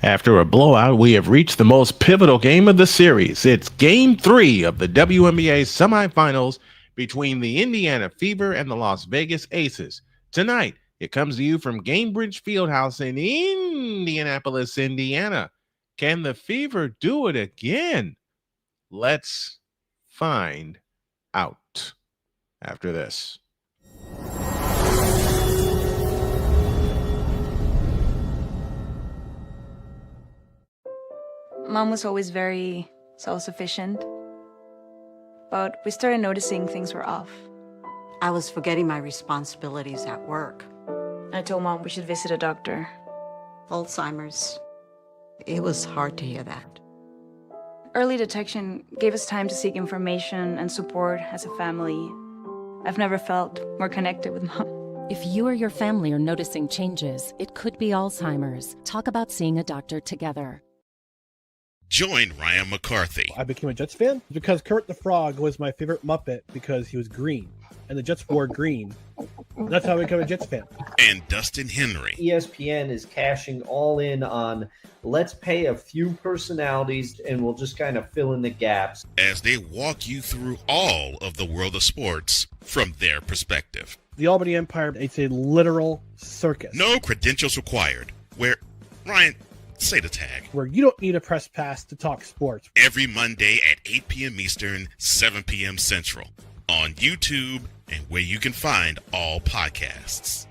After a blowout, we have reached the most pivotal game of the series. It's Game 3 of the WNBA semifinals between the Indiana Fever and the Las Vegas Aces. Tonight, it comes to you from Gainbridge Fieldhouse in Indianapolis, Indiana. Can the Fever do it again? Let's find out after this. Mom was always very self-sufficient, but we started noticing things were off. I was forgetting my responsibilities at work. I told Mom we should visit a doctor. Alzheimer's. It was hard to hear that. Early detection gave us time to seek information and support as a family. I've never felt more connected with Mom. If you or your family are noticing changes, it could be Alzheimer's. Talk about seeing a doctor together. Join Ryan McCarthy. I became a Jets fan because Kermit the Frog was my favorite Muppet because he was green, and the Jets wore green. That's how I became a Jets fan. And Dustin Henry. ESPN is cashing all in on let's pay a few personalities and we'll just kind of fill in the gaps. As they walk you through all of the world of sports from their perspective. The Albany Empire, it's a literal circus. No credentials required. Where, Ryan, say the tag. Where you don't need a press pass to talk sports. Every Monday at 8 p.m. Eastern, 7 p.m. Central. On YouTube and where you can find all podcasts.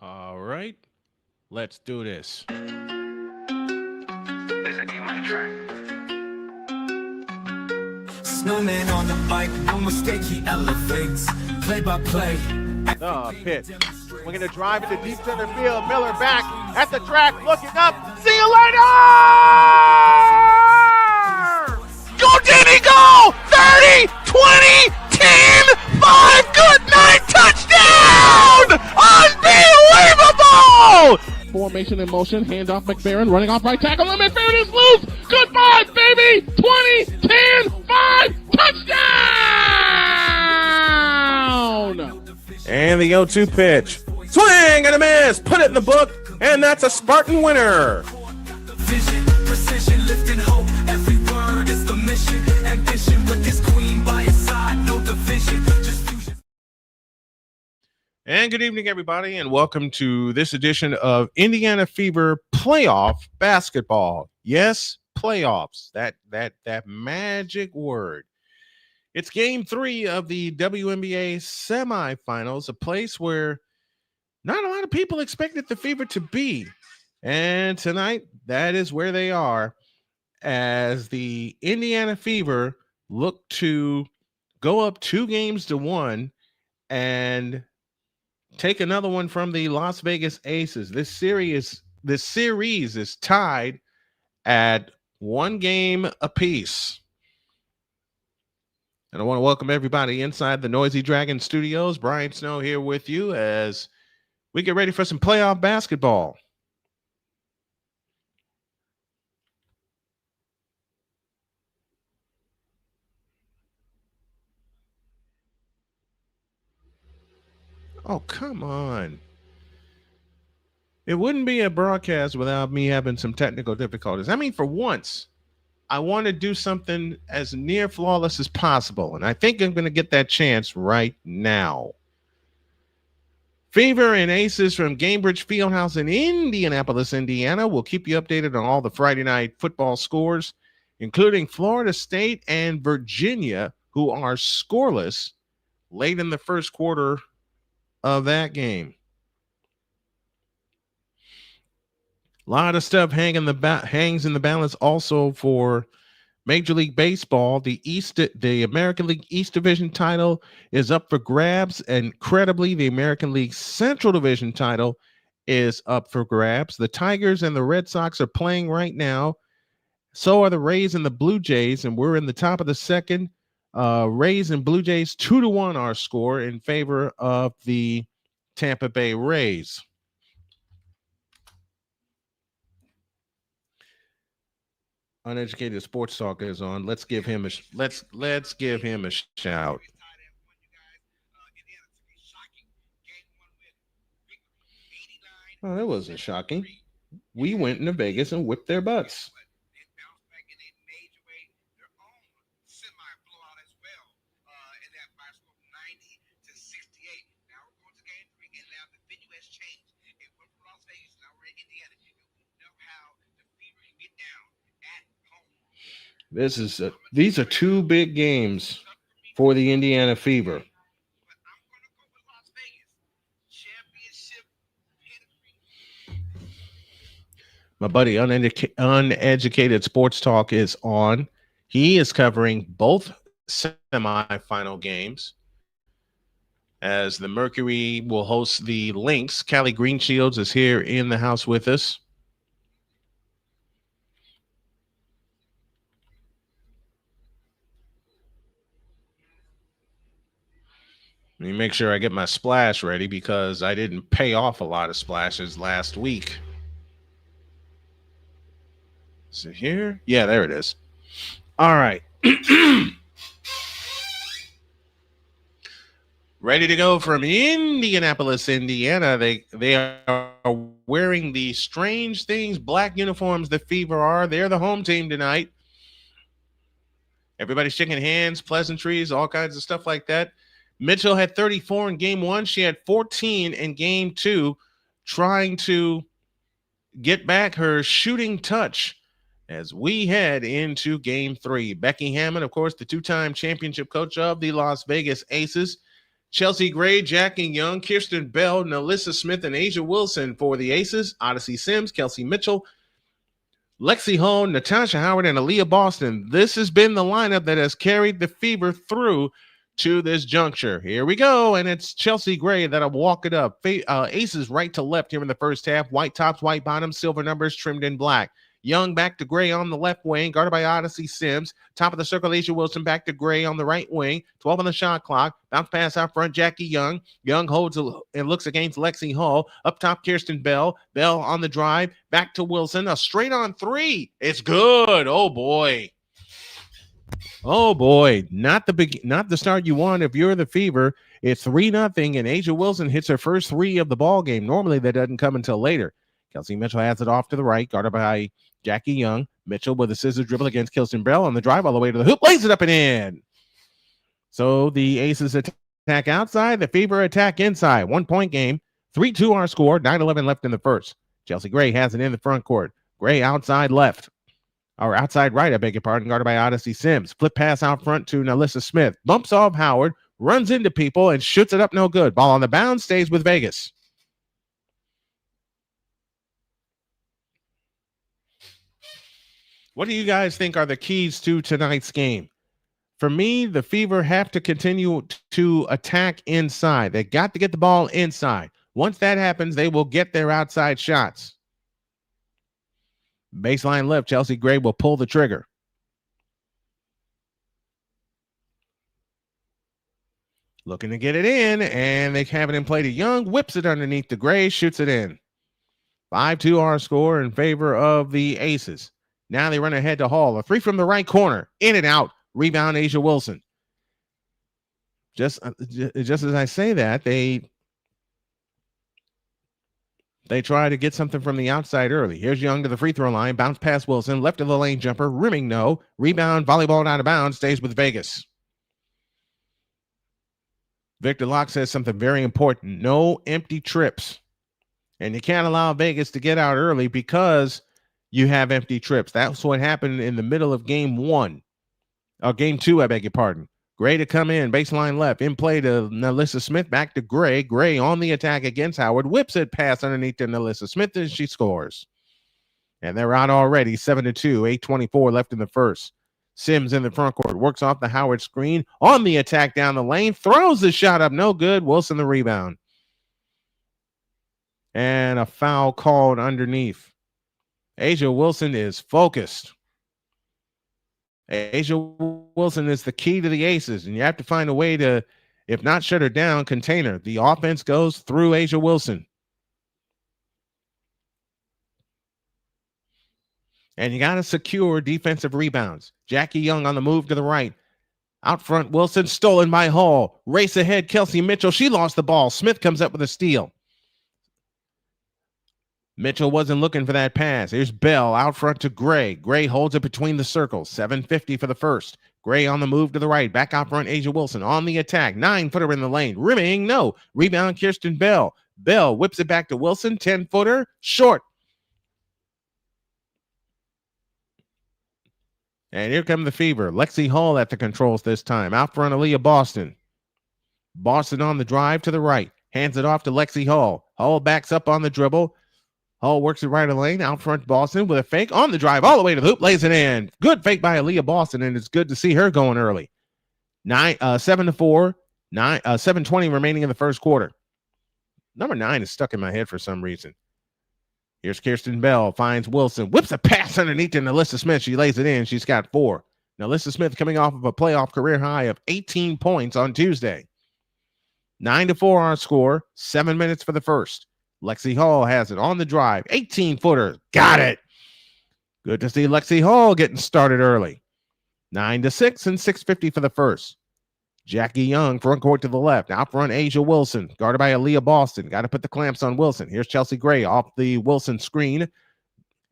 All right, let's do this. There's a game on the track. Snowman on the mic, no mistake, he elevates. Play by play. The pitch. We're going to drive into deep center field. Miller back at the track, looking up. See you later! Go, Danny, go! 30, 20, 10, 5, good night, touchdown! Unbelievable! Formation in motion, hand off McFerrin, running off right tackle, and McFerrin is loose! Goodbye, baby! 20, 10, 5, touchdown! And the 0-2 pitch. Swing and a miss! Put it in the book, and that's a Spartan winner! Vision, precision, lifting hope. Every word is the mission. Ambition with his queen by his side, no division. Just fusion. And good evening, everybody, and welcome to this edition of Indiana Fever Playoff Basketball. Yes, playoffs. That magic word. It's Game 3 of the WNBA semifinals, a place where not a lot of people expected the Fever to be. And tonight, that is where they are, as the Indiana Fever look to go up 2-1 and take another one from the Las Vegas Aces. This series is tied at 1 game apiece. And I want to welcome everybody inside the Noisy Dragon Studios. Brian Snow here with you as we get ready for some playoff basketball. Oh, come on. It wouldn't be a broadcast without me having some technical difficulties. I mean, for once, I want to do something as near flawless as possible, and I think I'm going to get that chance right now. Fever and Aces from Gainbridge Fieldhouse in Indianapolis, Indiana will keep you updated on all the Friday night football scores, including Florida State and Virginia, who are scoreless late in the first quarter of that game. A lot of stuff hangs in the balance also for Major League Baseball. The American League East Division title is up for grabs. Incredibly, the American League Central Division title is up for grabs. The Tigers and the Red Sox are playing right now. So are the Rays and the Blue Jays, and we're in the top of the second. Rays and Blue Jays 2-1 our score in favor of the Tampa Bay Rays. Uneducated Sports Talk is on. Let's give him a let's give him a shout. Oh, that wasn't shocking. We went into Vegas and whipped their butts. These are 2 big games for the Indiana Fever. My buddy Uneducated Sports Talk is on. He is covering both semifinal games as the Mercury will host the Lynx. Callie Greenshields is here in the house with us. Let me make sure I get my splash ready because I didn't pay off a lot of splashes last week. Is it here? Yeah, there it is. All right. Ready to go from Indianapolis, Indiana. They are wearing the strange things, black uniforms the Fever are. They're the home team tonight. Everybody's shaking hands, pleasantries, all kinds of stuff like that. Mitchell had 34 in game 1. She had 14 in game 2, trying to get back her shooting touch as we head into game 3. Becky Hammond, of course, the 2-time championship coach of the Las Vegas Aces. Chelsea Gray, Jackie Young, Kirsten Bell, Nalissa Smith, and Asia Wilson for the Aces. Odyssey Sims, Kelsey Mitchell, Lexie Hull, Natasha Howard, and Aliyah Boston. This has been the lineup that has carried the Fever through to this juncture. Here we go, and it's Chelsea Gray that'll walk it up. Aces right to left here in the first half. White tops, white bottoms, silver numbers trimmed in black. Young back to Gray on the left wing, guarded by Odyssey Sims. Top of the circle, Asia Wilson back to Gray on the right wing. 12 on the shot clock. Bounce pass out front, Jackie Young. Young holds and looks against Lexie Hull. Up top, Kirsten Bell. Bell on the drive. Back to Wilson. A straight on 3. It's good. Oh, boy. Oh, boy. Not the start you want if you're the Fever. It's 3-0, and Asia Wilson hits her first 3 of the ball game. Normally, that doesn't come until later. Kelsey Mitchell has it off to the right, guarded by Jackie Young. Mitchell with a scissor dribble against Kirsten Bell on the drive all the way to the hoop. Lays it up and in. So the Aces attack outside. The Fever attack inside. 1-point game. 3-2 our score. 9-11 left in the first. Chelsea Gray has it in the front court. Gray outside left. Or outside right, I beg your pardon. Guarded by Odyssey Sims. Flip pass out front to Nalissa Smith. Bumps off Howard. Runs into people and shoots it up no good. Ball on the bounce. Stays with Vegas. What do you guys think are the keys to tonight's game? For me, the Fever have to continue to attack inside. They got to get the ball inside. Once that happens, they will get their outside shots. Baseline left, Chelsea Gray will pull the trigger. Looking to get it in, and they have it in play to Young. Whips it underneath the Gray, shoots it in. 5-2 our score in favor of the Aces. Now they run ahead to Hall. A three from the right corner. In and out. Rebound, Asia Wilson. Just as I say that, they try to get something from the outside early. Here's Young to the free throw line. Bounce past Wilson. Left of the lane jumper. Rimming no. Rebound, volleyball out of bounds. Stays with Vegas. Victor Locke says something very important. No empty trips. And you can't allow Vegas to get out early because you have empty trips. That's what happened in the middle of game two, I beg your pardon. Gray to come in, baseline left, in play to Nalissa Smith, back to Gray. Gray on the attack against Howard, whips it past underneath to Nalissa Smith, and she scores. And they're out already, 7-2, 8:24 left in the first. Sims in the front court, works off the Howard screen, on the attack down the lane, throws the shot up, no good. Wilson the rebound. And a foul called underneath. Asia Wilson is focused. Asia Wilson is the key to the Aces, and you have to find a way to, if not shut her down, contain her. The offense goes through Asia Wilson. And you got to secure defensive rebounds. Jackie Young on the move to the right. Out front, Wilson, stolen by Hall. Race ahead, Kelsey Mitchell. She lost the ball. Smith comes up with a steal. Mitchell wasn't looking for that pass. Here's Bell out front to Gray. Gray holds it between the circles. 7:50 for the first. Gray on the move to the right. Back out front, Asia Wilson on the attack. 9-footer in the lane. Rimming, no. Rebound, Kirsten Bell. Bell whips it back to Wilson. 10-footer, short. And here come the Fever. Lexie Hull at the controls this time. Out front, Aliyah Boston. Boston on the drive to the right. Hands it off to Lexie Hull. Hull backs up on the dribble. Hull works it right of the lane. Out front, Boston with a fake on the drive. All the way to the hoop. Lays it in. Good fake by Aliyah Boston, and it's good to see her going early. 7-4. 7:20 remaining in the first quarter. Number 9 is stuck in my head for some reason. Here's Kirsten Bell, finds Wilson, whips a pass underneath to Nalissa Smith. She lays it in. She's got 4. Nalissa Smith coming off of a playoff career high of 18 points on Tuesday. 9-4 our score. 7 minutes for the first. Lexie Hull has it on the drive. 18-footer. Got it. Good to see Lexie Hull getting started early. 9-6 and 6:50 for the first. Jackie Young, front court to the left. Out front, Asia Wilson. Guarded by Aliyah Boston. Got to put the clamps on Wilson. Here's Chelsea Gray off the Wilson screen.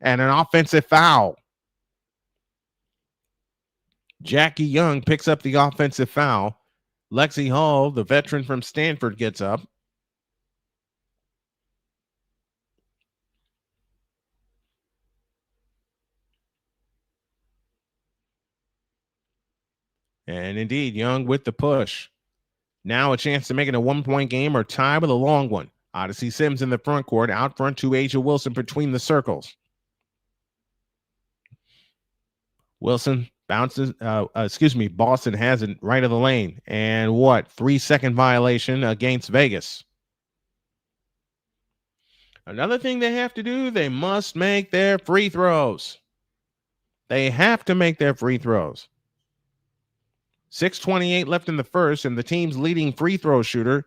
And an offensive foul. Jackie Young picks up the offensive foul. Lexie Hull, the veteran from Stanford, gets up. And indeed, Young with the push. Now a chance to make it a 1-point game or tie with a long one. Odyssey Sims in the front court. Out front to Asia Wilson between the circles. Wilson bounces. Boston has it right of the lane. And 3-second violation against Vegas. Another thing they have to do, they must make their free throws. They have to make their free throws. 6:28 left in the first, and the team's leading free throw shooter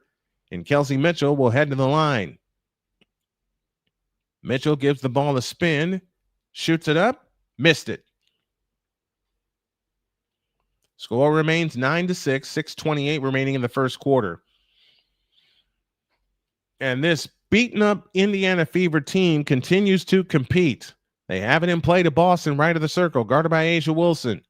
in Kelsey Mitchell will head to the line. Mitchell gives the ball a spin, shoots it up, missed it. Score remains 9-6, 6:28 remaining in the first quarter. And this beaten up Indiana Fever team continues to compete. They have it in play to Boston, right of the circle, guarded by Asia Wilson.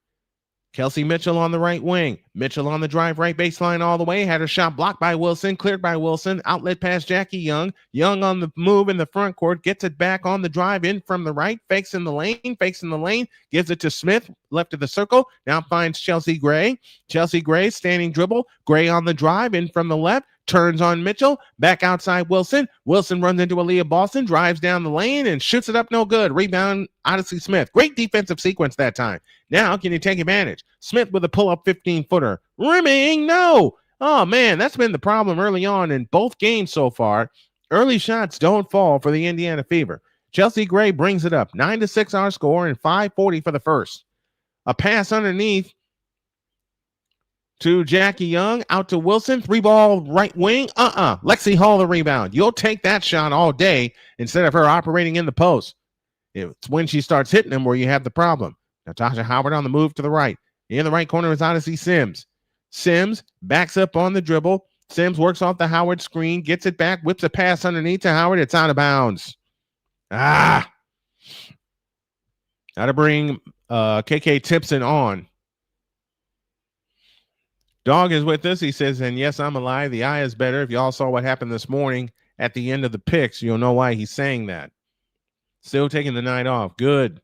Kelsey Mitchell on the right wing. Mitchell on the drive, right baseline all the way. Had her shot blocked by Wilson, cleared by Wilson. Outlet pass Jackie Young. Young on the move in the front court. Gets it back on the drive in from the right. Fakes in the lane. Gives it to Smith, left of the circle. Now finds Chelsea Gray. Chelsea Gray standing dribble. Gray on the drive in from the left. turns on Mitchell, back outside Wilson. Wilson runs into Aliyah Boston, drives down the lane, and shoots it up no good. Rebound, Odyssey Smith. Great defensive sequence that time. Now, can you take advantage? Smith with a pull-up 15-footer. Rimming, no. Oh, man, that's been the problem early on in both games so far. Early shots don't fall for the Indiana Fever. Chelsea Gray brings it up. 9-6 our score and 5:40 for the first. A pass underneath to Jackie Young, out to Wilson, 3-ball right wing. Lexie Hull the rebound. You'll take that shot all day instead of her operating in the post. It's when she starts hitting them where you have the problem. Natasha Howard on the move to the right. In the right corner is Odyssey Sims. Sims backs up on the dribble. Sims works off the Howard screen, gets it back, whips a pass underneath to Howard. It's out of bounds. Got to bring KK Tipson on. Dog is with us. He says, and yes, I'm alive. The eye is better. If y'all saw what happened this morning at the end of the picks, you'll know why he's saying that. Still taking the night off. Good.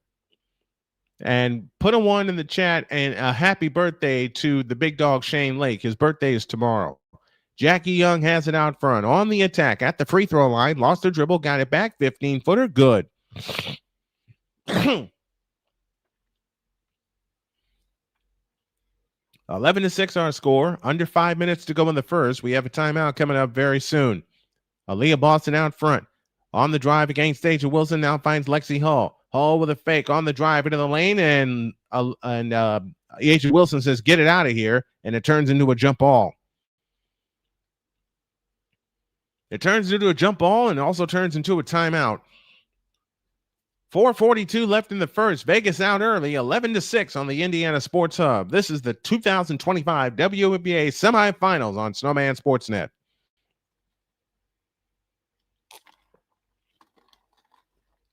And put a 1 in the chat and a happy birthday to the big dog Shane Lake. His birthday is tomorrow. Jackie Young has it out front on the attack at the free throw line. Lost the dribble, got it back. 15-footer. Good. 11-6 our score. Under 5 minutes to go in the first. We have a timeout coming up very soon. Aliyah Boston out front. On the drive against Asia Wilson. Now finds Lexie Hull. Hull with a fake on the drive into the lane. And Asia Wilson says, get it out of here. And it turns into a jump ball. It turns into a jump ball and also turns into a timeout. 4:42 left in the first. Vegas out early, 11-6 on the Indiana Sports Hub. This is the 2025 WNBA Semifinals on Snowman Sportsnet.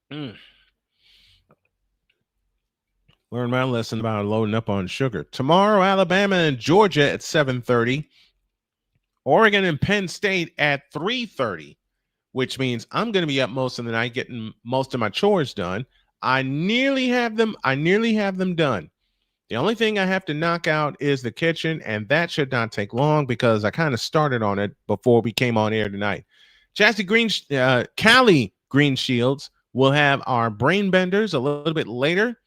Learn my lesson about loading up on sugar. Tomorrow, Alabama and Georgia at 7:30. Oregon and Penn State at 3:30. Which means I'm going to be up most of the night getting most of my chores done. I nearly have them done. The only thing I have to knock out is the kitchen, and that should not take long because I kind of started on it before we came on air tonight. Callie Green Shields will have our brain benders a little bit later.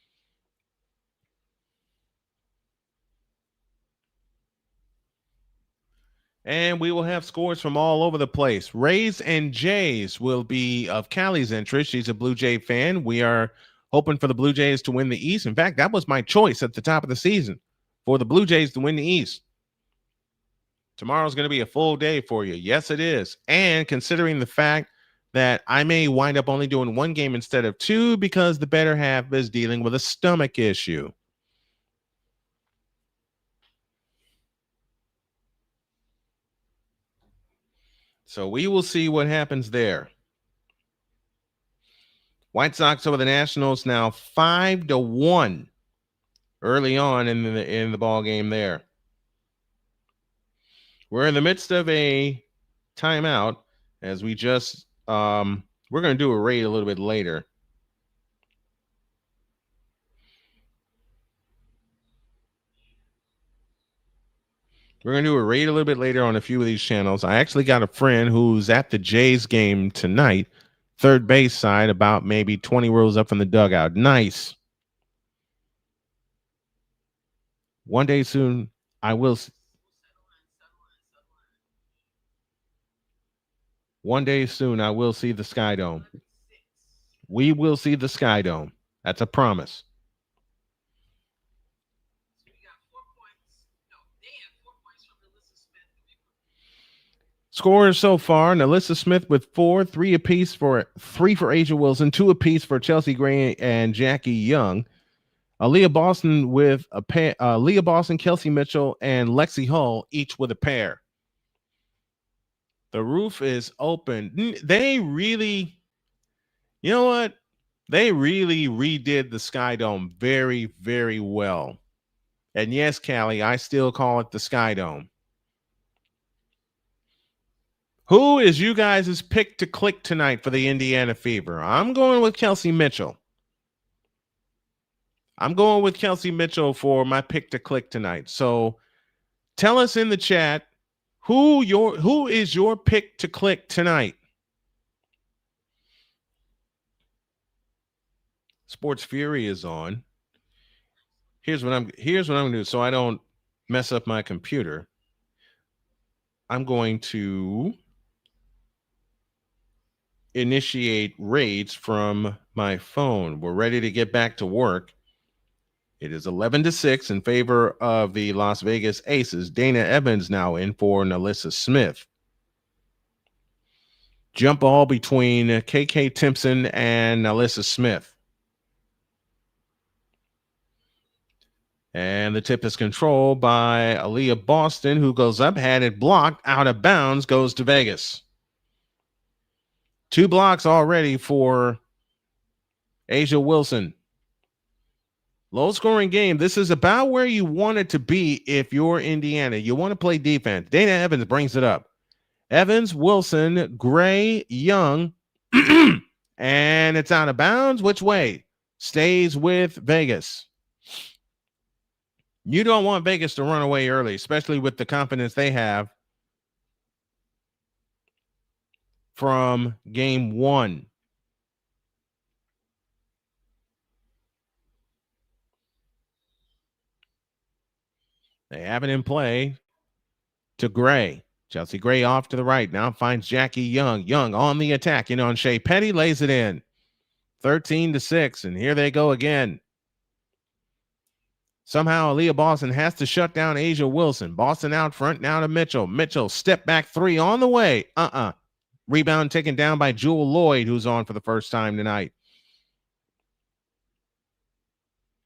And we will have scores from all over the place. Rays and Jays will be of Callie's interest. She's a Blue Jay fan. We are hoping for the Blue Jays to win the East. In fact, that was my choice at the top of the season, for the Blue Jays to win the East. Tomorrow's going to be a full day for you. Yes, it is. And considering the fact that I may wind up only doing one game instead of two because the better half is dealing with a stomach issue. So we will see what happens there. White Sox over the Nationals now 5-1 early on in the ball game there. We're in the midst of a timeout as we just we're going to do a rate a little bit later. We're going to do a raid a little bit later on a few of these channels. I actually got a friend who's at the Jays game tonight, third base side, about maybe 20 rows up from the dugout. Nice. One day soon, I will. One day soon, I will see the Sky Dome. We will see the Sky Dome. That's a promise. Scores so far: Nalissa Smith with 4, 3 apiece for Asia Wilson, 2 apiece for Chelsea Gray and Jackie Young. Aliyah Boston with a pair. Aliyah Boston, Kelsey Mitchell, and Lexie Hull each with a pair. The roof is open. They really, you know what? They really redid the Sky Dome very, very well. And yes, Callie, I still call it the Sky Dome. Who is you guys' pick to click tonight for the Indiana Fever? I'm going with Kelsey Mitchell. I'm going with Kelsey Mitchell for my pick to click tonight. So tell us in the chat Who is your pick to click tonight? Sports Fury is on. Here's what I'm gonna do so I don't mess up my computer. I'm going to initiate raids from my phone. We're ready to get back to work. It is 11-6 in favor of the Las Vegas Aces. Dana Evans now in for Nalissa Smith. Jump ball between KK Timpson and Nalissa Smith. And the tip is controlled by Aliyah Boston, who goes up, had it blocked, out of bounds, goes to Vegas. 2 blocks already for A'ja Wilson. Low-scoring game. This is about where you want it to be if you're Indiana. You want to play defense. Dana Evans brings it up. Evans, Wilson, Gray, Young, and it's out of bounds. Which way? Stays with Vegas. You don't want Vegas to run away early, especially with the confidence they have from game 1. They have it in play to Gray. Chelsea Gray off to the right. Now finds Jackie Young. Young on the attack. On Shea Petty, lays it in. 13-6, and here they go again. Somehow Aliyah Boston has to shut down A'ja Wilson. Boston out front now to Mitchell. Mitchell step back 3 on the way. Rebound taken down by Jewel Lloyd, who's on for the first time tonight.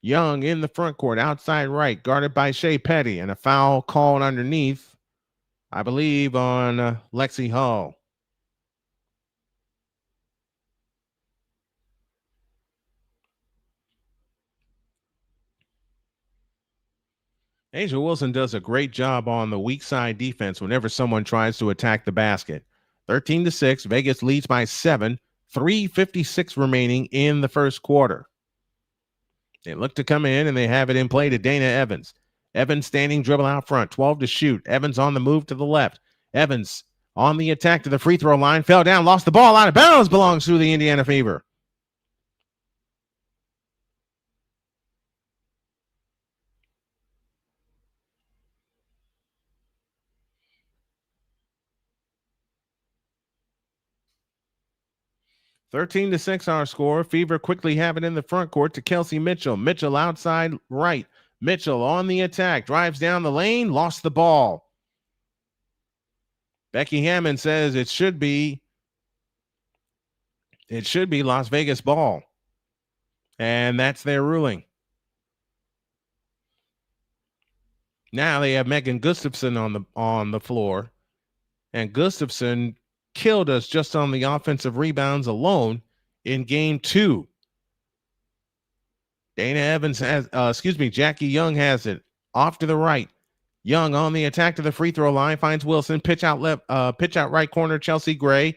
Young in the front court, outside right, guarded by Shea Petty, and a foul called underneath, I believe, on Lexie Hull. A'ja Wilson does a great job on the weak side defense whenever someone tries to attack the basket. 13-6, Vegas leads by 7, 3:56 remaining in the first quarter. They look to come in, and they have it in play to Dana Evans. Evans standing dribble out front, 12 to shoot. Evans on the move to the left. Evans on the attack to the free throw line, fell down, lost the ball, out of bounds, belongs to the Indiana Fever. Thirteen to 6 our score. Fever quickly have it in the front court to Kelsey Mitchell. Mitchell outside right. Mitchell on the attack. Drives down the lane. Lost the ball. Becky Hammond says it should be Las Vegas ball. And that's their ruling. Now they have Megan Gustafson on the floor. And Gustafson killed us just on the offensive rebounds alone in game 2. Dana Evans has, Jackie Young has it off to the right. Young on the attack to the free throw line, finds Wilson, pitch out right corner, Chelsea Gray.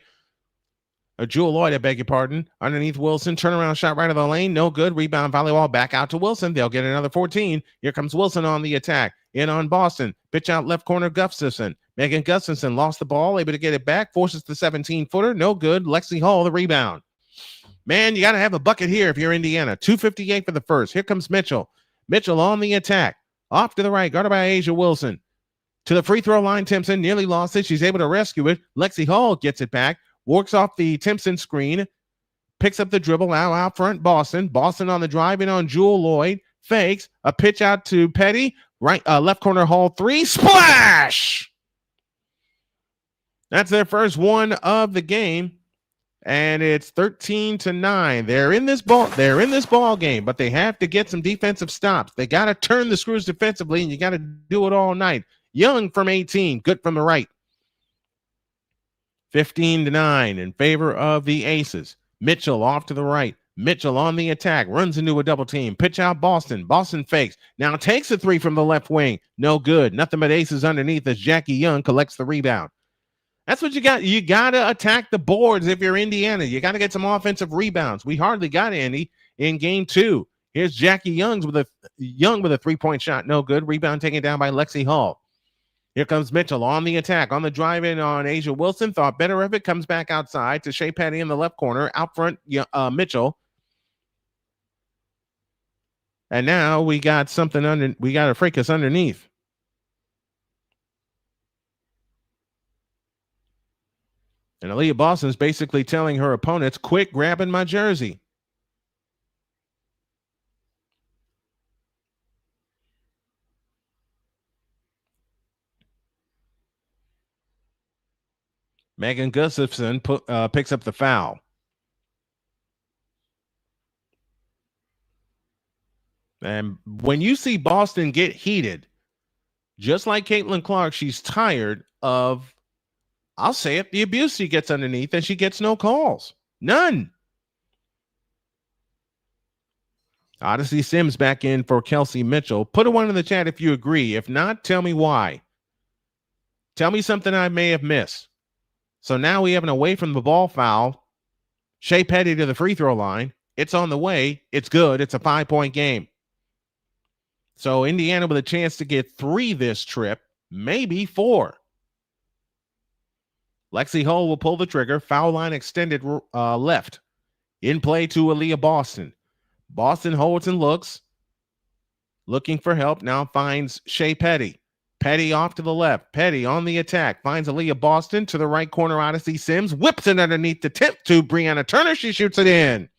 Jewel Lloyd, I beg your pardon. Underneath Wilson, turnaround shot right of the lane, no good. Rebound volleyball back out to Wilson. They'll get another 14. Here comes Wilson on the attack. In on Boston. Pitch out left corner, Gustafson. Megan Gustafson lost the ball, able to get it back, forces the 17-footer, no good. Lexie Hull, the rebound. Man, you got to have a bucket here if you're Indiana. 2:58 for the first. Here comes Mitchell. Mitchell on the attack. Off to the right, guarded by A'ja Wilson. To the free throw line, Timpson nearly lost it. She's able to rescue it. Lexie Hull gets it back, works off the Timpson screen, picks up the dribble, now out front, Boston. Boston on the drive in on Jewel Lloyd. Fakes, a pitch out to Petty. Right, left corner, Hall 3. Splash! That's their first one of the game. And it's 13-9. They're in this ball game, but they have to get some defensive stops. They got to turn the screws defensively, and you got to do it all night. Young from 18, good from the right. 15-9 in favor of the Aces. Mitchell off to the right. Mitchell on the attack, runs into a double team. Pitch out Boston. Boston fakes. Now takes a 3 from the left wing. No good. Nothing but aces underneath as Jackie Young collects the rebound. That's what you got. You got to attack the boards if you're Indiana. You got to get some offensive rebounds. We hardly got any in game 2. Here's Jackie Young with a 3-point shot. No good. Rebound taken down by Lexie Hull. Here comes Mitchell on the attack, on the drive in on Asia Wilson. Thought better of it. Comes back outside to Shea Petty in the left corner. Out front, Mitchell. And now we got something we got a fracas underneath. And Aliyah Boston's basically telling her opponents, quit grabbing my jersey. Megan Gustafson picks up the foul. And when you see Boston get heated, just like Caitlin Clark, she's tired of, I'll say it, the abuse she gets underneath, and she gets no calls. None. Odyssey Sims back in for Kelsey Mitchell. Put a one in the chat if you agree. If not, tell me why. Tell me something I may have missed. So now we have an away from the ball foul. Shea Petty to the free throw line. It's on the way. It's good. It's a 5-point game. So Indiana with a chance to get 3 this trip, maybe 4. Lexie Hull will pull the trigger. Foul line extended left. In play to Aliyah Boston. Boston holds and looks. Looking for help. Now finds Shea Petty. Petty off to the left. Petty on the attack. Finds Aliyah Boston to the right corner. Odyssey Sims whips it underneath the tip to Brianna Turner. She shoots it in.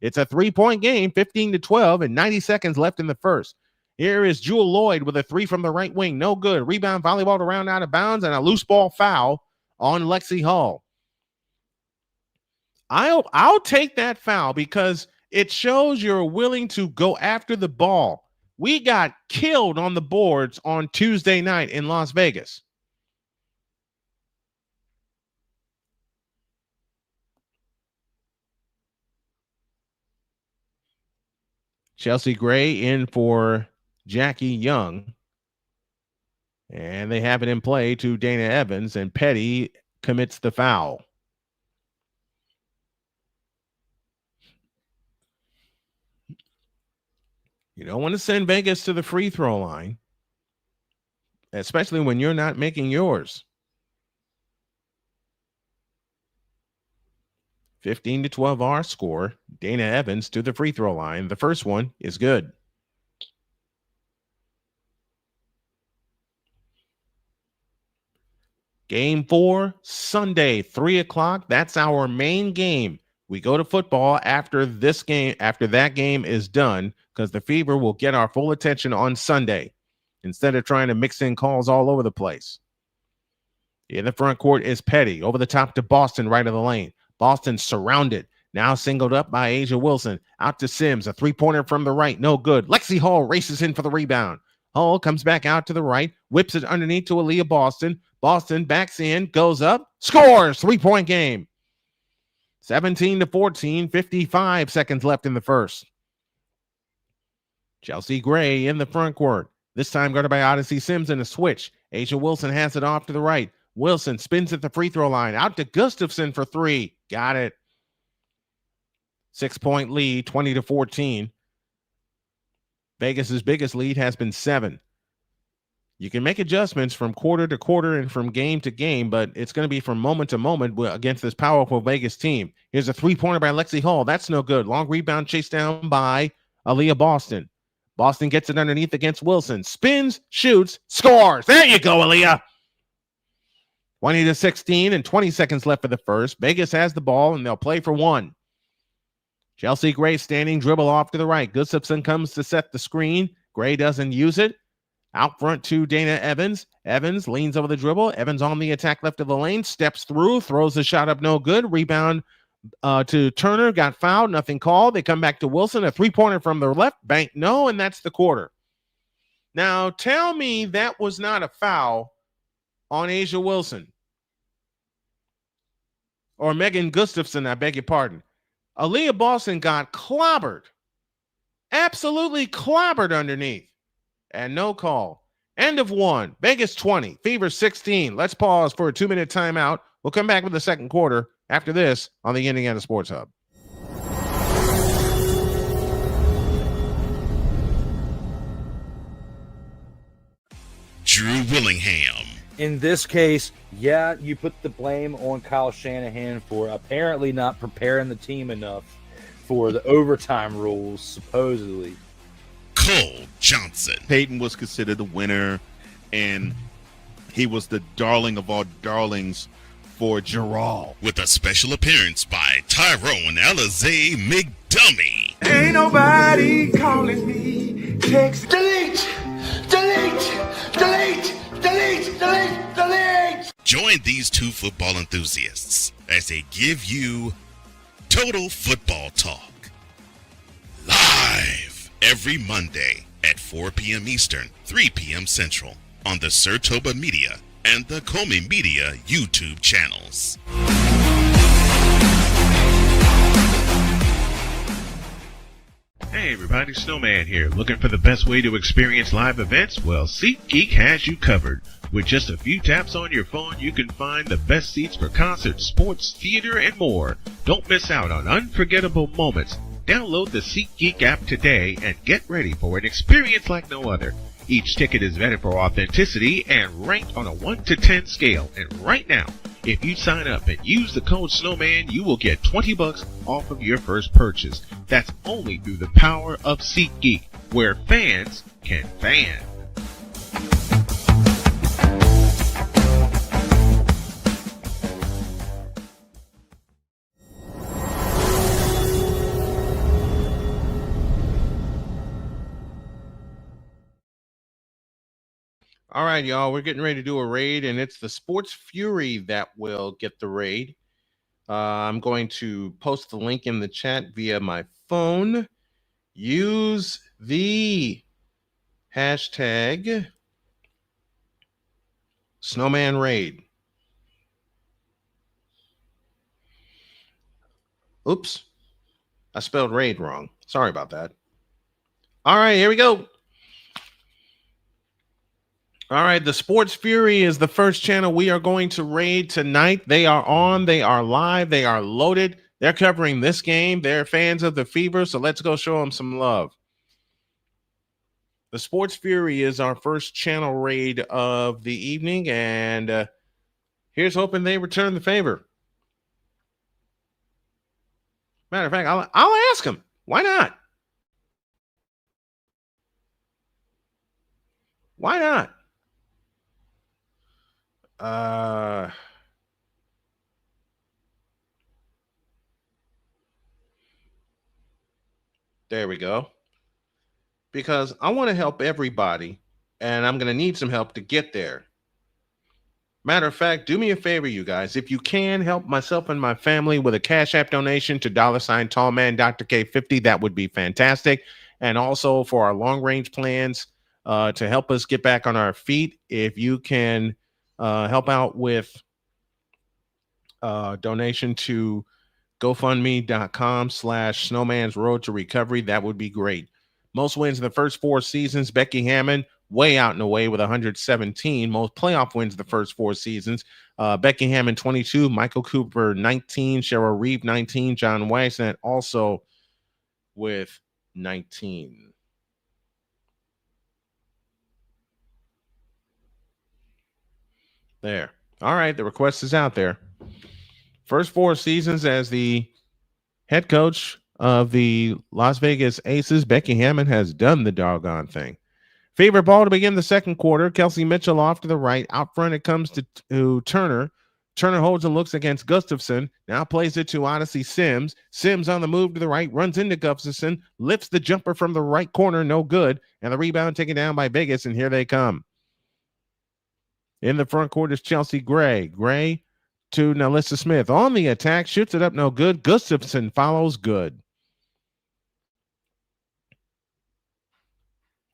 It's a 3-point game, 15-12, and 90 seconds left in the first. Here is Jewel Lloyd with a 3 from the right wing. No good. Rebound, volleyball around out of bounds, and a loose ball foul on Lexie Hull. I'll take that foul because it shows you're willing to go after the ball. We got killed on the boards on Tuesday night in Las Vegas. Chelsea Gray in for Jackie Young. And they have it in play to Dana Evans, and Petty commits the foul. You don't want to send Vegas to the free throw line, especially when you're not making yours. 15-12 our score. Dana Evans to the free throw line. The first one is good. Game 4, Sunday, 3 o'clock. That's our main game. We go to football after this game, after that game is done, because the Fever will get our full attention on Sunday instead of trying to mix in calls all over the place. In the front court is Petty. Over the top to Boston, right of the lane. Boston surrounded. Now singled up by Asia Wilson. Out to Sims. A 3-pointer from the right. No good. Lexie Hull races in for the rebound. Hull comes back out to the right. Whips it underneath to Aliyah Boston. Boston backs in. Goes up. Scores. 3-point game. 17-14. 55 seconds left in the first. Chelsea Gray in the front court. This time guarded by Odyssey Sims in a switch. Asia Wilson has it off to the right. Wilson spins at the free throw line. Out to Gustafson for 3. Got it. 6-point lead, 20-14. Vegas's biggest lead has been 7. You can make adjustments from quarter to quarter and from game to game, but it's going to be from moment to moment against this powerful Vegas team. Here's a 3-pointer by Lexie Hull. That's no good. Long rebound chased down by Aliyah Boston. Boston gets it underneath against Wilson. Spins, shoots, scores. There you go, Aliyah. 20-16 and 20 seconds left for the first. Vegas has the ball, and they'll play for 1. Chelsea Gray standing, dribble off to the right. Gustafson comes to set the screen. Gray doesn't use it. Out front to Dana Evans. Evans leans over the dribble. Evans on the attack left of the lane. Steps through. Throws the shot up. No good. Rebound to Turner. Got fouled. Nothing called. They come back to Wilson. A 3-pointer from the left. Bank no, and that's the quarter. Now, tell me that was not a foul on Asia Wilson. Or Megan Gustafson, I beg your pardon. Aliyah Boston got clobbered. Absolutely clobbered underneath. And no call. End of 1. Vegas 20. Fever 16. Let's pause for a 2-minute timeout. We'll come back with the second quarter after this on the Indiana Sports Hub. Drew Willingham. In this case, yeah, you put the blame on Kyle Shanahan for apparently not preparing the team enough for the overtime rules, supposedly. Cole Johnson. Peyton was considered the winner, and he was the darling of all darlings for Gerald. With a special appearance by Tyrone Alizé McDummy. Ain't nobody calling me. Text delete, delete, delete, delete, delete, delete. Join these two football enthusiasts as they give you Total Football Talk. Live every Monday at 4 p.m. Eastern, 3 p.m. Central on the Sertoba Media and the Comey Media YouTube channels. Hey everybody, Snowman here. Looking for the best way to experience live events? Well, SeatGeek has you covered. With just a few taps on your phone, you can find the best seats for concerts, sports, theater, and more. Don't miss out on unforgettable moments. Download the SeatGeek app today and get ready for an experience like no other. Each ticket is vetted for authenticity and ranked on a 1 to 10 scale. And right now, if you sign up and use the code Snowman, you will get $20 off of your first purchase. That's only through the power of SeatGeek, where fans can fan. All right, y'all, we're getting ready to do a raid, and it's the Sports Fury that will get the raid. I'm going to post the link in the chat via my phone. Use the hashtag Snowman Raid. Oops, I spelled raid wrong. Sorry about that. All right, here we go. All right, the Sports Fury is the first channel we are going to raid tonight. They are on, they are live, they are loaded. They're covering this game. They're fans of the Fever, so let's go show them some love. The Sports Fury is our first channel raid of the evening, and here's hoping they return the favor. Matter of fact, I'll ask them. Why not? Why not? There we go. Because I want to help everybody, and I'm going to need some help to get there. Matter of fact, do me a favor, you guys. If you can help myself and my family with a Cash App donation to $ Tallman Dr. K50, that would be fantastic. And also for our long range plans to help us get back on our feet, if you can help out with donation to GoFundMe.com/Snowman's Road to Recovery, that would be great. Most wins in the first 4 seasons, Becky Hammond way out and away with 117. Most playoff wins the first 4 seasons, Becky Hammond 22, Michael Cooper 19, Cheryl Reeve 19, John Weissnett also with 19. There. All right, the request is out there. First 4 seasons as the head coach of the Las Vegas Aces, Becky Hammond has done the doggone thing. Favorite ball to begin the second quarter. Kelsey Mitchell off to the right. Out front it comes to Turner. Turner holds and looks against Gustafson. Now plays it to Odyssey Sims. Sims on the move to the right. Runs into Gustafson. Lifts the jumper from the right corner. No good. And the rebound taken down by Vegas, and here they come. In the front court is Chelsea Gray. Gray to Nalissa Smith. On the attack. Shoots it up. No good. Gustafson follows. Good.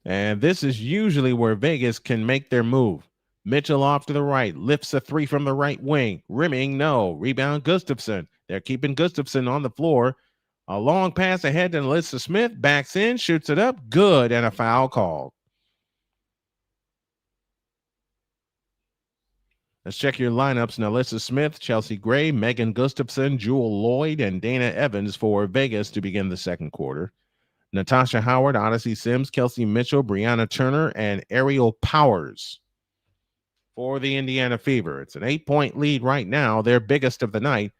And this is usually where Vegas can make their move. Mitchell off to the right. Lifts a 3 from the right wing. Rimming, no. Rebound, Gustafson. They're keeping Gustafson on the floor. A long pass ahead to Nalissa Smith. Backs in. Shoots it up. Good. And a foul called. Let's check your lineups. Nalissa Smith, Chelsea Gray, Megan Gustafson, Jewel Lloyd, and Dana Evans for Vegas to begin the second quarter. Natasha Howard, Odyssey Sims, Kelsey Mitchell, Brianna Turner, and Ariel Powers for the Indiana Fever. It's an 8-point lead right now, their biggest of the night.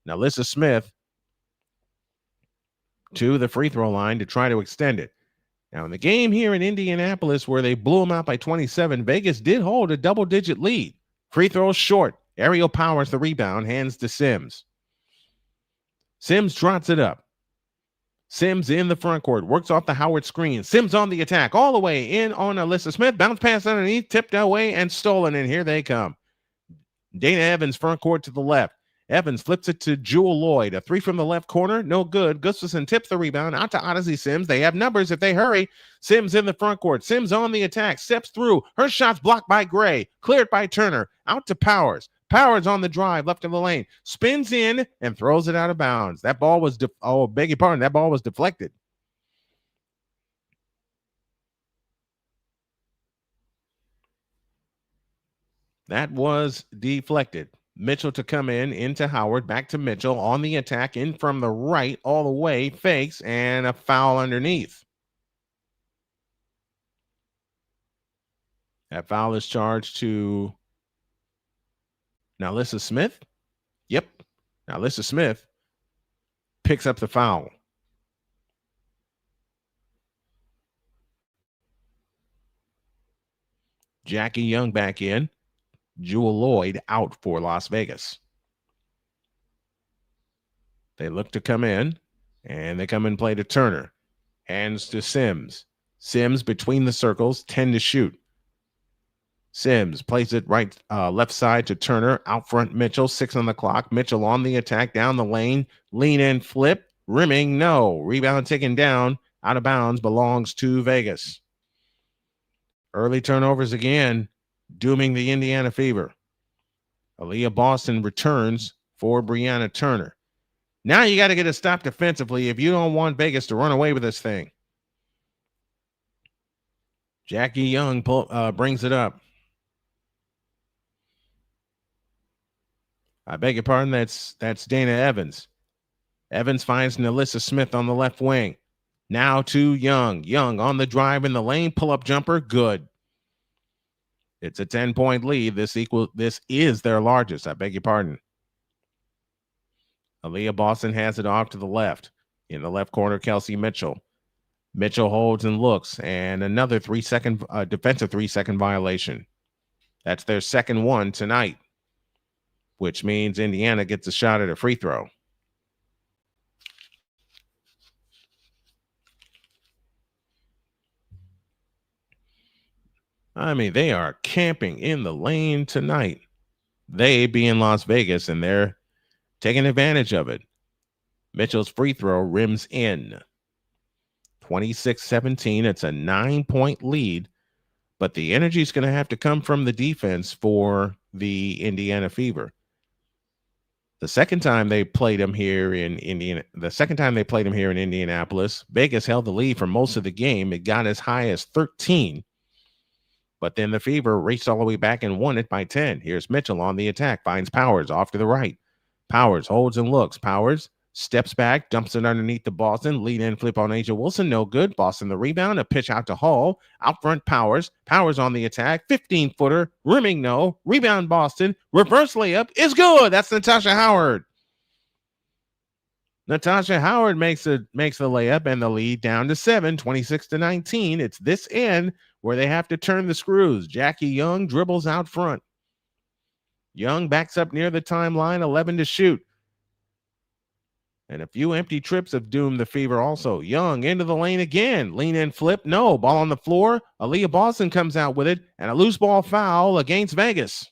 Now, Alyssa Smith to the free throw line to try to extend it. Now, in the game here in Indianapolis where they blew them out by 27, Vegas did hold a double-digit lead. Free throws short. Aerial powers the rebound, hands to Sims. Sims trots it up. Sims in the front court, works off the Howard screen. Sims on the attack, all the way in on Alyssa Smith. Bounce pass underneath, tipped away and stolen, and here they come. Dana Evans front court to the left. Evans flips it to Jewel Lloyd. A three from the left corner, no good. Gustafson tips the rebound out to Odyssey Sims. They have numbers if they hurry. Sims in the front court. Sims on the attack, steps through. Her shot's blocked by Gray, cleared by Turner. Out to Powers. Powers on the drive, left of the lane. Spins in and throws it out of bounds. That ball was, that ball was deflected. That was deflected. Mitchell to come into Howard, back to Mitchell on the attack, in from the right, all the way, fakes, and a foul underneath. That foul is charged to Alyssa Smith. Yep. Alyssa Smith picks up the foul. Jackie Young back in. Jewel Lloyd out for Las Vegas. They look to come in, and they come and play to Turner. Hands to Sims. Sims between the circles, 10 to shoot. Sims plays it right, left side to Turner. Out front, Mitchell, 6 on the clock. Mitchell on the attack, down the lane. Lean in, flip. Rimming, no. Rebound taken down. Out of bounds, belongs to Vegas. Early turnovers again, dooming the Indiana Fever. Aliyah Boston returns for Brianna Turner. Now you got to get a stop defensively if you don't want Vegas to run away with this thing. Jackie Young brings it up. I beg your pardon, that's Dana Evans. Evans finds Alyssa Smith on the left wing. Now to Young. Young on the drive in the lane, pull-up jumper, good. It's a 10-point lead. This is their largest. I beg your pardon. Aliyah Boston has it off to the left. In the left corner, Kelsey Mitchell. Mitchell holds and looks, and another defensive 3-second violation. That's their second one tonight, which means Indiana gets a shot at a free throw. I mean, they are camping in the lane tonight. They be in Las Vegas, and they're taking advantage of it. Mitchell's free throw rims in. 26-17. It's a 9-point lead, but the energy is going to have to come from the defense for the Indiana Fever. The second time they played them here in Indianapolis, Vegas held the lead for most of the game. It got as high as 13. But then the Fever raced all the way back and won it by 10. Here's Mitchell on the attack, finds Powers off to the right. Powers holds and looks. Powers steps back, dumps it underneath the Boston. Lead in flip on Asia Wilson, no good. Boston the rebound, a pitch out to Hull. Out front, Powers. Powers on the attack, 15-footer, rimming no. Rebound Boston, reverse layup is good. That's Natasha Howard. Natasha Howard makes the layup and the lead down to 7, 26-19. It's this end where they have to turn the screws. Jackie Young dribbles out front. Young backs up near the timeline, 11 to shoot. And a few empty trips have doomed the Fever also. Young into the lane again. Lean in flip. No. Ball on the floor. Aliyah Boston comes out with it. And a loose ball foul against Vegas.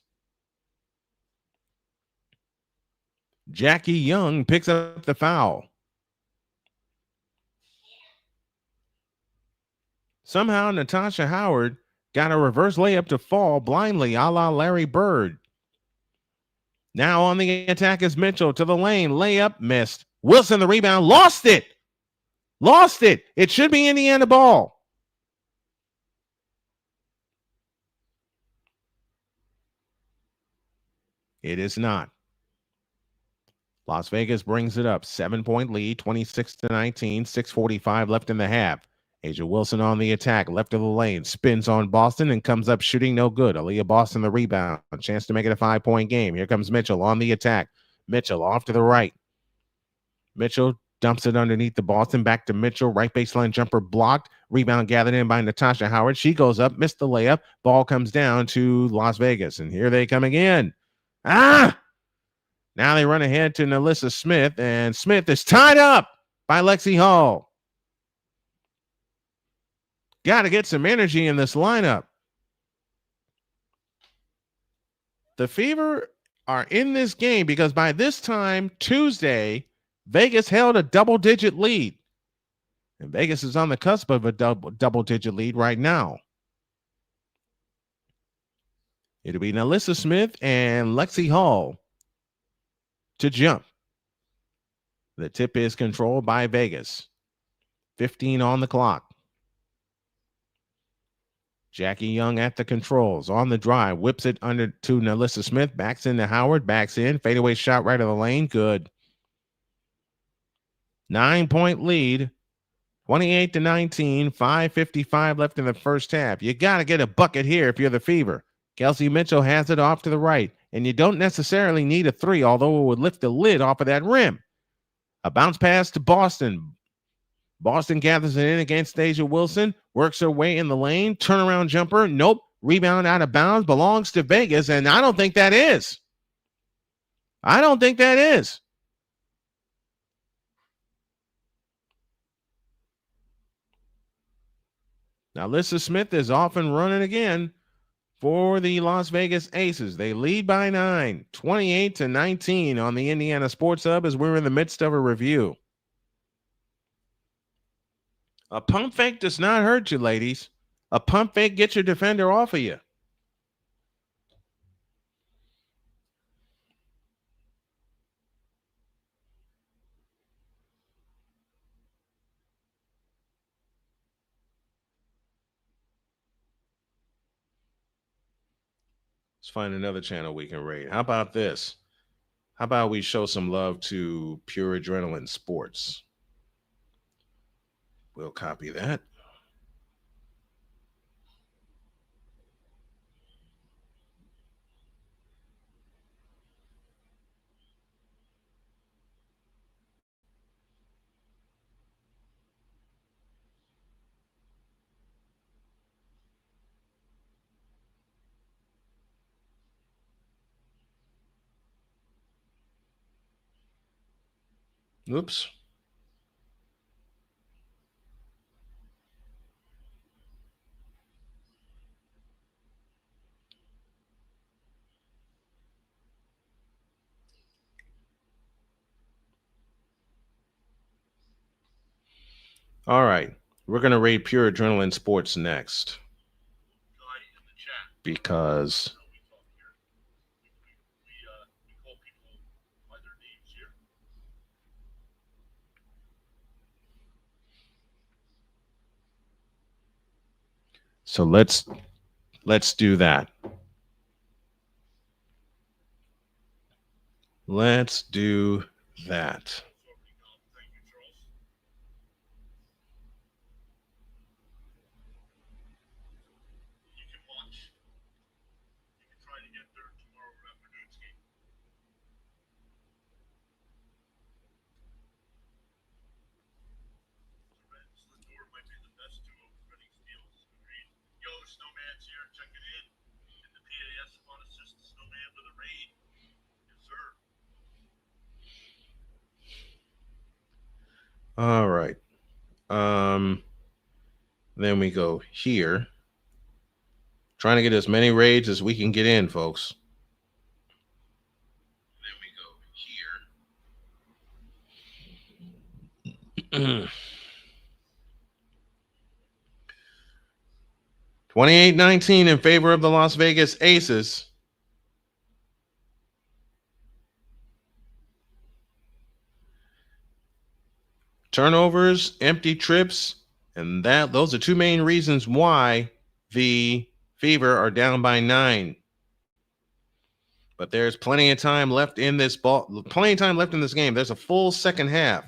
Jackie Young picks up the foul. Somehow Natasha Howard got a reverse layup to fall blindly, a la Larry Bird. Now on the attack is Mitchell to the lane. Layup missed. Wilson the rebound. Lost it. It should be Indiana ball. It is not. Las Vegas brings it up. 7-point lead, 26-19, 6:45 left in the half. Asia Wilson on the attack, left of the lane, spins on Boston and comes up shooting no good. Aliyah Boston the rebound, a chance to make it a 5-point game. Here comes Mitchell on the attack. Mitchell off to the right. Mitchell dumps it underneath the Boston, back to Mitchell, right baseline jumper blocked. Rebound gathered in by Natasha Howard. She goes up, missed the layup. Ball comes down to Las Vegas, and here they come again. Now they run ahead to Nalissa Smith, and Smith is tied up by Lexie Hull. Got to get some energy in this lineup. The Fever are in this game because by this time, Tuesday, Vegas held a double-digit lead. And Vegas is on the cusp of a double-digit lead right now. It'll be Nalissa Smith and Lexie Hull to jump. The tip is controlled by Vegas. 15 on the clock. Jackie Young at the controls. On the drive. Whips it under to Nalissa Smith. Backs into Howard. Backs in. Fadeaway shot right of the lane. Good. 9-point lead. 28-19. 5:55 left in the first half. You got to get a bucket here if you're the Fever. Kelsey Mitchell has it off to the right. And you don't necessarily need a three, although it would lift the lid off of that rim. A bounce pass to Boston. Boston gathers it in against Asia Wilson, works her way in the lane, turnaround jumper, nope, rebound out of bounds, belongs to Vegas, and I don't think that is. Now, Nalissa Smith is off and running again for the Las Vegas Aces. They lead by 9, 28-19 on the Indiana Sports Hub as we're in the midst of a review. A pump fake does not hurt you, ladies. A pump fake gets your defender off of you. Let's find another channel we can rate. How about this? How about we show some love to Pure Adrenaline Sports? We'll copy that. Oops. All right. We're going to rate Pure Adrenaline Sports next. Because so let's do that. Let's do that. Snowman's here checking in. And the PAS want to assist the Snowman with a raid. Yes, sir. All right. Then we go here. Trying to get as many raids as we can get in, folks. Then we go here. 28-19 in favor of the Las Vegas Aces. Turnovers, empty trips, and those are two main reasons why the Fever are down by 9. But there's plenty of time left in this game. There's a full second half.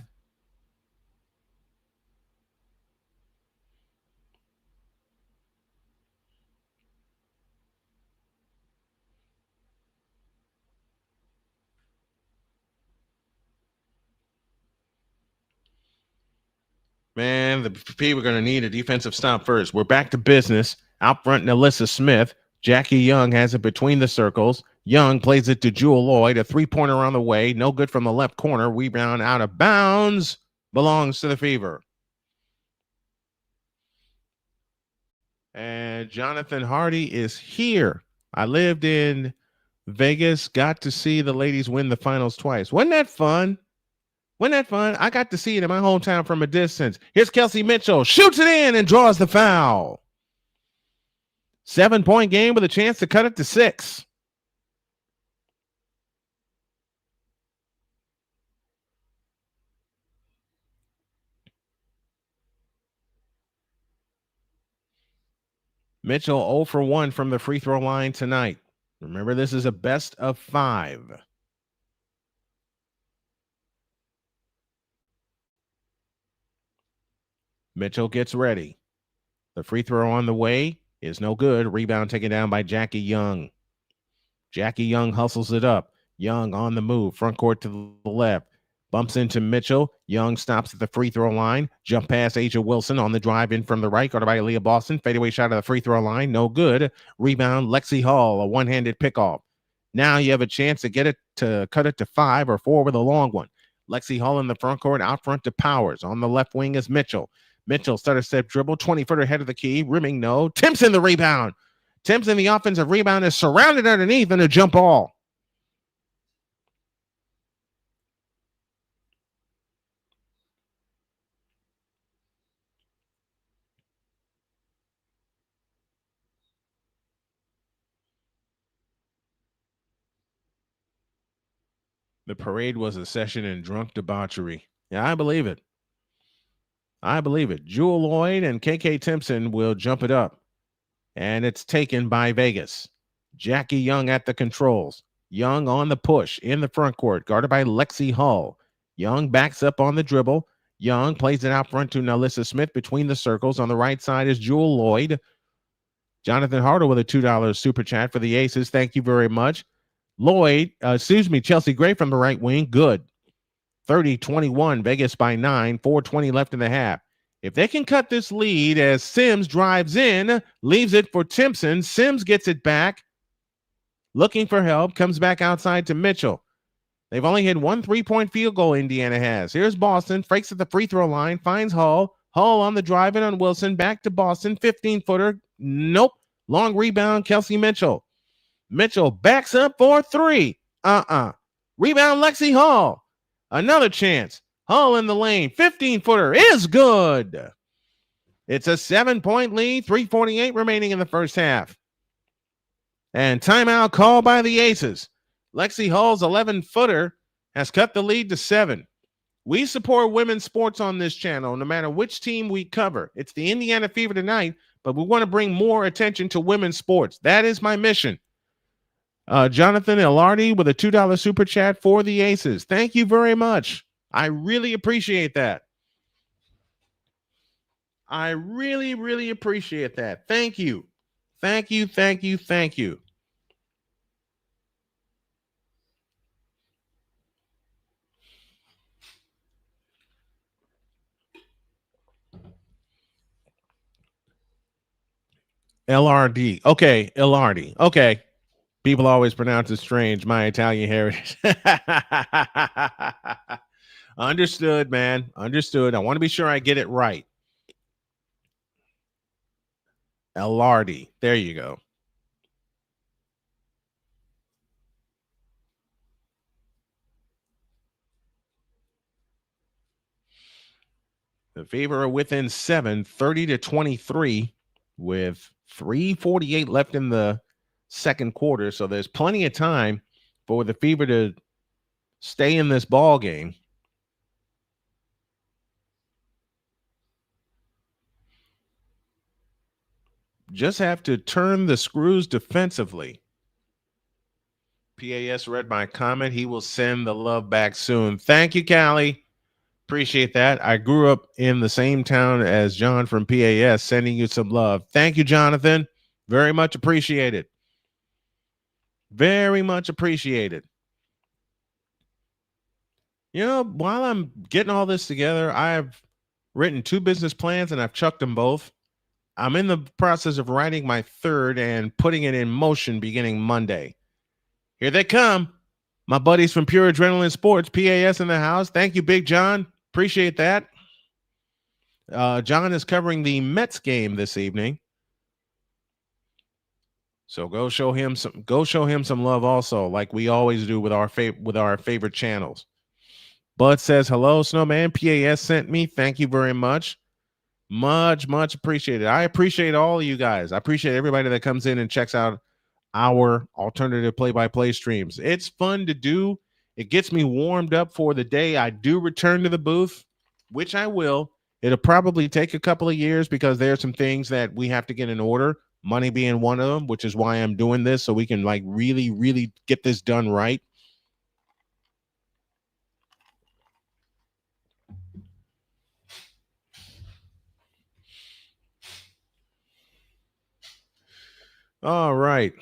Man, the P we're going to need a defensive stop first. We're back to business. Out front, Alyssa Smith. Jackie Young has it between the circles. Young plays it to Jewel Lloyd. A three-pointer on the way. No good from the left corner. Rebound out of bounds. Belongs to the Fever. And Jonathan Hardy is here. I lived in Vegas. Got to see the ladies win the finals twice. Wasn't that fun? Wasn't that fun? I got to see it in my hometown from a distance. Here's Kelsey Mitchell. Shoots it in and draws the foul. 7-point game with a chance to cut it to 6. Mitchell 0 for 1 from the free throw line tonight. Remember, this is a best of 5. Mitchell gets ready. The free throw on the way is no good. Rebound taken down by Jackie Young. Jackie Young hustles it up. Young on the move. Front court to the left. Bumps into Mitchell. Young stops at the free throw line. Jump past Asia Wilson on the drive in from the right. Guarded by Aliyah Boston. Fadeaway shot at the free throw line. No good. Rebound, Lexie Hull. A one-handed pickoff. Now you have a chance to get it to cut it to 5 or 4 with a long one. Lexie Hull in the front court. Out front to Powers. On the left wing is Mitchell. Mitchell stutter step dribble. 20-footer ahead of the key. Rimming no. Timpson the rebound. Timpson the offensive rebound is surrounded underneath and a jump ball. The parade was a session in drunk debauchery. Yeah, I believe it. I believe it. Jewel Lloyd and KK Timpson will jump it up. And it's taken by Vegas. Jackie Young at the controls. Young on the push in the front court, guarded by Lexie Hull. Young backs up on the dribble. Young plays it out front to Alyssa Smith between the circles. On the right side is Jewel Lloyd. Jonathan Harder with a $2 super chat for the Aces. Thank you very much. Chelsea Gray from the right wing. Good. 30-21, Vegas by 9, 4:20 left in the half. If they can cut this lead as Sims drives in, leaves it for Timpson. Sims gets it back. Looking for help, comes back outside to Mitchell. They've only hit 1 3-point field goal, Indiana has. Here's Boston, fakes at the free throw line, finds Hull. Hull on the drive in on Wilson, back to Boston, 15-footer. Nope. Long rebound, Kelsey Mitchell. Mitchell backs up for 3. Rebound, Lexie Hull. Another chance. Hull in the lane. 15-footer is good. It's a 7-point lead. 3:48 remaining in the first half. And timeout called by the Aces. Lexie Hull's 11-footer has cut the lead to 7. We support women's sports on this channel, no matter which team we cover. It's the Indiana Fever tonight, but we want to bring more attention to women's sports. That is my mission. Jonathan Elardi with a $2 super chat for the Aces. Thank you very much. I really appreciate that. I really, really appreciate that. Thank you. Thank you, thank you, thank you. LRD. Okay, LRD. Okay. People always pronounce it strange. My Italian heritage. Understood, man. Understood. I want to be sure I get it right. Elardi. There you go. The Fever are within 7, 30-23, with 3:48 left in the second quarter. So there's plenty of time for the Fever to stay in this ball game. Just have to turn the screws defensively. PAS read my comment. He will send the love back soon. Thank you, Callie. Appreciate that. I grew up in the same town as John from PAS, sending you some love. Thank you, Jonathan. Very much appreciated. Very much appreciated. You know, while I'm getting all this together, I've written 2 business plans and I've chucked them both. I'm in the process of writing my third and putting it in motion beginning Monday. Here they come. My buddies from Pure Adrenaline Sports, PAS in the house. Thank you, Big John. Appreciate that. John is covering the Mets game this evening. So go show him some love also, like we always do with our favorite channels. Bud says, hello, Snowman. PAS sent me. Thank you very much. Much appreciated. I appreciate all of you guys. I appreciate everybody that comes in and checks out our alternative play-by-play streams. It's fun to do. It gets me warmed up for the day I do return to the booth, which I will. It'll probably take a couple of years because there are some things that we have to get in order, money being one of them, which is why I'm doing this, so we can like really get this done right. All right.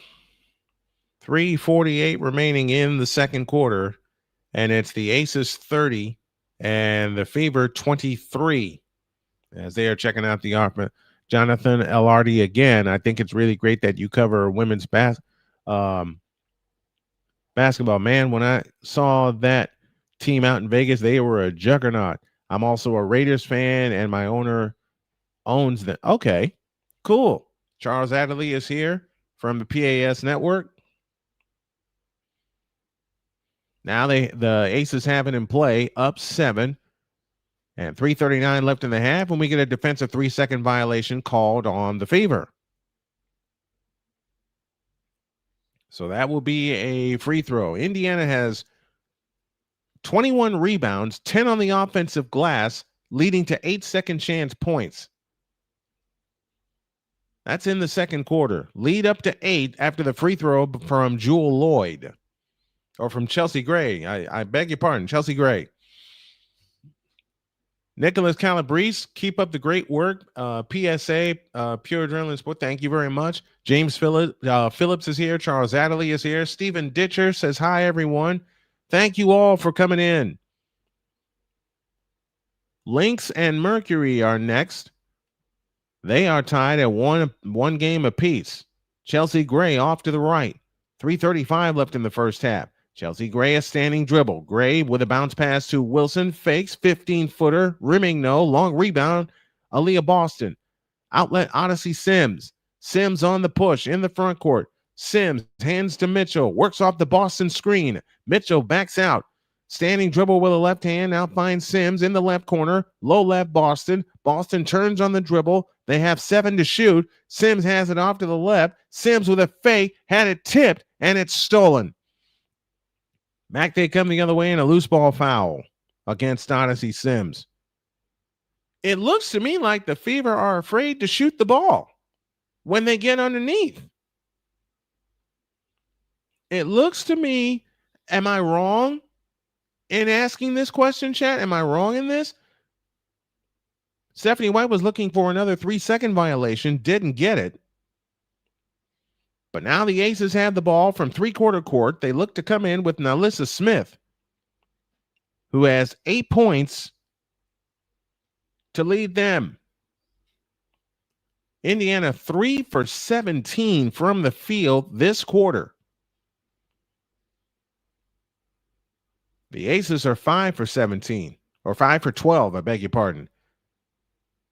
3:48 remaining in the second quarter, and it's the Aces 30 and the Fever 23 as they are checking out the offense. Jonathan Elardi again. I think it's really great that you cover women's basketball. Man, when I saw that team out in Vegas, they were a juggernaut. I'm also a Raiders fan, and my owner owns them. Okay, cool. Charles Adderley is here from the PAS network. Now the Aces have it in play, up 7, and 3:39 left in the half when we get a defensive 3-second violation called on the Fever. So that will be a free throw. Indiana has 21 rebounds, 10 on the offensive glass, leading to 8 second chance points. That's in the second quarter. Lead up to 8 after the free throw from Jewel Lloyd. Or from Chelsea Gray. I beg your pardon, Chelsea Gray. Nicholas Calabrese, keep up the great work. PSA, Pure Adrenaline Sport, thank you very much. James Phillips is here. Charles Adderley is here. Stephen Ditcher says, hi, everyone. Thank you all for coming in. Lynx and Mercury are next. They are tied at one game apiece. Chelsea Gray off to the right. 3:35 left in the first half. Chelsea Gray, a standing dribble. Gray with a bounce pass to Wilson. Fakes, 15-footer. Rimming no. Long rebound. Aliyah Boston. Outlet Odyssey Sims. Sims on the push in the front court. Sims hands to Mitchell. Works off the Boston screen. Mitchell backs out. Standing dribble with a left hand. Now finds Sims in the left corner. Low left Boston. Boston turns on the dribble. They have 7 to shoot. Sims has it off to the left. Sims with a fake. Had it tipped, and it's stolen. Back they come the other way in a loose ball foul against Odyssey Sims. It looks to me like the Fever are afraid to shoot the ball when they get underneath. It looks to me, am I wrong in asking this question, chat? Am I wrong in this? Stephanie White was looking for another 3-second violation, didn't get it. But now the Aces have the ball from three-quarter court. They look to come in with Nalissa Smith, who has 8 points to lead them. Indiana 3 for 17 from the field this quarter. The Aces are 5 for 17, or 5 for 12, I beg your pardon.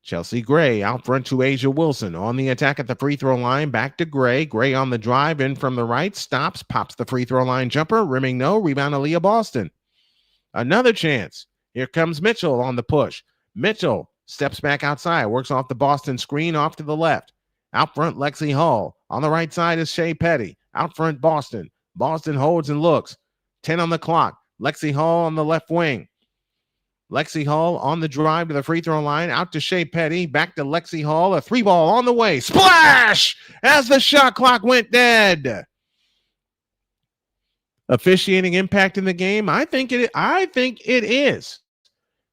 Chelsea Gray out front to Asia Wilson on the attack at the free throw line. Back to Gray. Gray on the drive in from the right. Stops. Pops the free throw line jumper. Rimming no. Rebound Aliyah Boston. Another chance. Here comes Mitchell on the push. Mitchell steps back outside. Works off the Boston screen off to the left. Out front Lexie Hull. On the right side is Shea Petty. Out front Boston. Boston holds and looks. 10 on the clock. Lexie Hull on the left wing. Lexie Hull on the drive to the free throw line. Out to Shea Petty. Back to Lexie Hull. A 3-ball on the way. Splash! As the shot clock went dead. Officiating impact in the game? I think it is.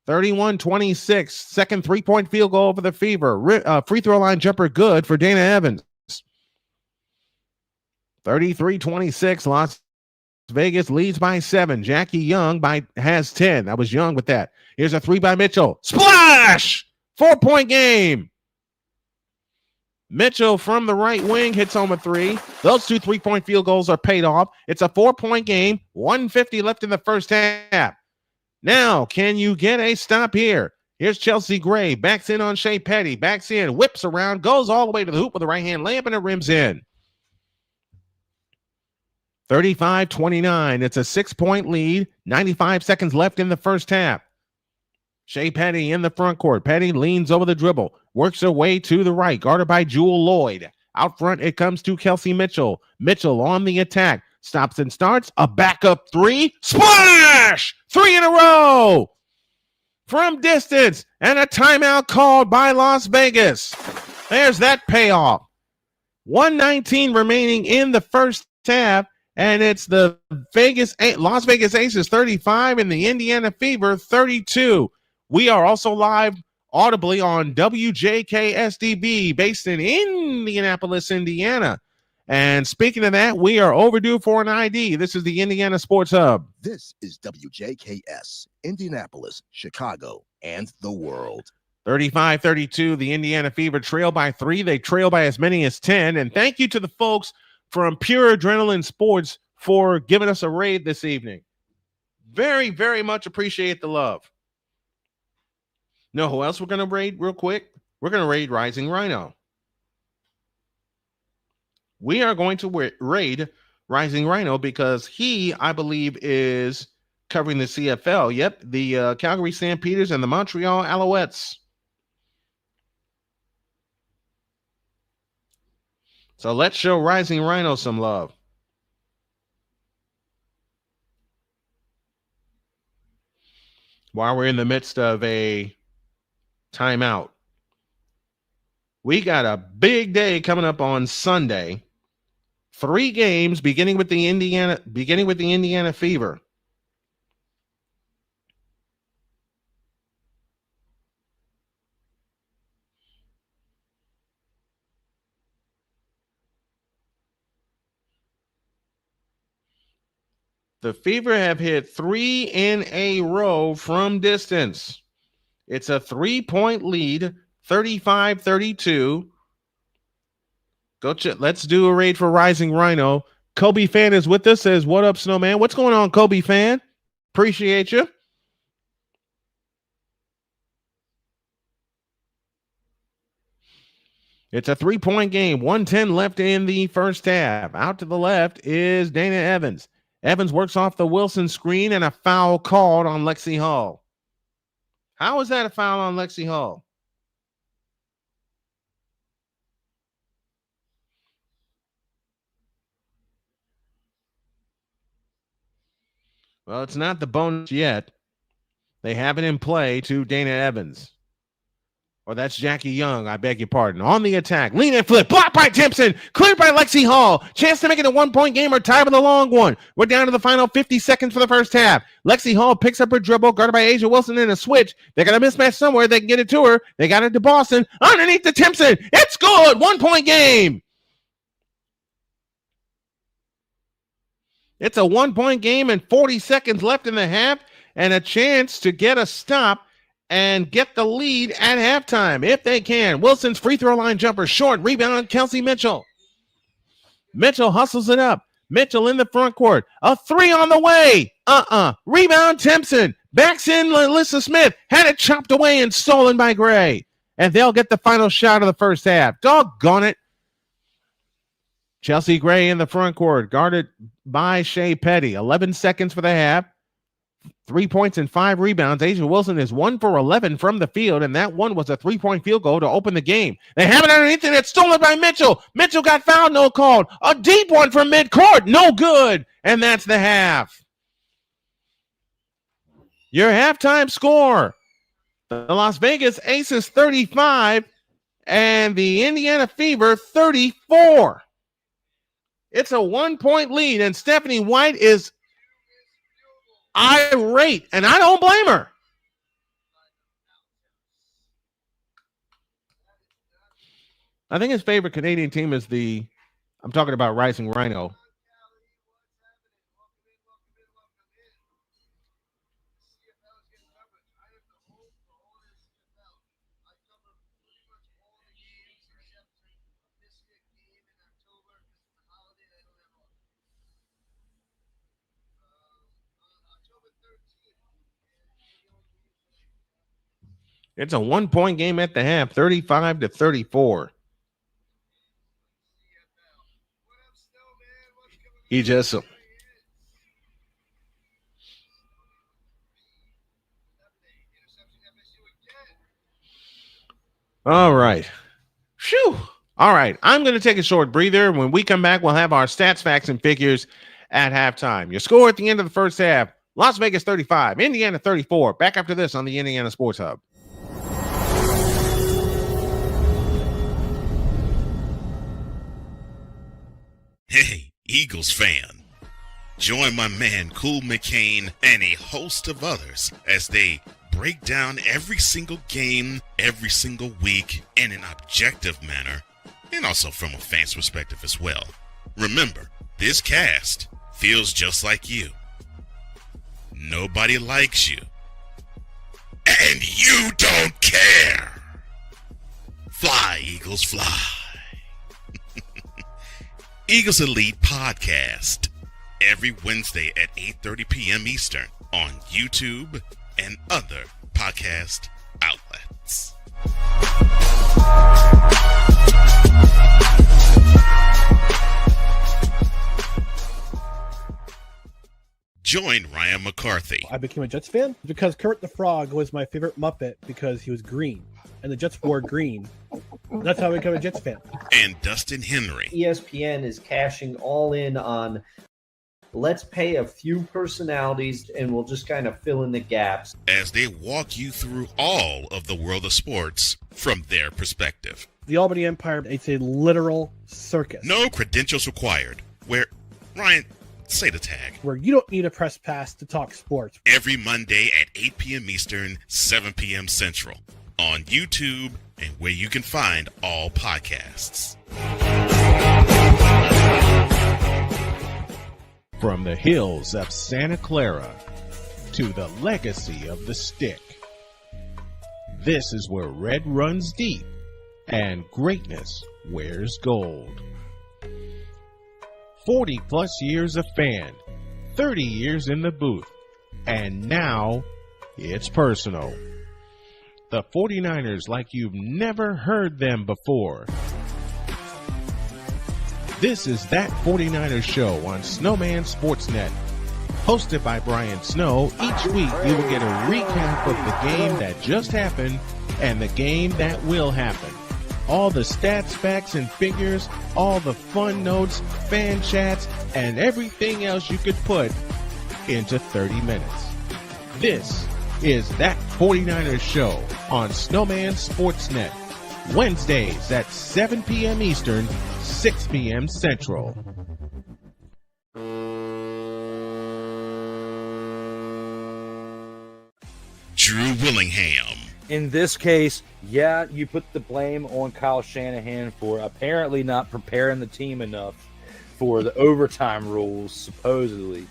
31-26. Second 3-point field goal for the Fever. Free throw line jumper good for Dana Evans. 33-26. Las Vegas leads by 7. Jackie Young has 10. I was young with that. Here's a 3 by Mitchell. Splash! 4-point game. Mitchell from the right wing hits home a three. Those 2 3-point field goals are paid off. It's a 4-point game. 150 left in the first half. Now, can you get a stop here? Here's Chelsea Gray. Backs in on Shea Petty. Backs in, whips around, goes all the way to the hoop with a right-hand layup, and it rims in. 35-29. It's a 6-point lead. 95 seconds left in the first half. Shea Petty in the front court. Petty leans over the dribble. Works her way to the right. Guarded by Jewel Lloyd. Out front, it comes to Kelsey Mitchell. Mitchell on the attack. Stops and starts. A backup three. Splash! 3 in a row! From distance. And a timeout called by Las Vegas. There's that payoff. 1:19 remaining in the first half. And it's the Las Vegas Aces 35 and the Indiana Fever 32. We are also live audibly on WJKSDB based in Indianapolis, Indiana. And speaking of that, we are overdue for an ID. This is the Indiana Sports Hub. This is WJKS, Indianapolis, Chicago, and the world. 35-32, the Indiana Fever trail by 3. They trail by as many as 10. And thank you to the folks from Pure Adrenaline Sports for giving us a raid this evening. Very, very much appreciate the love. Know who else we're going to raid real quick? We're going to raid Rising Rhino. We are going to raid Rising Rhino because he, I believe, is covering the CFL. Yep, the Calgary Stampeders and the Montreal Alouettes. So let's show Rising Rhino some love. While we're in the midst of a timeout, we got a big day coming up on Sunday. 3 games beginning with the Indiana Fever. The Fever have hit 3 in a row from distance. It's a 3-point lead, 35-32. Let's do a raid for Rising Rhino. Kobe Fan is with us. Says, what up, Snowman? What's going on, Kobe Fan? Appreciate you. It's a 3-point game. 1:10 left in the first half. Out to the left is Dana Evans. Evans works off the Wilson screen and a foul called on Lexie Hull. How is that a foul on Lexie Hull? Well, it's not the bonus yet. They have it in play to Dana Evans. Or that's Jackie Young, I beg your pardon. On the attack, lean and flip, blocked by Timpson, cleared by Lexie Hull. Chance to make it a 1-point game or tie with a long one. We're down to the final 50 seconds for the first half. Lexie Hull picks up her dribble, guarded by Asia Wilson in a switch. They got a mismatch somewhere. They can get it to her. They got it to Boston. Underneath to Timpson. It's good. 1-point game. It's a 1-point game and 40 seconds left in the half and a chance to get a stop and get the lead at halftime if they can. Wilson's free throw line jumper short. Rebound, Kelsey Mitchell. Mitchell hustles it up. Mitchell in the front court. A 3 on the way. Rebound, Timpson. Backs in, Alyssa Smith. Had it chopped away and stolen by Gray. And they'll get the final shot of the first half. Doggone it. Chelsea Gray in the front court. Guarded by Shea Petty. 11 seconds for the half. 3 points and 5 rebounds. Asia Wilson is 1 for 11 from the field, and that one was a 3-point field goal to open the game. They have it underneath, and it's stolen by Mitchell. Mitchell got fouled, no called. A deep one from midcourt, no good. And that's the half. Your halftime score. The Las Vegas Aces 35 and the Indiana Fever 34. It's a 1-point lead, and Stephanie White is irate, and I don't blame her. I think his favorite Canadian team is I'm talking about Rising Rhino. It's a 1-point game at the half, 35-34. He just all right. Phew. All right. I'm going to take a short breather. When we come back, we'll have our stats, facts, and figures at halftime. Your score at the end of the first half, Las Vegas 35, Indiana 34. Back after this on the Indiana Sports Hub. Hey, Eagles fan. Join my man Cool McCain and a host of others as they break down every single game, every single week in an objective manner, and also from a fan's perspective as well. Remember, this cast feels just like you. Nobody likes you. And you don't care. Fly, Eagles, fly. Eagles Elite Podcast. Every Wednesday at 8:30 p.m. Eastern on YouTube and other podcast outlets. Join Ryan McCarthy. I became a Jets fan because Kurt the Frog was my favorite Muppet because he was green, and the Jets wore green. That's how I became a Jets fan. And Dustin Henry. ESPN is cashing all in on let's pay a few personalities and we'll just kind of fill in the gaps as they walk you through all of the world of sports from their perspective. The Albany Empire, it's a literal circus. No credentials required. Where, Ryan, say the tag. Where you don't need a press pass to talk sports. Every Monday at 8 p.m. Eastern, 7 p.m. Central. On YouTube and where you can find all podcasts. From the hills of Santa Clara to the legacy of the stick, this is where red runs deep and greatness wears gold. 40 plus years of fan, 30 years in the booth, and now it's personal. The 49ers like you've never heard them before. This is That 49ers Show on Snowman Sportsnet. Hosted by Brian Snow, each week you will get a recap of the game that just happened and the game that will happen. All the stats, facts, and figures, all the fun notes, fan chats, and everything else you could put into 30 minutes. This is That 49ers Show on Snowman Sportsnet. Wednesdays at 7 p.m. Eastern, 6 p.m. Central. Drew Willingham. In this case, yeah, you put the blame on Kyle Shanahan for apparently not preparing the team enough for the overtime rules, supposedly.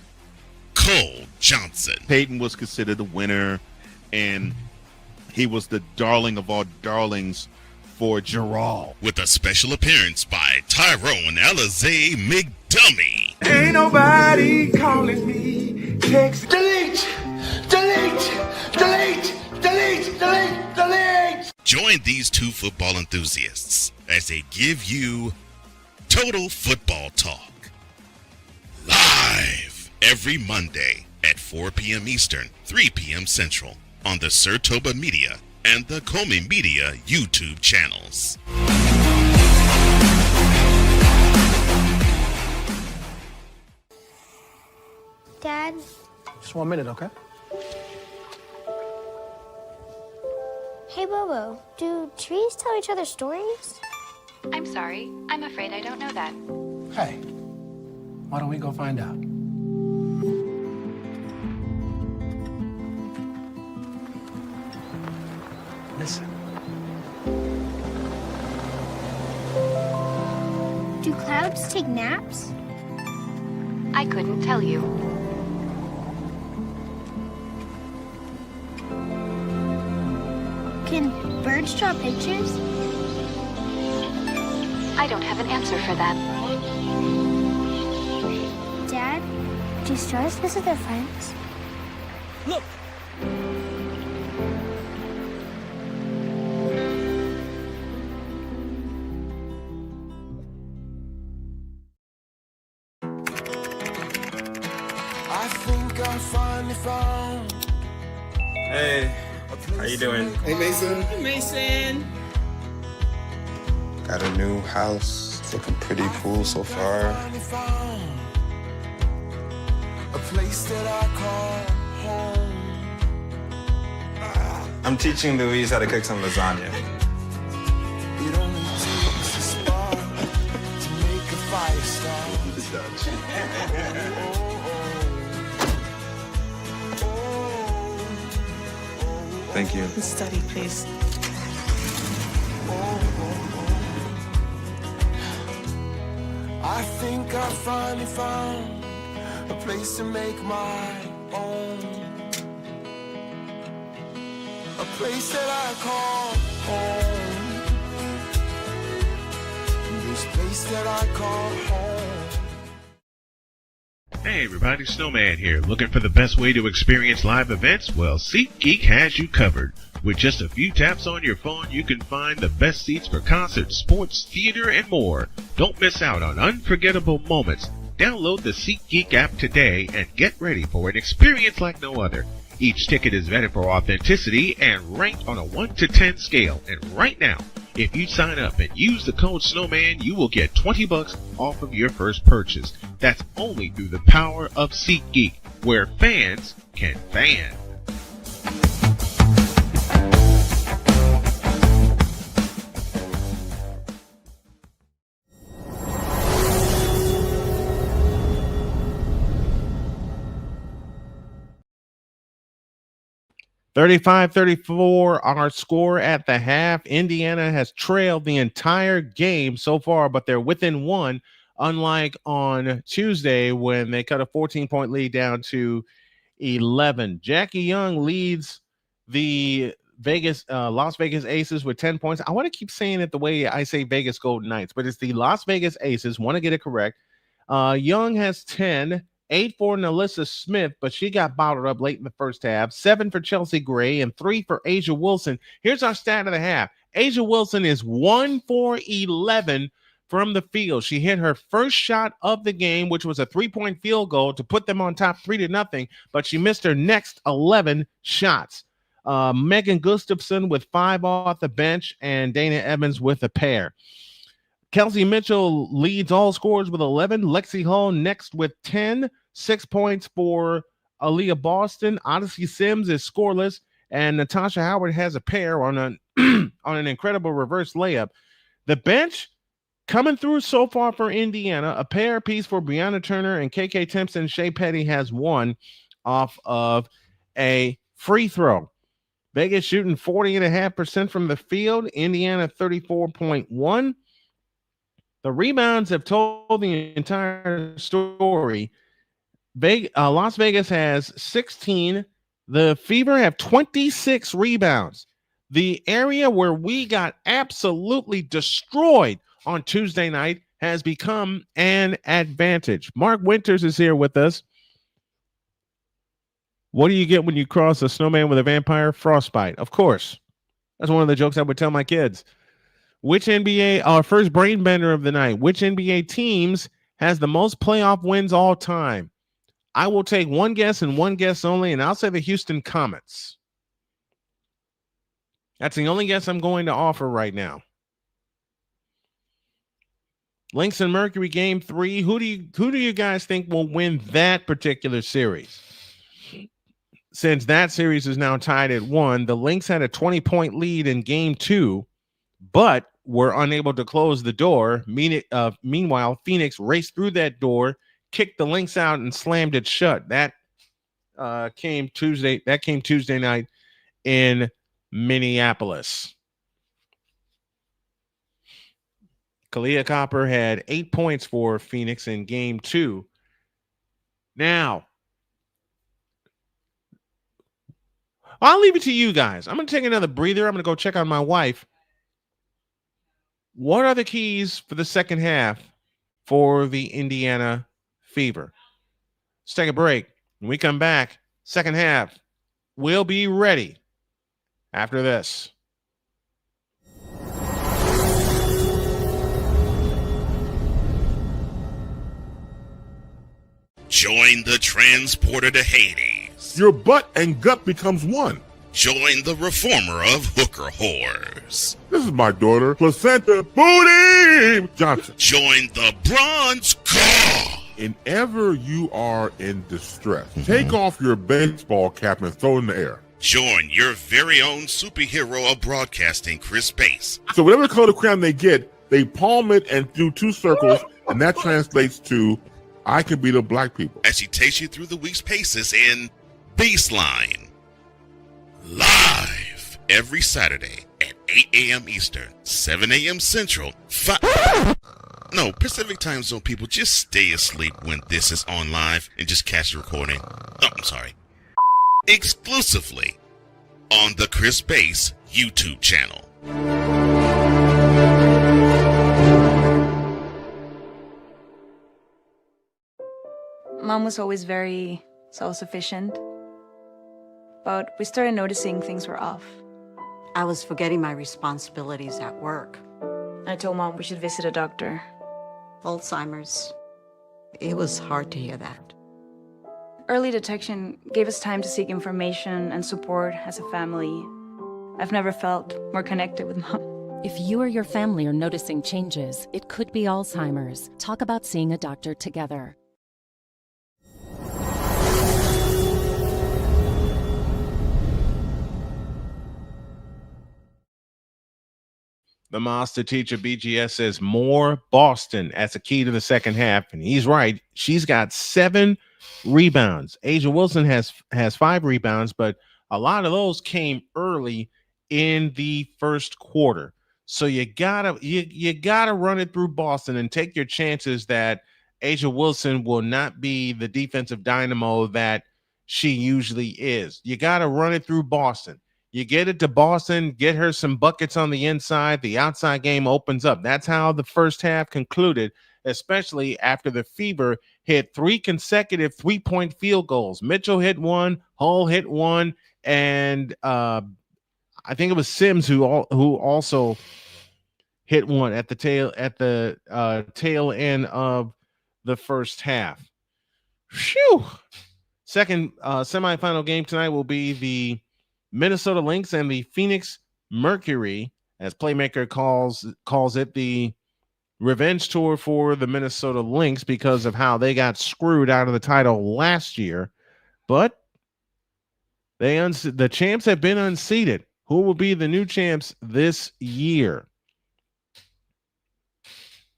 Cole Johnson. Peyton was considered the winner, and he was the darling of all darlings for Gerald. With a special appearance by Tyrone Alizé McDummy. Ain't nobody calling me. Text delete, delete, delete, delete, delete, delete. Join these two football enthusiasts as they give you total football talk. Live every Monday at 4 p.m. Eastern, 3 p.m. Central on the Surtoba Media and the Multimedia YouTube channels. Dad? Just 1 minute, okay? Hey, Bobo, do trees tell each other stories? I'm sorry. I'm afraid I don't know that. Hey, why don't we go find out? Listen. Do clouds take naps? I couldn't tell you. Can birds draw pictures? I don't have an answer for that. Dad, do stars visit their friends? Look! Hey, how you doing? Hey, Mason. Hey, Mason. Got a new house. It's looking pretty cool so far. A place that I call home. I'm teaching Louise how to cook some lasagna. It only takes a spark to make a fire start. Thank you. Study, please. I think I finally found a place to make my own. A place that I call home. This place that I call home. Hey everybody, Snowman here. Looking for the best way to experience live events? Well, SeatGeek has you covered. With just a few taps on your phone, you can find the best seats for concerts, sports, theater, and more. Don't miss out on unforgettable moments. Download the SeatGeek app today and get ready for an experience like no other. Each ticket is vetted for authenticity and ranked on a 1 to 10 scale. And right now, if you sign up and use the code Snowman, you will get $20 off of your first purchase. That's only through the power of SeatGeek, where fans can fan. (35-34) our score at the half. Indiana has trailed the entire game so far, but they're within one, unlike on Tuesday when they cut a 14-point lead down to 11. Jackie Young leads the Las Vegas Aces with 10 points. I want to keep saying it the way I say Vegas Golden Knights, but it's the Las Vegas Aces. Want to get it correct. Young has 10. 8 for Nalissa Smith, but she got bottled up late in the first half. 7 for Chelsea Gray and 3 for Asia Wilson. Here's our stat of the half. Asia Wilson is 1 for 11 from the field. She hit her first shot of the game, which was a 3-point field goal to put them on top 3-0, but she missed her next 11 shots. Megan Gustafson with 5 off the bench and Dana Evans with a pair. Kelsey Mitchell leads all scorers with 11. Lexie Hull next with 10. 6 points for Aliyah Boston. Odyssey Sims is scoreless, and Natasha Howard has a pair on an on an incredible reverse layup. The bench coming through so far for Indiana, a pair piece for Brianna Turner and KK Timpson. Shea Petty has 1 off of a free throw. Vegas shooting 40.5% from the field. Indiana 34.1%. The rebounds have told the entire story. Las Vegas has 16. The Fever have 26 rebounds. The area where we got absolutely destroyed on Tuesday night has become an advantage. Mark Winters is here with us. What do you get when you cross a snowman with a vampire? Frostbite. Of course. That's one of the jokes I would tell my kids. Which NBA, our first brain bender of the night, which NBA teams has the most playoff wins all time? I will take one guess and one guess only, and I'll say the Houston Comets. That's the only guess I'm going to offer right now. Lynx and Mercury game 3. Who do you guys think will win that particular series? Since that series is now tied at 1, the Lynx had a 20-point lead in game 2. But were unable to close the door. Meanwhile, Phoenix raced through that door, kicked the Lynx out, and slammed it shut. That came Tuesday night in Minneapolis. Kalia Copper had 8 points for Phoenix in game 2. Now, I'll leave it to you guys. I'm going to take another breather. I'm going to go check on my wife. What are the keys for the second half for the Indiana Fever? Let's take a break. When we come back, second half, we'll be ready after this. Join the transporter to Hades Your butt and gut becomes one. Join the reformer of hooker whores. This is my daughter, Placenta Booty Johnson. Join the bronze car. Whenever you are in distress, take off your baseball cap and throw it in the air. Join your very own superhero of broadcasting, Chris Bass. So whatever color crown they get, they palm it and do 2 circles, and that translates to, I can beat up black people. As she takes you through the week's paces in Baseline. Live every Saturday at 8 a.m. Eastern, 7 a.m. Central, Pacific Time Zone people, just stay asleep when this is on live and just catch the recording. Oh, I'm sorry. Exclusively on the Chris Bass YouTube channel. Mom was always very self-sufficient, but we started noticing things were off. I was forgetting my responsibilities at work. I told Mom we should visit a doctor. Alzheimer's. It was hard to hear that. Early detection gave us time to seek information and support as a family. I've never felt more connected with Mom. If you or your family are noticing changes, it could be Alzheimer's. Talk about seeing a doctor together. The master teacher BGS says more Boston as a key to the second half, and he's right. She's got 7 rebounds. A'ja Wilson has 5 rebounds, but a lot of those came early in the first quarter. So you gotta run it through Boston and take your chances that A'ja Wilson will not be the defensive dynamo that she usually is. You gotta run it through Boston. You get it to Boston, get her some buckets on the inside, the outside game opens up. That's how the first half concluded, especially after the Fever hit 3 consecutive 3-point field goals. Mitchell hit 1, Hull hit 1, and I think it was Sims who also hit 1 at the tail end of the first half. Phew! Second semifinal game tonight will be the Minnesota Lynx and the Phoenix Mercury, as Playmaker calls it, the revenge tour for the Minnesota Lynx because of how they got screwed out of the title last year. But the champs have been unseated. Who will be the new champs this year?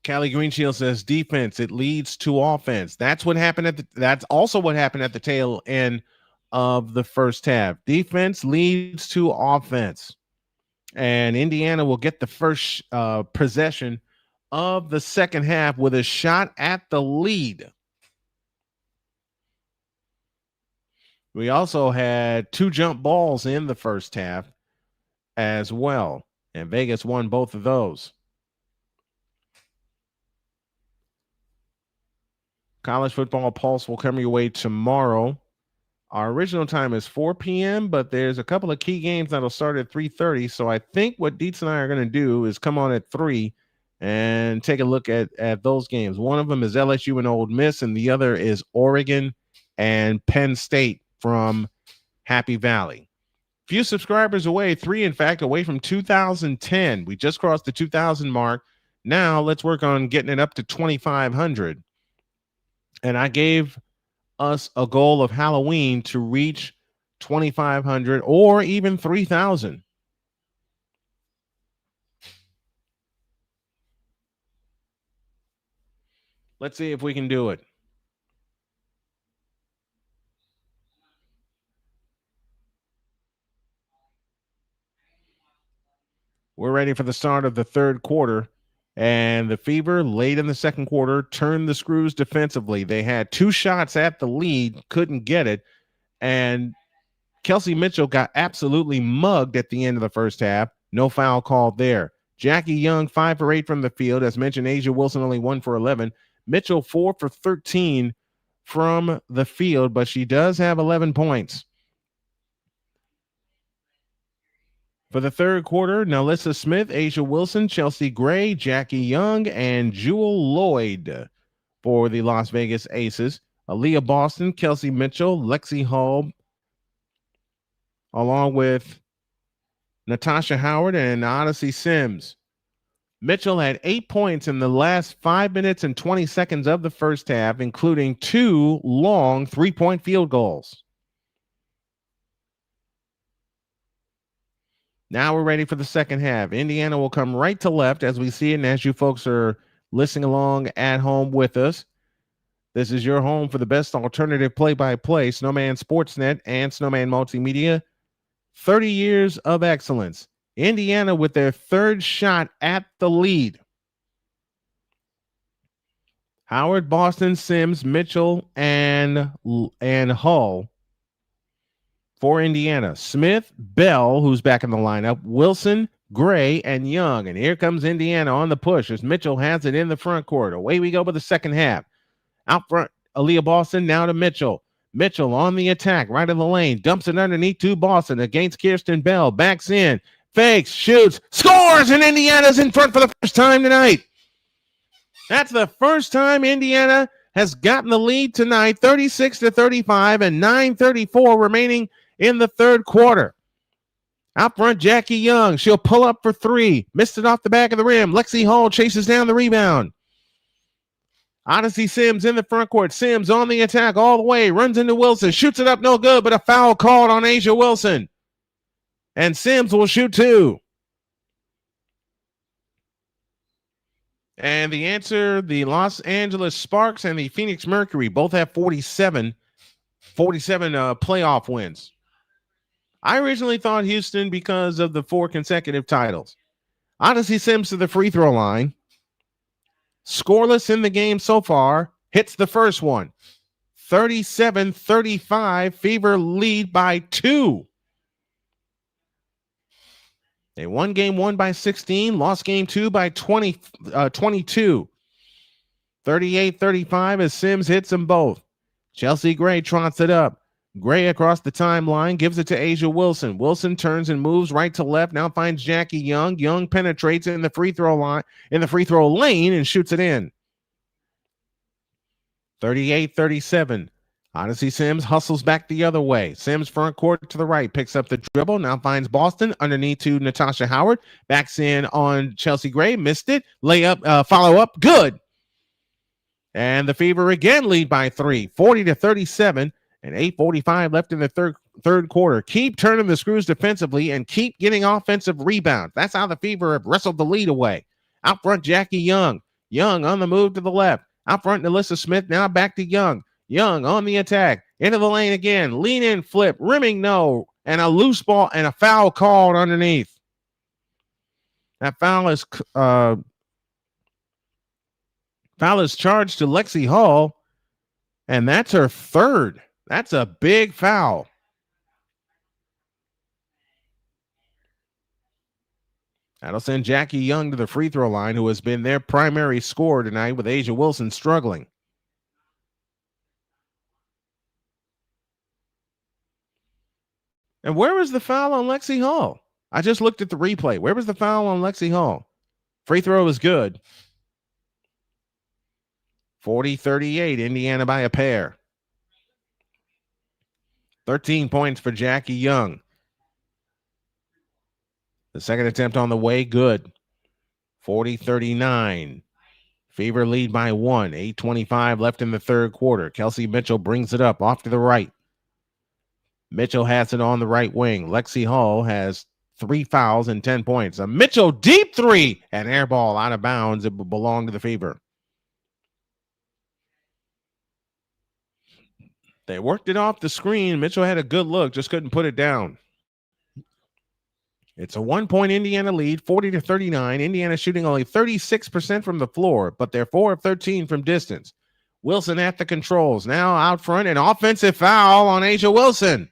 Callie Greenshield says defense, it leads to offense. That's also what happened at the tail end of the first half. Defense leads to offense, and Indiana will get the first possession of the second half with a shot at the lead. We also had 2 jump balls in the first half as well, and Vegas won both of those. College football pulse will come your way tomorrow. Our original time is 4 p.m., but there's a couple of key games that'll start at 3:30. So I think what Dietz and I are going to do is come on at 3 and take a look at those games. One of them is LSU and Ole Miss, and the other is Oregon and Penn State from Happy Valley. Few subscribers away, 3 in fact, away from 2010. We just crossed the 2,000 mark. Now let's work on getting it up to 2,500. And I gave us a goal of Halloween to reach 2,500 or even 3,000. Let's see if we can do it. We're ready for the start of the third quarter. And the Fever, late in the second quarter, turned the screws defensively. They had 2 shots at the lead, couldn't get it. And Kelsey Mitchell got absolutely mugged at the end of the first half. No foul called there. Jackie Young, 5 for 8 from the field. As mentioned, A'ja Wilson only 1 for 11. Mitchell, 4 for 13 from the field, but she does have 11 points. For the third quarter, Nalissa Smith, A'ja Wilson, Chelsea Gray, Jackie Young, and Jewel Lloyd for the Las Vegas Aces. Aliyah Boston, Kelsey Mitchell, Lexie Hull, along with Natasha Howard and Odyssey Sims. Mitchell had 8 points in the last 5 minutes and 20 seconds of the first half, including 2 long 3-point field goals. Now we're ready for the second half. Indiana will come right to left as we see it, and as you folks are listening along at home with us, this is your home for the best alternative play-by-play, Snowman Sportsnet and Snowman Multimedia. 30 years of excellence. Indiana with their third shot at the lead. Howard, Boston, Sims, Mitchell, and Hull for Indiana. Smith, Bell, who's back in the lineup, Wilson, Gray, and Young. And here comes Indiana on the push as Mitchell has it in the front court. Away we go with the second half. Out front, Aliyah Boston now to Mitchell. Mitchell on the attack, right in the lane. Dumps it underneath to Boston against Kirsten Bell. Backs in, fakes, shoots, scores, and Indiana's in front for the first time tonight. That's the first time Indiana has gotten the lead tonight, 36-35, and 9:34 remaining in the third quarter. Out front, Jackie Young. She'll pull up for 3. Missed it off the back of the rim. Lexie Hull chases down the rebound. Odyssey Sims in the front court. Sims on the attack all the way. Runs into Wilson. Shoots it up, no good, but a foul called on Asia Wilson. And Sims will shoot 2. And the answer, the Los Angeles Sparks and the Phoenix Mercury both have 47 playoff wins. I originally thought Houston because of the 4 consecutive titles. Odyssey Sims to the free throw line. Scoreless in the game so far. Hits the first one. 37-35. Fever lead by 2. They won game 1 by 16. Lost game 2 by 22. 38-35 as Sims hits them both. Chelsea Gray trots it up. Gray across the timeline gives it to Asia Wilson. Wilson turns and moves right to left. Now finds Jackie Young. Young penetrates in the free throw line, in the free throw lane, and shoots it in. 38-37. Odyssey Sims hustles back the other way. Sims front court to the right, picks up the dribble. Now finds Boston underneath to Natasha Howard. Backs in on Chelsea Gray. Missed it. Layup, follow up. Good. And the Fever again lead by 3, 40-37. And 8:45 left in the third quarter. Keep turning the screws defensively and keep getting offensive rebounds. That's how the Fever have wrestled the lead away. Out front, Jackie Young. Young on the move to the left. Out front, Alyssa Smith. Now back to Young. Young on the attack. Into the lane again. Lean in, flip. Rimming, no. And a loose ball and a foul called underneath. That foul is charged to Lexie Hull. And that's her third. That's a big foul. That'll send Jackie Young to the free throw line, who has been their primary scorer tonight, with Asia Wilson struggling. And where was the foul on Lexie Hull? I just looked at the replay. Where was the foul on Lexie Hull? Free throw is good. 40-38, Indiana by a pair. 13 points for Jackie Young. The second attempt on the way, good. 40-39. Fever lead by 1. 8:25 left in the third quarter. Kelsey Mitchell brings it up off to the right. Mitchell has it on the right wing. Lexie Hull has 3 fouls and 10 points. A Mitchell deep 3 and air ball out of bounds. It belonged to the Fever. They worked it off the screen. Mitchell had a good look, just couldn't put it down. It's a 1-point Indiana lead, 40-39. Indiana shooting only 36% from the floor, but they're 4 of 13 from distance. Wilson at the controls. Now out front, an offensive foul on Asia Wilson.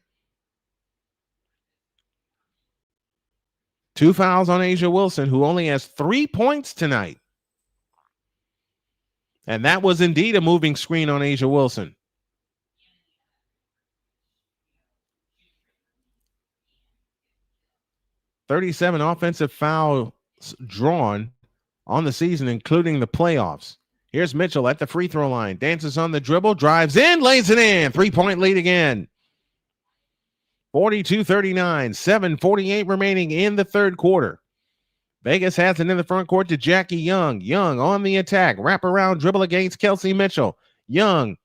2 fouls on Asia Wilson, who only has 3 points tonight. And that was indeed a moving screen on Asia Wilson. 37 offensive fouls drawn on the season, including the playoffs. Here's Mitchell at the free throw line. Dances on the dribble, drives in, lays it in. 3-point lead again. 42-39, 7:48 remaining in the third quarter. Vegas has it in the front court to Jackie Young. Young on the attack. Wrap around dribble against Kelsey Mitchell. Young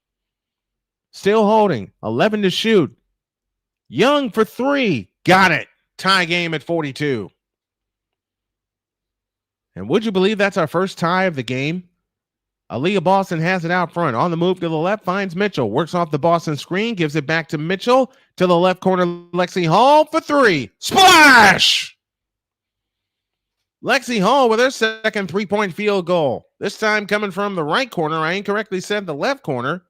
still holding. 11 to shoot. Young for three. Got it. Tie game at 42. And would you believe that's our first tie of the game? Aliyah Boston has it out front. On the move to the left, finds Mitchell. Works off the Boston screen. Gives it back to Mitchell. To the left corner, Lexie Hull for three. Splash! Lexie Hull with her second three-point field goal. This time coming from the right corner. I incorrectly said the left corner.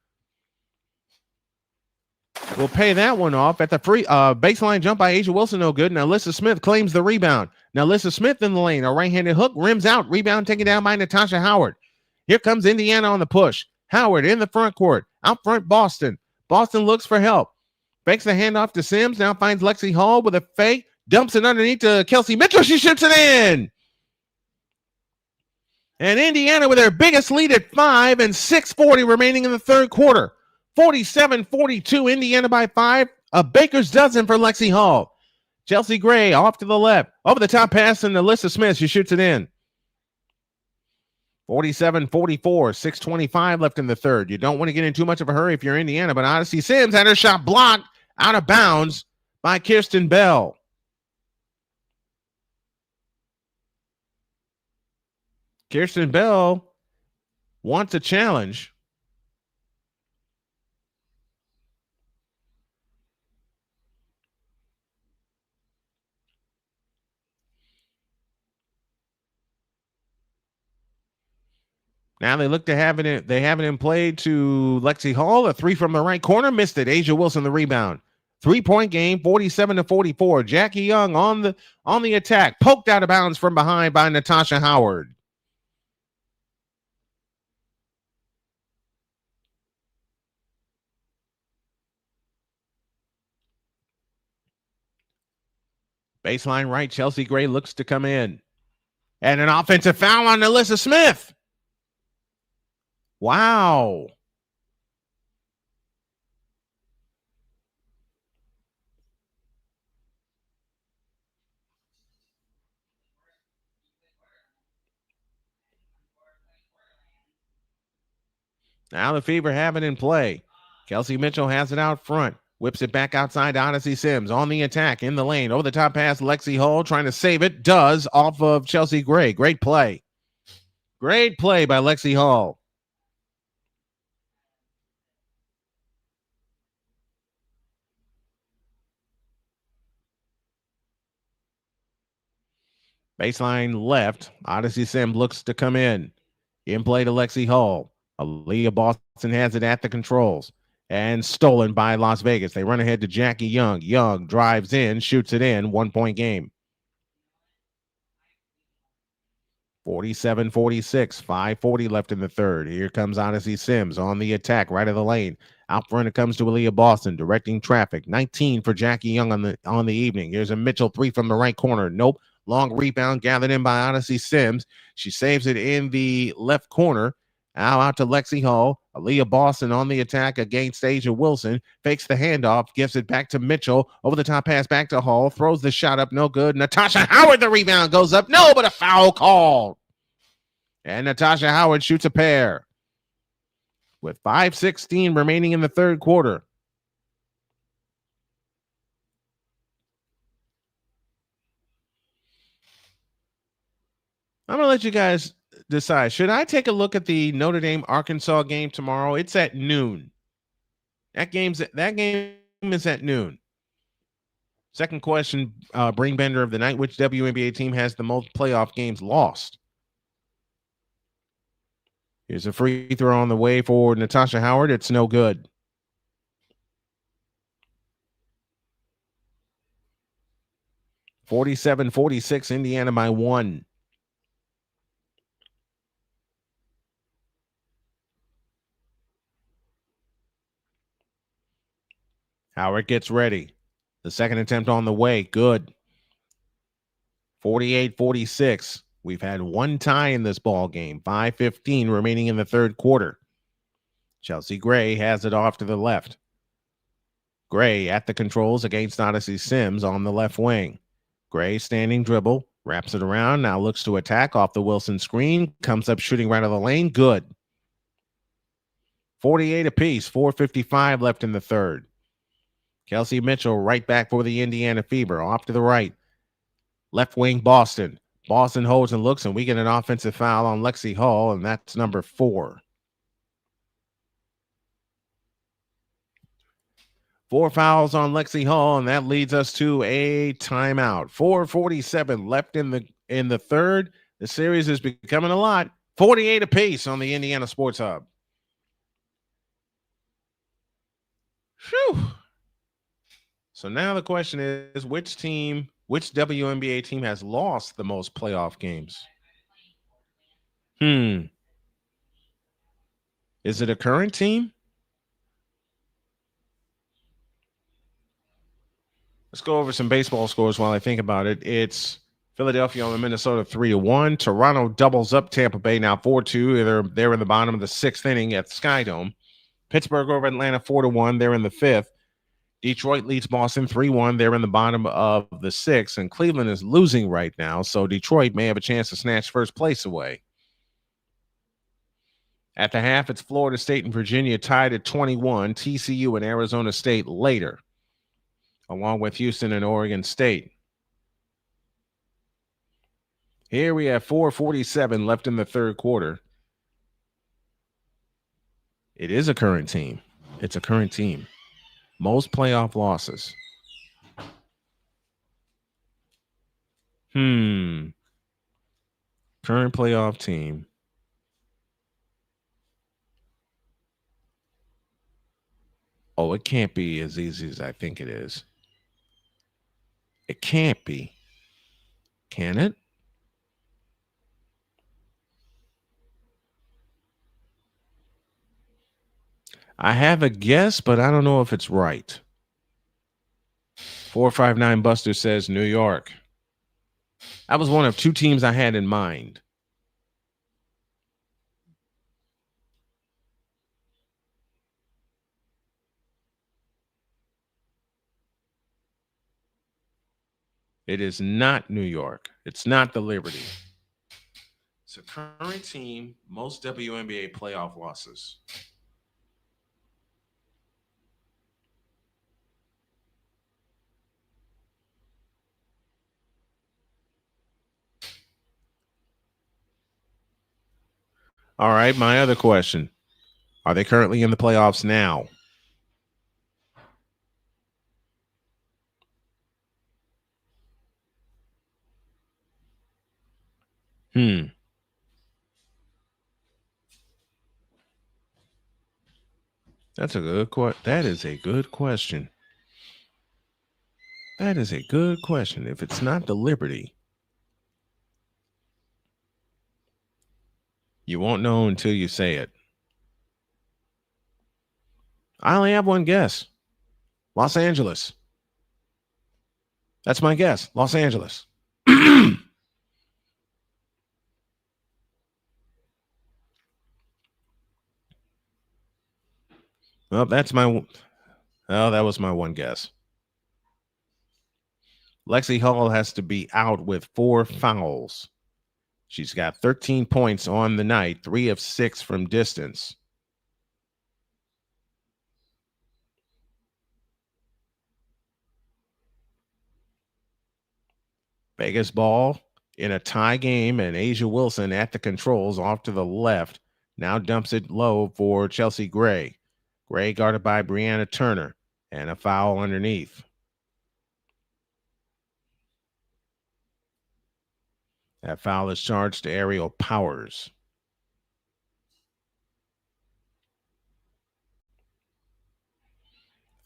We'll pay that one off at the free baseline jump by A'ja Wilson. No good. Now Alyssa Smith claims the rebound. Now Alyssa Smith in the lane. A right-handed hook rims out. Rebound taken down by Natasha Howard. Here comes Indiana on the push. Howard in the front court. Out front, Boston. Boston looks for help. Fakes the handoff to Sims. Now finds Lexie Hull with a fake. Dumps it underneath to Kelsey Mitchell. She shoots it in. And Indiana with their biggest lead at 5 and 6:40 remaining in the third quarter. 47-42, Indiana by 5. A baker's dozen for Lexie Hull. Chelsea Gray off to the left. Over the top pass and Alyssa Smith. She shoots it in. 47-44, 6:25 left in the third. You don't want to get in too much of a hurry if you're Indiana, but Odyssey Sims had her shot blocked out of bounds by Kirsten Bell. Kirsten Bell wants a challenge. Now they look to have it in, they have it in play to Lexie Hull. A three from the right corner, missed it. A'ja Wilson the rebound. 3-point game, 47-44. Jackie Young on the attack, poked out of bounds from behind by Natasha Howard. Baseline right, Chelsea Gray looks to come in. And an offensive foul on Alyssa Smith. Wow. Now the Fever have it in play. Kelsey Mitchell has it out front. Whips it back outside to Odyssey Sims. On the attack, in the lane. Over the top pass, Lexie Hull trying to save it. Does off of Chelsea Gray. Great play. Great play by Lexie Hull. Baseline left. Odyssey Sims looks to come in. In play to Lexie Hull. Aliyah Boston has it at the controls. And stolen by Las Vegas. They run ahead to Jackie Young. Young drives in, shoots it in. 1-point game. 47-46. 5:40 left in the third. Here comes Odyssey Sims on the attack, right of the lane. Out front it comes to Aliyah Boston, directing traffic. 19 for Jackie Young on the evening. Here's a Mitchell three from the right corner. Nope. Long rebound gathered in by Odyssey Sims. She saves it in the left corner. Now out to Lexie Hull. Aliyah Boston on the attack against A'ja Wilson. Fakes the handoff. Gives it back to Mitchell. Over the top pass back to Hull. Throws the shot up. No good. Natasha Howard, the rebound goes up. No, but a foul call. And Natasha Howard shoots a pair. With 5:16 remaining in the third quarter. I'm going to let you guys decide. Should I take a look at the Notre Dame Arkansas game tomorrow? It's at noon. That game is at noon. Second question, brain bender of the night: which WNBA team has the most playoff games lost? Here's a free throw on the way for Natasha Howard. It's no good. (47-46) Indiana by 1. Howard gets ready. The second attempt on the way. Good. 48-46. We've had one tie in this ball game. 5:15 remaining in the third quarter. Chelsea Gray has it off to the left. Gray at the controls against Odyssey Sims on the left wing. Gray standing dribble, wraps it around, now looks to attack off the Wilson screen, comes up shooting right out of the lane, good. 48 apiece, 4:55 left in the third. Kelsey Mitchell right back for the Indiana Fever, off to the right. Left wing Boston. Boston holds and looks, and we get an offensive foul on Lexie Hull, and that's number 4. 4 fouls on Lexie Hull, and that leads us to a timeout. 4:47 left in the third. The series is becoming a lot. 48 apiece on the Indiana Sports Hub. Phew. So now the question is, which WNBA team has lost the most playoff games? Is it a current team? Let's go over some baseball scores while I think about it. It's Philadelphia over Minnesota 3-1. Toronto doubles up Tampa Bay now 4-2. They're in the bottom of the 6th inning at the Sky Dome. Pittsburgh over Atlanta 4-1. They're in the 5th. Detroit leads Boston 3-1. They're in the bottom of the 6th, and Cleveland is losing right now, so Detroit may have a chance to snatch first place away. At the half, it's Florida State and Virginia tied at 21. TCU and Arizona State later, along with Houston and Oregon State. Here we have 4:47 left in the third quarter. It is a current team. It's a current team. Most playoff losses. Current playoff team. Oh, it can't be as easy as I think it is. It can't be. Can it? I have a guess, but I don't know if it's right. 459 Buster says New York. That was one of 2 teams I had in mind. It is not New York. It's not the Liberty. It's a current team, most WNBA playoff losses. All right, my other question. Are they currently in the playoffs now? That's a good question. That is a good question. That is a good question. If it's not the Liberty, you won't know until you say it. I only have one guess. Los Angeles. That's my guess. Los Angeles. Well, that was my one guess. Lexie Hull has to be out with 4 fouls. She's got 13 points on the night, 3 of 6 from distance. Vegas ball in a tie game, and Asia Wilson at the controls off to the left. Now dumps it low for Chelsea Gray. Gray guarded by Brianna Turner, and a foul underneath. That foul is charged to Ariel Powers.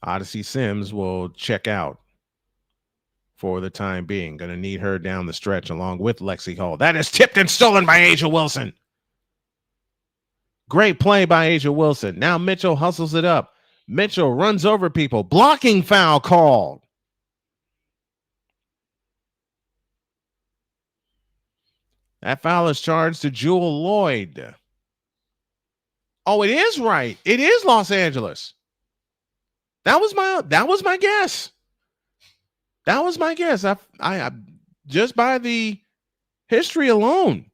Odyssey Sims will check out for the time being. Going to need her down the stretch along with Lexie Hull. That is tipped and stolen by Asia Wilson. Great play by Asia Wilson. Now Mitchell hustles it up. Mitchell runs over people. Blocking foul called. That foul is charged to Jewel Lloyd. Oh, it is right. It is Los Angeles. That was my guess. That was my guess. I just by the history alone,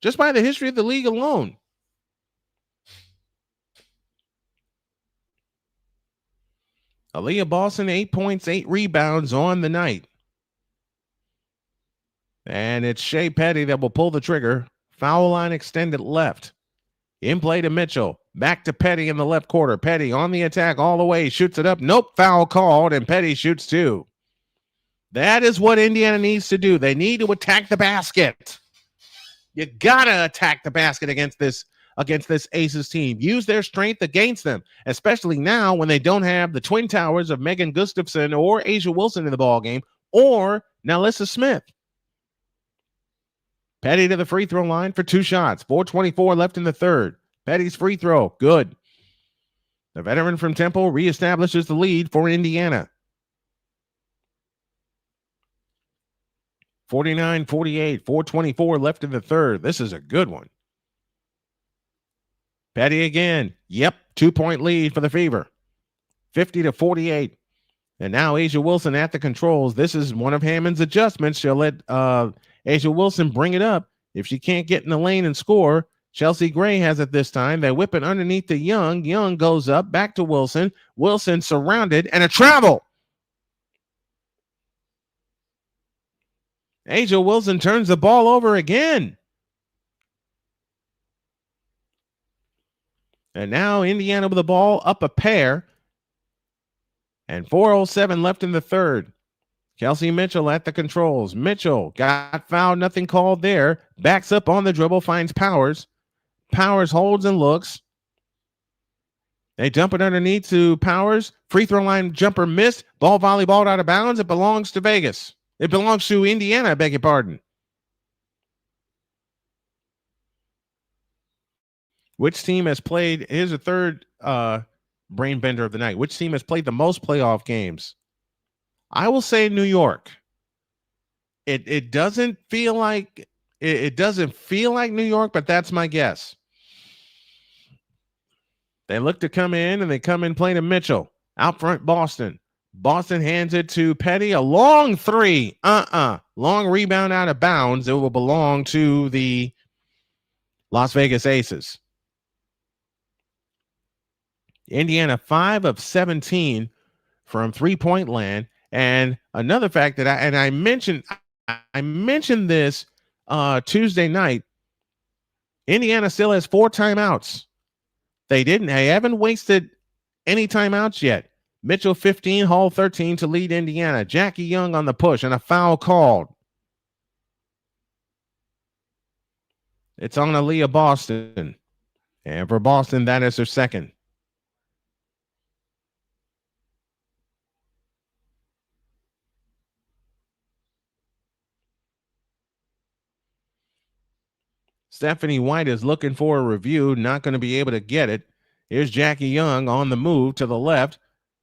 just by the history of the league alone. Aliyah Boston, 8 points, 8 rebounds on the night. And it's Shea Petty that will pull the trigger. Foul line extended left. In play to Mitchell. Back to Petty in the left quarter. Petty on the attack all the way. Shoots it up. Nope. Foul called. And Petty shoots two. That is what Indiana needs to do. They need to attack the basket. You got to attack the basket against this Aces team. Use their strength against them, especially now when they don't have the twin towers of Megan Gustafson or A'ja Wilson in the ballgame or Nalissa Smith. Petty to the free throw line for 2 shots. 4:24 left in the third. Petty's free throw, good. The veteran from Temple reestablishes the lead for Indiana. 49-48, 4:24 left in the third. This is a good one. Petty again. Yep, 2-point lead for the Fever. 50-48. And now A'ja Wilson at the controls. This is one of Hammond's adjustments. She'll let A'ja Wilson bring it up. If she can't get in the lane and score, Chelsea Gray has it this time. They whip it underneath to Young. Young goes up, back to Wilson. Wilson surrounded, and a travel. A'ja Wilson turns the ball over again. And now Indiana with the ball up a pair. And 4:07 left in the third. Kelsey Mitchell at the controls. Mitchell got fouled, nothing called there. Backs up on the dribble, finds Powers. Powers holds and looks. They dump it underneath to Powers. Free throw line jumper missed. Ball volleyballed out of bounds. It belongs to Vegas. It belongs to Indiana, I beg your pardon. Which team has played? Here's a third brain bender of the night. Which team has played the most playoff games? I will say New York. It doesn't feel like it doesn't feel like New York, but that's my guess. They look to come in, and they come in playing to Mitchell. Out front, Boston. Boston hands it to Petty. A long three. Long rebound out of bounds. It will belong to the Las Vegas Aces. Indiana 5 of 17 from 3-point land. And another fact that I mentioned this Tuesday night. Indiana still has 4 timeouts. They haven't wasted any timeouts yet. Mitchell 15, Hull 13 to lead Indiana. Jackie Young on the push and a foul called. It's on Aliyah Boston. And for Boston, that is her second. Stephanie White is looking for a review, not going to be able to get it. Here's Jackie Young on the move to the left.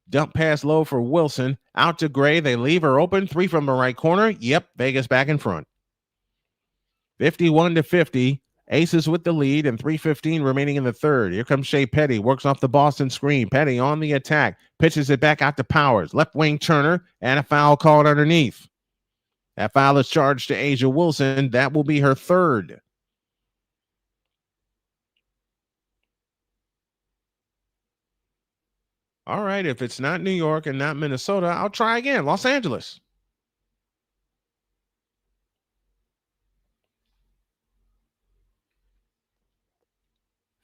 Dump pass low for Wilson. Out to Gray. They leave her open. 3 from the right corner. Yep, Vegas back in front. 51-50. Aces with the lead and 3:15 remaining in the third. Here comes Shea Petty. Works off the Boston screen. Petty on the attack. Pitches it back out to Powers. Left wing Turner and a foul called underneath. That foul is charged to A'ja Wilson. That will be her third. All right, if it's not New York and not Minnesota, I'll try again. Los Angeles.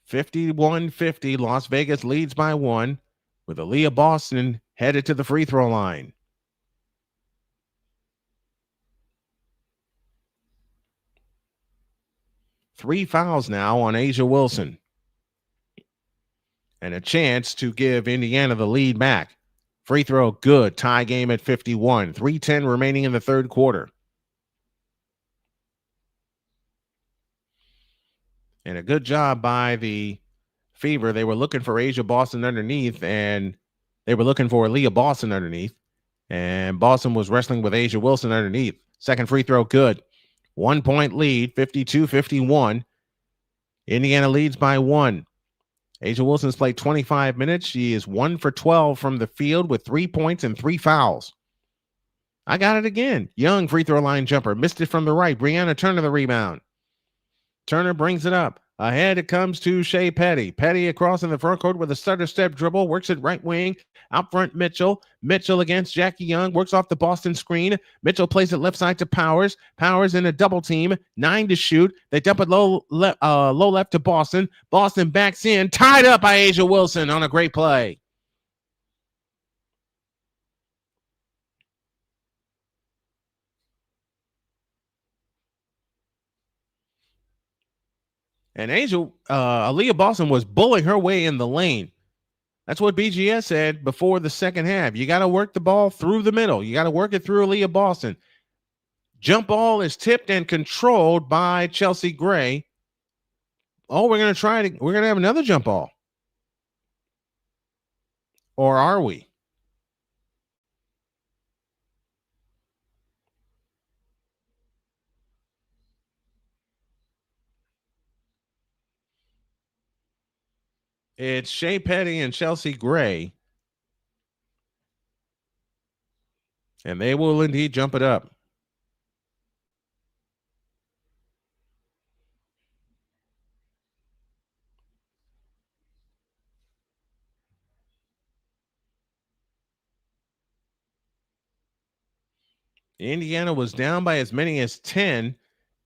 (51-50). Las Vegas leads by 1 with Aliyah Boston headed to the free throw line. Three fouls now on A'ja Wilson. And a chance to give Indiana the lead back. Free throw, good. Tie game at 51. 3:10 remaining in the third quarter. And a good job by the Fever. They were looking for A'ja Boston underneath, and they were looking for Aliyah Boston underneath. And Boston was wrestling with A'ja Wilson underneath. Second free throw, good. 1-point lead, 52-51. Indiana leads by 1. Asia Wilson's played 25 minutes. She is 1 for 12 from the field with 3 points and 3 fouls. I got it again. Young free throw line jumper. Missed it from the right. Brianna Turner the rebound. Turner brings it up. Ahead it comes to Shea Petty. Petty across in the front court with a stutter step dribble. Works it right wing. Out front Mitchell. Mitchell against Jackie Young. Works off the Boston screen. Mitchell plays it left side to Powers. Powers in a double team. 9 to shoot. They dump it low left to Boston. Boston backs in. Tied up by Asia Wilson on a great play. And Aliyah Boston was bullying her way in the lane. That's what BGS said before the second half. You got to work the ball through the middle. You got to work it through Aliyah Boston. Jump ball is tipped and controlled by Chelsea Gray. Oh, we're going to have another jump ball. Or are we? It's Shea Petty and Chelsea Gray. And they will indeed jump it up. Indiana was down by as many as 10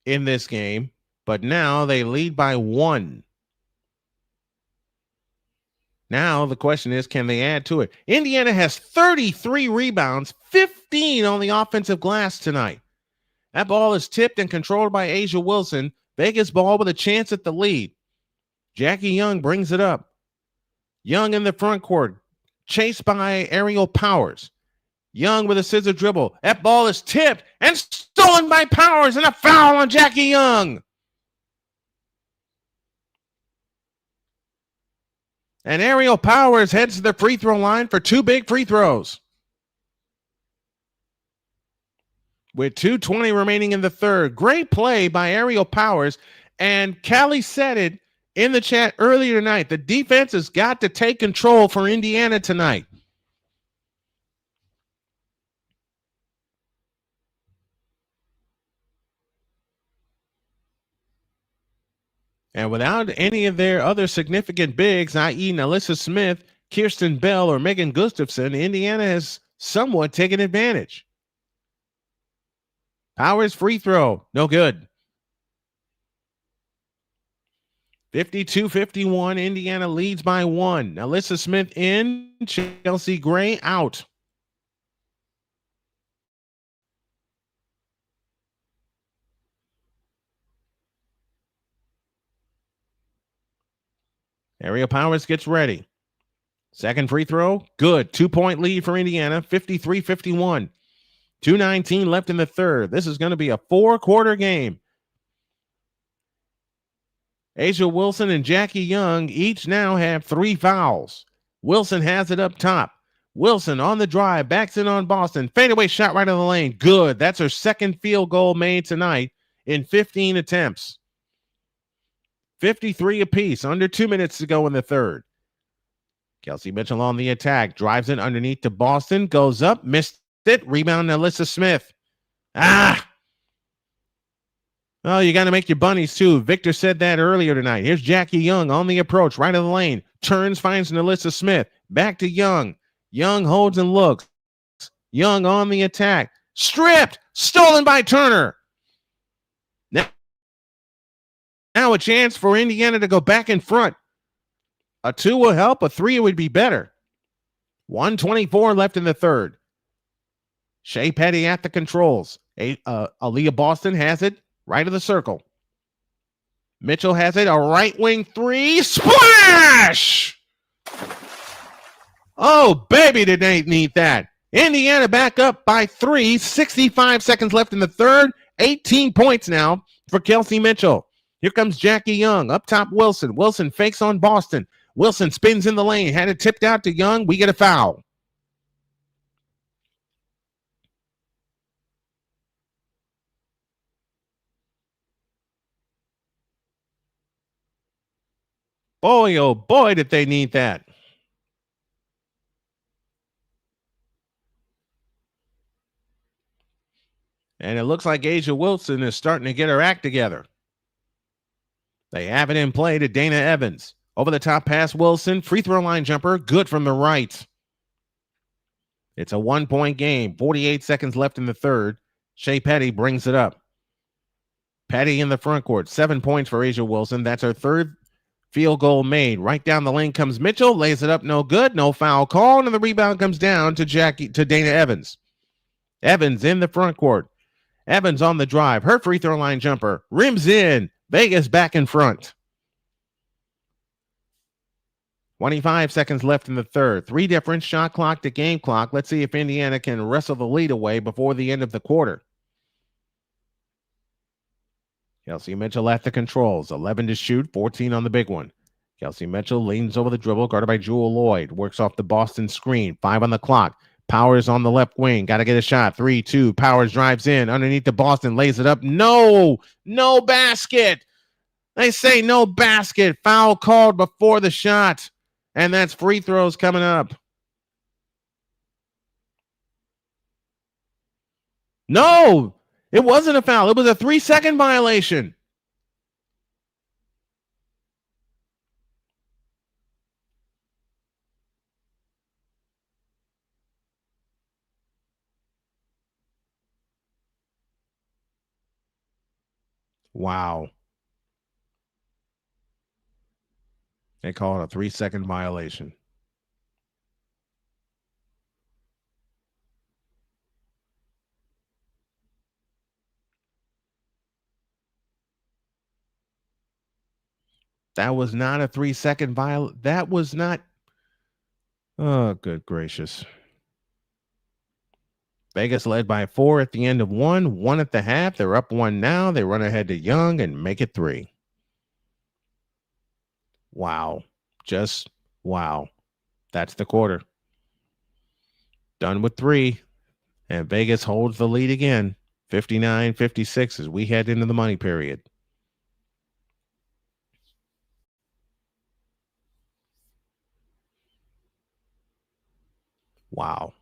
in this game, but now they lead by 1. Now the question is, can they add to it? Indiana has 33 rebounds, 15 on the offensive glass tonight. That ball is tipped and controlled by Asia Wilson. Vegas ball with a chance at the lead. Jackie Young brings it up. Young in the front court, chased by Aerial Powers. Young with a scissor dribble. That ball is tipped and stolen by Powers, and a foul on Jackie Young. And Aerial Powers heads to the free throw line for 2 big free throws. With 2:20 remaining in the third. Great play by Aerial Powers. And Callie said it in the chat earlier tonight. The defense has got to take control for Indiana tonight. And without any of their other significant bigs, i.e. Nalissa Smith, Kirsten Bell, or Megan Gustafson, Indiana has somewhat taken advantage. Powers free throw, no good. 52-51, Indiana leads by 1. Nalissa Smith in, Chelsea Gray out. Aerial Powers gets ready. Second free throw, good. 2-point lead for Indiana, 53-51. 2:19 left in the third. This is going to be a 4-quarter game. Asia Wilson and Jackie Young each now have 3 fouls. Wilson has it up top. Wilson on the drive, backs in on Boston. Fadeaway shot right in the lane. Good. That's her second field goal made tonight in 15 attempts. 53 apiece, under 2 minutes to go in the third. Kelsey Mitchell on the attack, drives it underneath to Boston, goes up, missed it, rebound Nalissa Smith. Oh, you got to make your bunnies too. Victor said that earlier tonight. Here's Jackie Young on the approach, right of the lane, turns, finds Nalissa Smith, back to Young. Young holds and looks. Young on the attack, stripped, stolen by Turner. Now a chance for Indiana to go back in front. A 2 will help. A 3 would be better. 1:24 left in the third. Shea Petty at the controls. Aliyah Boston has it right of the circle. Mitchell has it. A right wing 3. Splash! Oh, baby, did they need that. Indiana back up by 3. 65 seconds left in the third. 18 points now for Kelsey Mitchell. Here comes Jackie Young. Up top, Wilson. Wilson fakes on Boston. Wilson spins in the lane. Had it tipped out to Young. We get a foul. Boy, oh boy, did they need that. And it looks like Asia Wilson is starting to get her act together. They have it in play to Dana Evans. Over the top pass, Wilson. Free throw line jumper. Good from the right. It's a 1-point game. 48 seconds left in the third. Shea Petty brings it up. Petty in the front court. 7 points for Asia Wilson. That's her third field goal made. Right down the lane comes Mitchell. Lays it up. No good. No foul call. And the rebound comes down to Dana Evans. Evans in the front court. Evans on the drive. Her free throw line jumper. Rims in. Vegas back in front. 25 seconds left in the third. 3 different shot clock to game clock. Let's see if Indiana can wrestle the lead away before the end of the quarter. Kelsey Mitchell at the controls. 11 to shoot, 14 on the big one. Kelsey Mitchell leans over the dribble, guarded by Jewel Lloyd. Works off the Boston screen. 5 on the clock. Powers on the left wing. Got to get a shot. 3-2. Powers drives in. Underneath the Boston. Lays it up. No basket. They say no basket. Foul called before the shot. And that's free throws coming up. No, it wasn't a foul. It was a 3-second violation. Wow. They call it a 3-second violation. That was not a 3-second violation. That was not. Oh, good gracious. Vegas led by 4 at the end of 1 at the half. They're up 1 now. They run ahead to Young and make it 3. Wow. Just wow. That's the quarter. Done with 3. And Vegas holds the lead again. 59-56 as we head into the money period. Wow.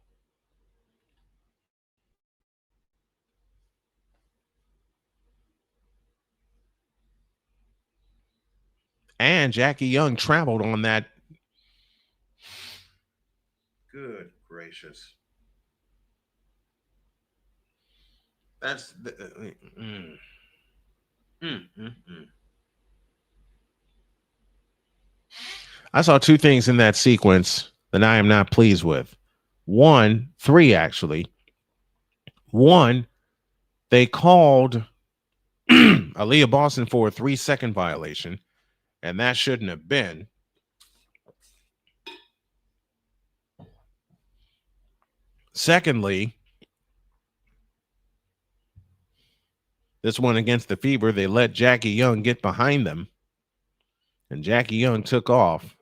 And Jackie Young traveled on that. Good gracious. That's the. I saw 2 things in that sequence that I am not pleased with. 3 actually. 1, they called Aliyah Boston for a 3-second violation, and that shouldn't have been. Secondly, this one against the Fever, they let Jackie Young get behind them, and Jackie Young took off,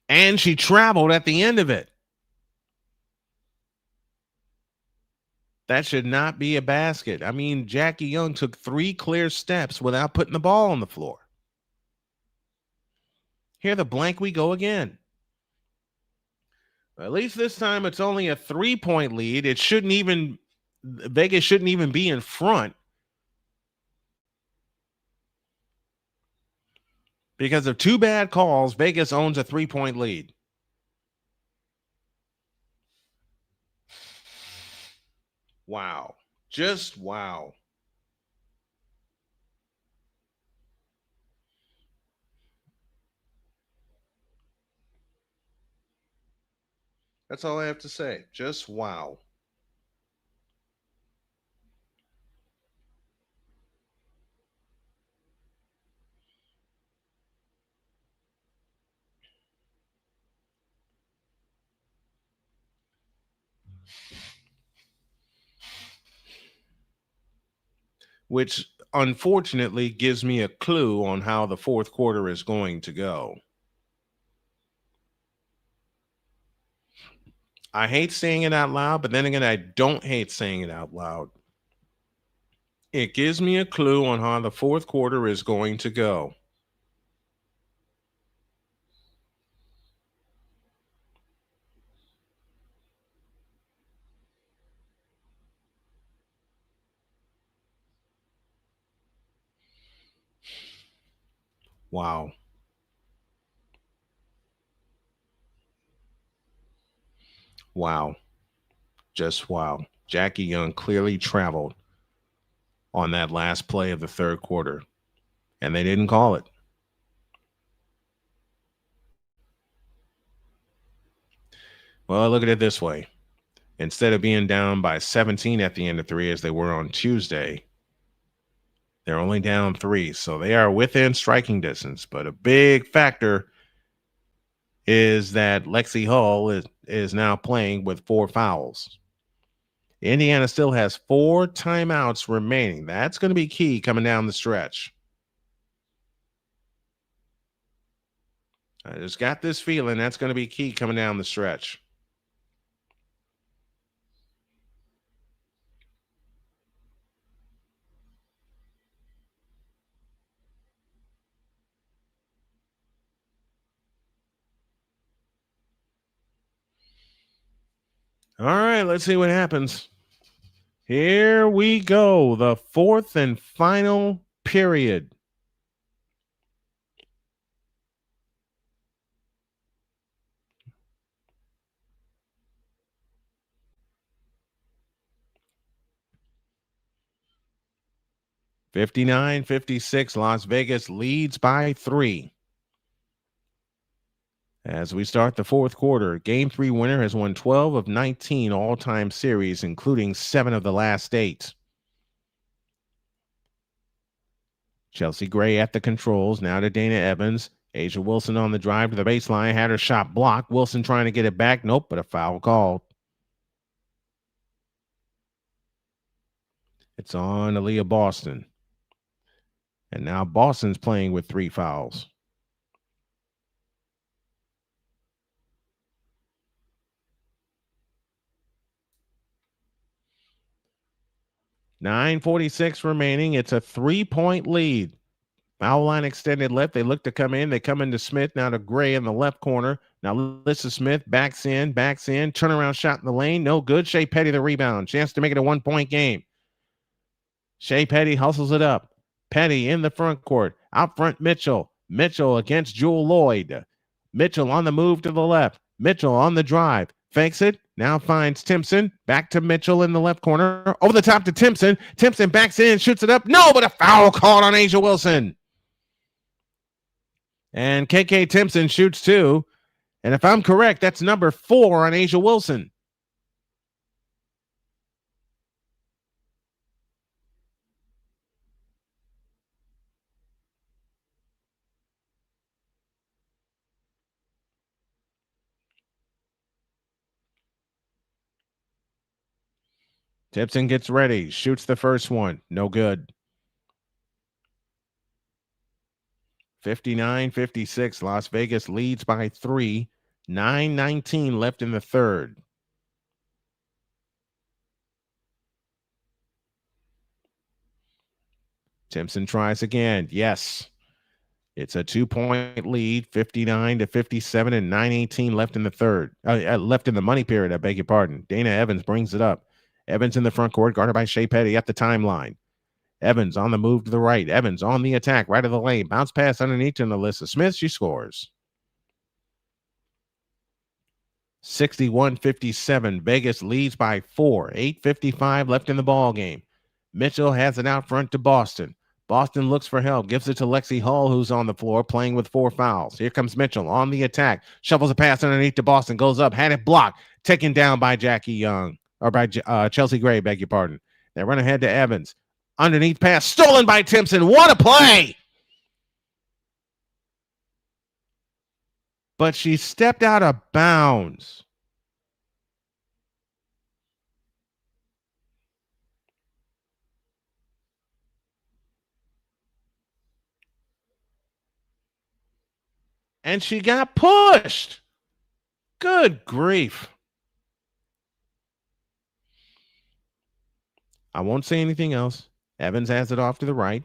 and she traveled at the end of it. That should not be a basket. I mean, Jackie Young took 3 clear steps without putting the ball on the floor. Here, the blank we go again. At least this time it's only a 3-point lead. It shouldn't even, Vegas shouldn't even be in front. Because of 2 bad calls, Vegas owns a 3-point lead. Wow. Just wow. That's all I have to say. Just wow. Which unfortunately gives me a clue on how the fourth quarter is going to go. I hate saying it out loud, but then again, I don't hate saying it out loud. It gives me a clue on how the fourth quarter is going to go. Wow. Wow. Just wow. Jackie Young clearly traveled on that last play of the third quarter, and they didn't call it. Well, look at it this way. Instead of being down by 17 at the end of three, as they were on Tuesday, they're only down 3. So they are within striking distance. But a big factor is that Lexie Hull is now playing with 4 fouls. Indiana still has 4 timeouts remaining. That's going to be key coming down the stretch. I just got this feeling that's going to be key coming down the stretch. All right, let's see what happens. Here we go. The fourth and final period. (59-56), Las Vegas leads by 3. As we start the fourth quarter, Game 3 winner has won 12 of 19 all-time series, including 7 of the last 8. Chelsea Gray at the controls, now to Dana Evans. A'ja Wilson on the drive to the baseline, had her shot blocked. Wilson trying to get it back. Nope, but a foul called. It's on Aliyah Boston. And now Boston's playing with 3 fouls. .946 remaining. It's a 3-point lead. Foul line extended left. They look to come in. They come into Smith, now to Gray in the left corner. Now Alyssa Smith backs in. Turnaround shot in the lane. No good. Shea Petty the rebound. Chance to make it a 1-point game. Shea Petty hustles it up. Petty in the front court. Out front, Mitchell. Mitchell against Jewel Lloyd. Mitchell on the move to the left. Mitchell on the drive. Fakes it. Now finds Timpson. Back to Mitchell in the left corner. Over the top to Timpson. Timpson backs in, shoots it up. No, but a foul called on A'ja Wilson. And KK Timpson shoots 2. And if I'm correct, that's number 4 on A'ja Wilson. Timpson gets ready, shoots the first one. No good. 59-56. Las Vegas leads by 3. 9:19 left in the third. Timpson tries again. Yes. It's a 2-point lead, 59-57, and 9:18 left in the third. Left in the money period, I beg your pardon. Dana Evans brings it up. Evans in the front court, guarded by Shea Petty at the timeline. Evans on the move to the right. Evans on the attack, right of the lane. Bounce pass underneath to Alyssa Smith. She scores. 61-57. Vegas leads by 4. 8:55 left in the ball game. Mitchell has it out front to Boston. Boston looks for help, gives it to Lexie Hull, who's on the floor playing with 4 fouls. Here comes Mitchell on the attack. Shovels a pass underneath to Boston. Goes up, had it blocked. Taken down by Jackie Young. Or by Chelsea Gray, beg your pardon. They run ahead to Evans. Underneath pass, stolen by Timpson. What a play! But she stepped out of bounds. And she got pushed. Good grief. I won't say anything else. Evans has it off to the right.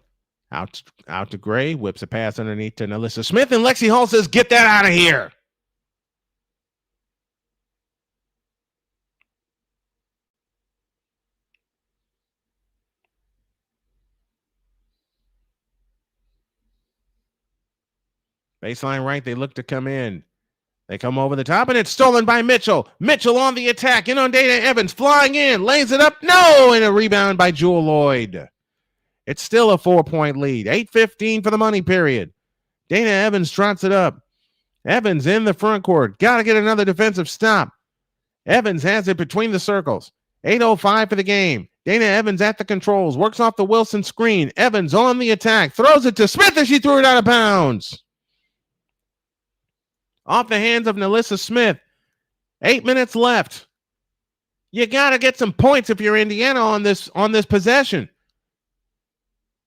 Out to Gray. Whips a pass underneath to Alyssa Smith. And Lexie Hull says, get that out of here. Baseline right, they look to come in. They come over the top, and it's stolen by Mitchell. Mitchell on the attack, in on Dana Evans, flying in, lays it up, no, and a rebound by Jewel Lloyd. It's still a 4-point lead, 8:15 for the money period. Dana Evans trots it up. Evans in the front court, got to get another defensive stop. Evans has it between the circles. 8:05 for the game. Dana Evans at the controls, works off the Wilson screen. Evans on the attack, throws it to Smith as she threw it out of bounds. Off the hands of Nalissa Smith. 8 minutes left. You got to get some points if you're Indiana on this possession.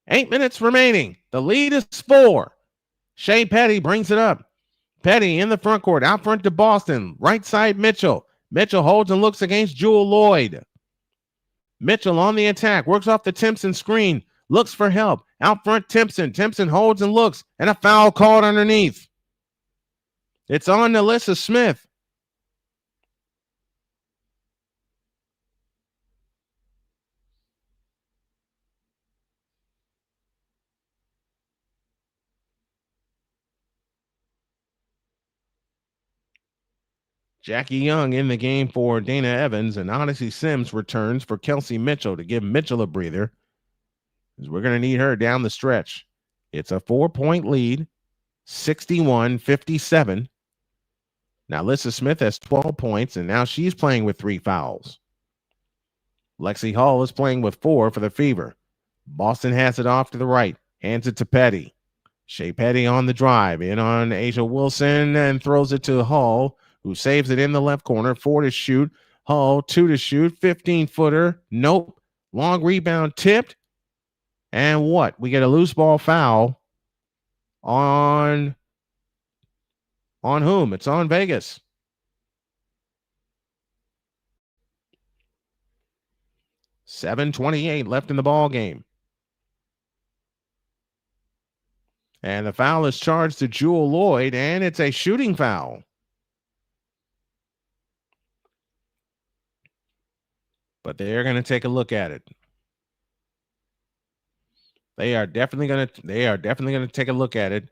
8 minutes remaining. The lead is 4. Shea Petty brings it up. Petty in the front court, out front to Boston. Right side Mitchell. Mitchell holds and looks against Jewel Lloyd. Mitchell on the attack, works off the Timpson screen, looks for help. Out front Timpson. Timpson holds and looks, and a foul called underneath. It's on Nalissa Smith. Jackie Young in the game for Dana Evans, and Odyssey Sims returns for Kelsey Mitchell to give Mitchell a breather, because we're going to need her down the stretch. It's a 4-point lead, 61-57. Now, Alyssa Smith has 12 points, and now she's playing with 3 fouls. Lexie Hull is playing with 4 for the Fever. Boston has it off to the right, hands it to Petty. Shea Petty on the drive, in on Asia Wilson, and throws it to Hull, who saves it in the left corner. 4 to shoot. Hull, 2 to shoot. 15-footer. Nope. Long rebound tipped. And what? We get a loose ball foul on whom? It's on Vegas. .7:28 left in the ball game. And the foul is charged to Jewel Lloyd, and it's a shooting foul. But they're going to take a look at it. They are definitely going to take a look at it.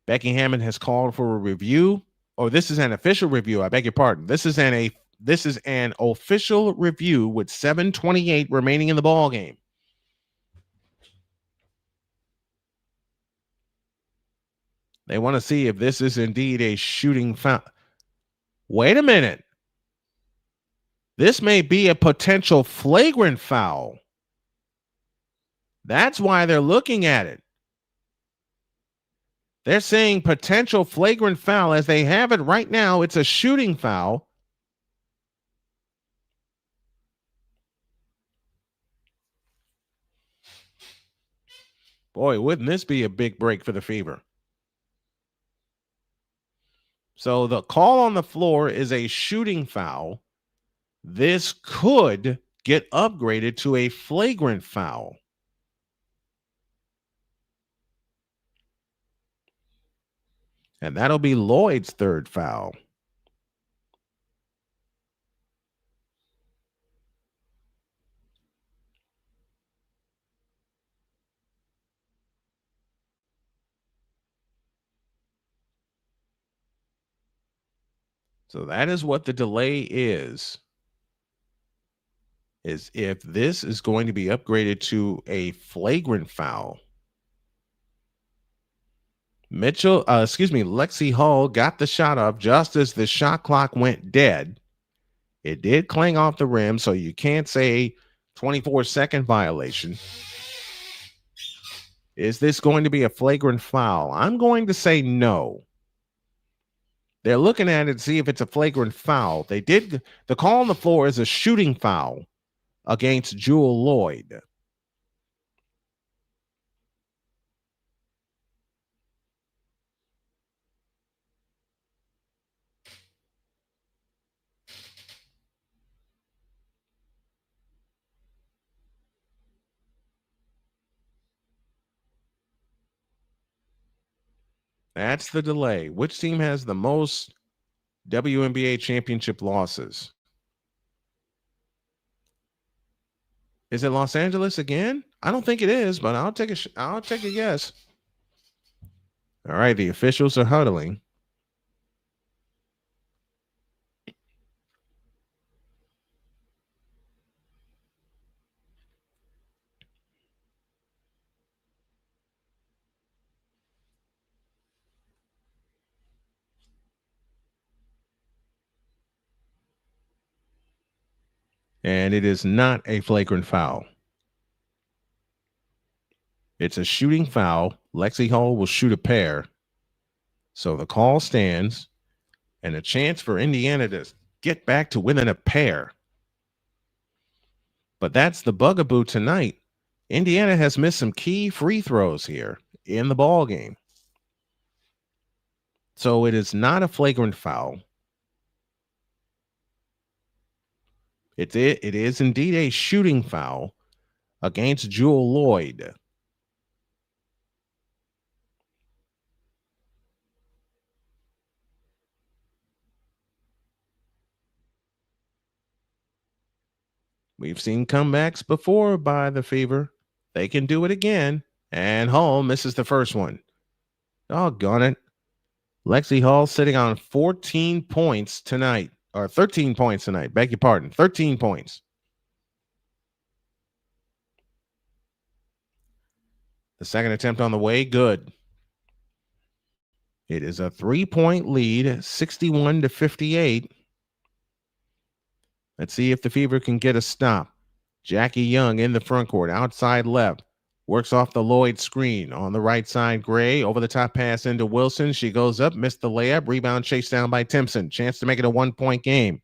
Becky Hammond has called for a review. Oh, this is an official review. I beg your pardon. This is an official review with 7:28 remaining in the ball game. They want to see if this is indeed a shooting foul. Wait a minute. This may be a potential flagrant foul. That's why they're looking at it. They're saying potential flagrant foul. As they have it right now, it's a shooting foul. Boy, wouldn't this be a big break for the Fever? So the call on the floor is a shooting foul. This could get upgraded to a flagrant foul. And that'll be Lloyd's third foul. So that is what the delay is if this is going to be upgraded to a flagrant foul. Lexie Hull got the shot up just as the shot clock went dead. It did clang off the rim, so you can't say 24-second violation. Is this going to be a flagrant foul? I'm going to say no. They're looking at it to see if it's a flagrant foul. The call on the floor is a shooting foul against Jewel Lloyd. That's the delay. Which team has the most WNBA championship losses? Is it Los Angeles again? I don't think it is, but I'll take a guess. All right, the officials are huddling. And it is not a flagrant foul. It's a shooting foul. Lexie Hull will shoot a pair. So the call stands, and a chance for Indiana to get back to within a pair. But that's the bugaboo tonight. Indiana has missed some key free throws here in the ball game. So it is not a flagrant foul. It is indeed a shooting foul against Jewel Lloyd. We've seen comebacks before by the Fever. They can do it again. And Hull misses the first one. Doggone it. Lexie Hull sitting on 14 points tonight. Or 13 points tonight. Beg your pardon. 13 points. The second attempt on the way. Good. It is a 3-point lead. 61-58. Let's see if the Fever can get a stop. Jackie Young in the front court. Outside left. Works off the Lloyd screen. On the right side, Gray. Over the top pass into Wilson. She goes up. Missed the layup. Rebound chased down by Timpson. Chance to make it a 1-point game.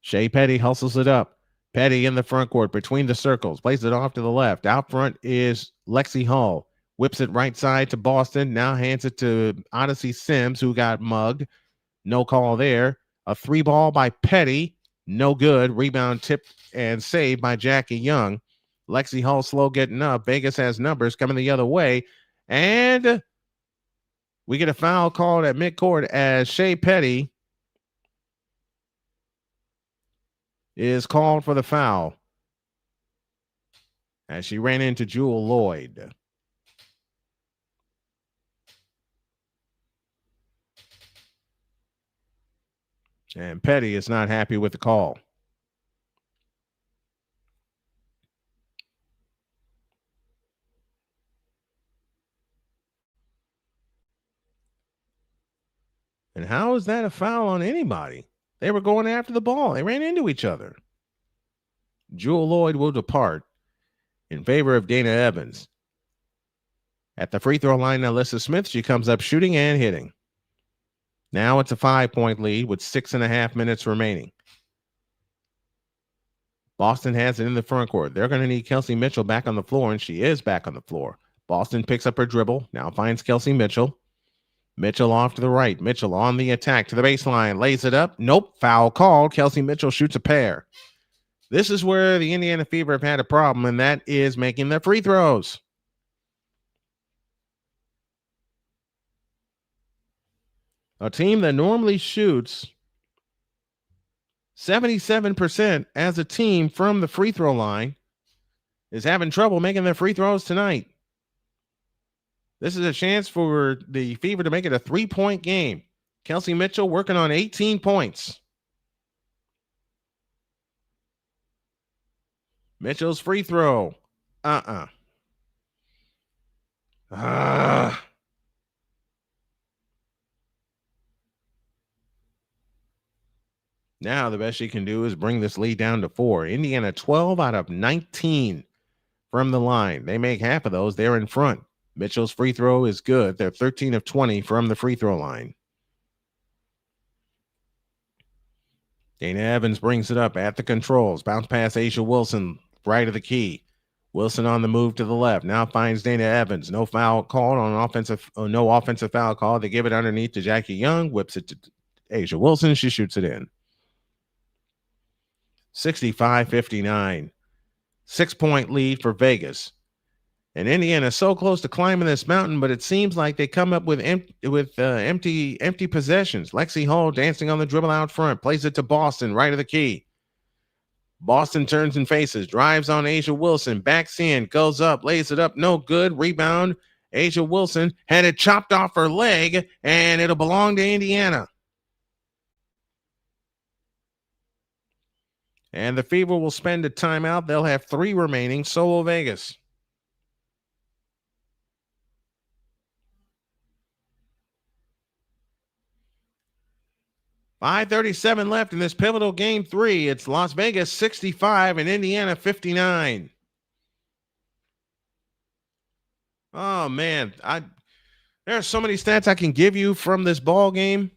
Shea Petty hustles it up. Petty in the front court. Between the circles. Plays it off to the left. Out front is Lexie Hull. Whips it right side to Boston. Now hands it to Odyssey Sims, who got mugged. No call there. A 3-ball by Petty. No good. Rebound tipped and saved by Jackie Young. Lexie Hull slow getting up. Vegas has numbers coming the other way. And we get a foul called at midcourt as Shea Petty is called for the foul as she ran into Jewel Lloyd. And Petty is not happy with the call. And how is that a foul on anybody? They were going after the ball. They ran into each other. Jewel Lloyd will depart in favor of Dana Evans. At the free throw line, Alyssa Smith, she comes up shooting and hitting. Now it's a 5-point lead with 6.5 minutes remaining. Boston has it in the front court. They're going to need Kelsey Mitchell back on the floor, and she is back on the floor. Boston picks up her dribble, now finds Kelsey Mitchell. Mitchell off to the right. Mitchell on the attack to the baseline. Lays it up. Nope. Foul called. Kelsey Mitchell shoots a pair. This is where the Indiana Fever have had a problem, and that is making their free throws. A team that normally shoots 77% as a team from the free throw line is having trouble making their free throws tonight. This is a chance for the Fever to make it a 3-point game. Kelsey Mitchell working on 18 points. Mitchell's free throw. Now the best she can do is bring this lead down to 4. Indiana 12 out of 19 from the line. They make half of those. They're in front. Mitchell's free throw is good. They're 13 of 20 from the free throw line. Dana Evans brings it up at the controls. Bounce pass Asia Wilson, right of the key. Wilson on the move to the left. Now finds Dana Evans. No foul called on offensive. No offensive foul call. They give it underneath to Jackie Young. Whips it to Asia Wilson. She shoots it in. 65-59. 6-point lead for Vegas. And Indiana is so close to climbing this mountain, but it seems like they come up with empty possessions. Lexie Hull dancing on the dribble out front, plays it to Boston, right of the key. Boston turns and faces, drives on Asia Wilson, backs in, goes up, lays it up, no good. Rebound, A'ja Wilson had it chopped off her leg, and it'll belong to Indiana. And the Fever will spend a timeout. They'll have 3 remaining. So will Vegas. .537 left in this pivotal game 3. It's Las Vegas 65 and Indiana 59. Oh, man. There are so many stats I can give you from this ball game.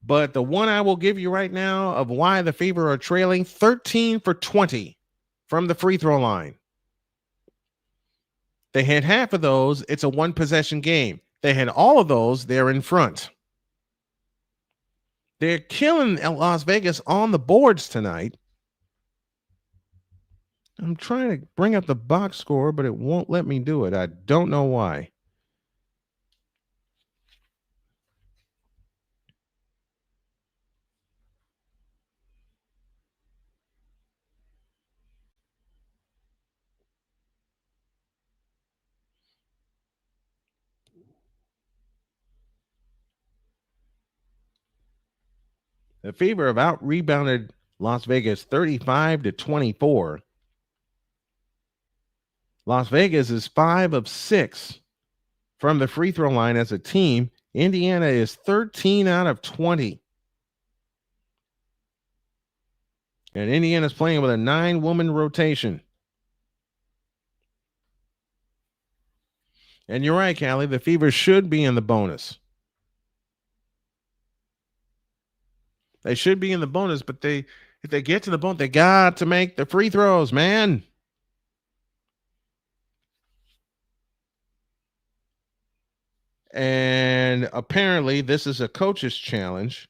But the one I will give you right now of why the Fever are trailing, 13 for 20 from the free throw line. They had half of those. It's a 1-possession game. They had all of those. They're in front. They're killing Las Vegas on the boards tonight. I'm trying to bring up the box score, but it won't let me do it. I don't know why. The Fever have out-rebounded Las Vegas 35-24. Las Vegas is 5 of 6 from the free throw line as a team. Indiana is 13 out of 20. And Indiana's playing with a 9-woman rotation. And you're right, Callie. The Fever should be in the bonus. They should be in the bonus, but if they get to the bonus, they got to make the free throws, man. And apparently this is a coach's challenge.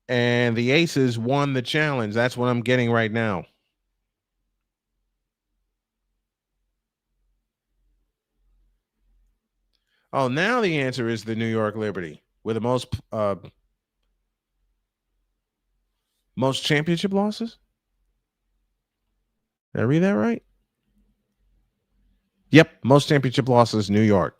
And the Aces won the challenge. That's what I'm getting right now. Oh, now the answer is the New York Liberty with the most championship losses. Did I read that right? Yep, most championship losses, New York.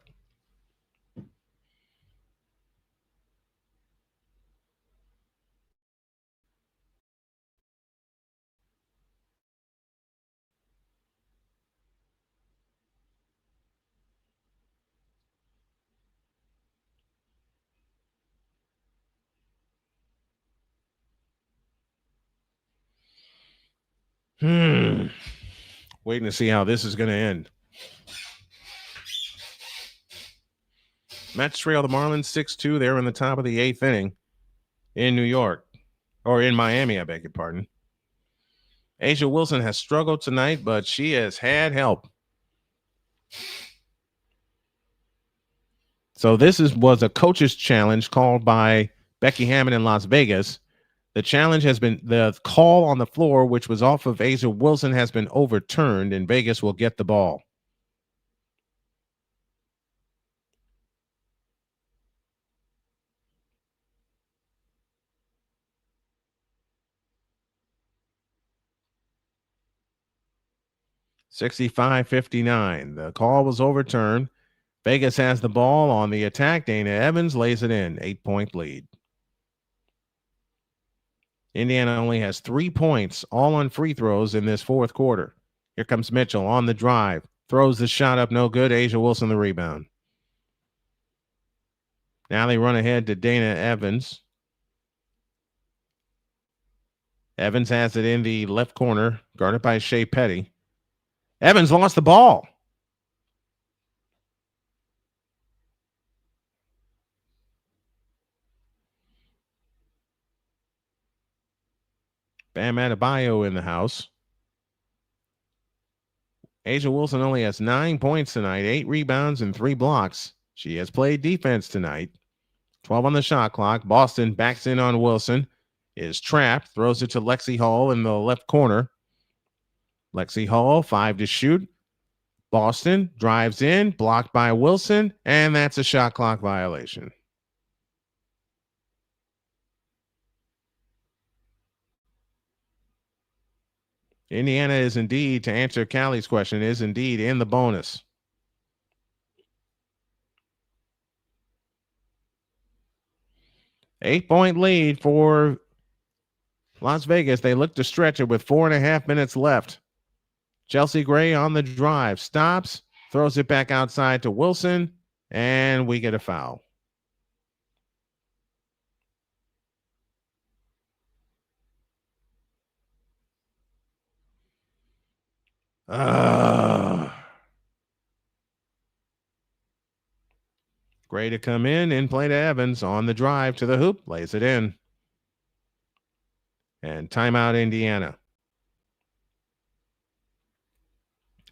Waiting to see how this is going to end. Match trail the Marlins 6-2. They're in the top of the 8th inning in New York, or in Miami, I beg your pardon. A'ja Wilson has struggled tonight, but she has had help. So this was a coach's challenge called by Becky Hammond in Las Vegas. The challenge has been, the call on the floor, which was off of A'ja Wilson, has been overturned, and Vegas will get the ball. (65-59). The call was overturned. Vegas has the ball on the attack. Dana Evans lays it in. 8-point lead. Indiana only has 3 points, all on free throws in this fourth quarter. Here comes Mitchell on the drive. Throws the shot up, no good. A'ja Wilson the rebound. Now they run ahead to Dana Evans. Evans has it in the left corner, guarded by Shea Petty. Evans lost the ball. Bam Adebayo in the house. A'ja Wilson only has 9 points tonight, 8 rebounds and 3 blocks. She has played defense tonight. 12 on the shot clock. Boston backs in on Wilson. Is trapped. Throws it to Lexie Hull in the left corner. Lexie Hull, 5 to shoot. Boston drives in, blocked by Wilson, and that's a shot clock violation. Indiana is indeed, to answer Callie's question, is indeed in the bonus. 8-point lead for Las Vegas. They look to stretch it with 4.5 minutes left. Chelsea Gray on the drive, stops, throws it back outside to Wilson, and we get a foul. Gray to come in play to Evans on the drive to the hoop, lays it in. And timeout Indiana.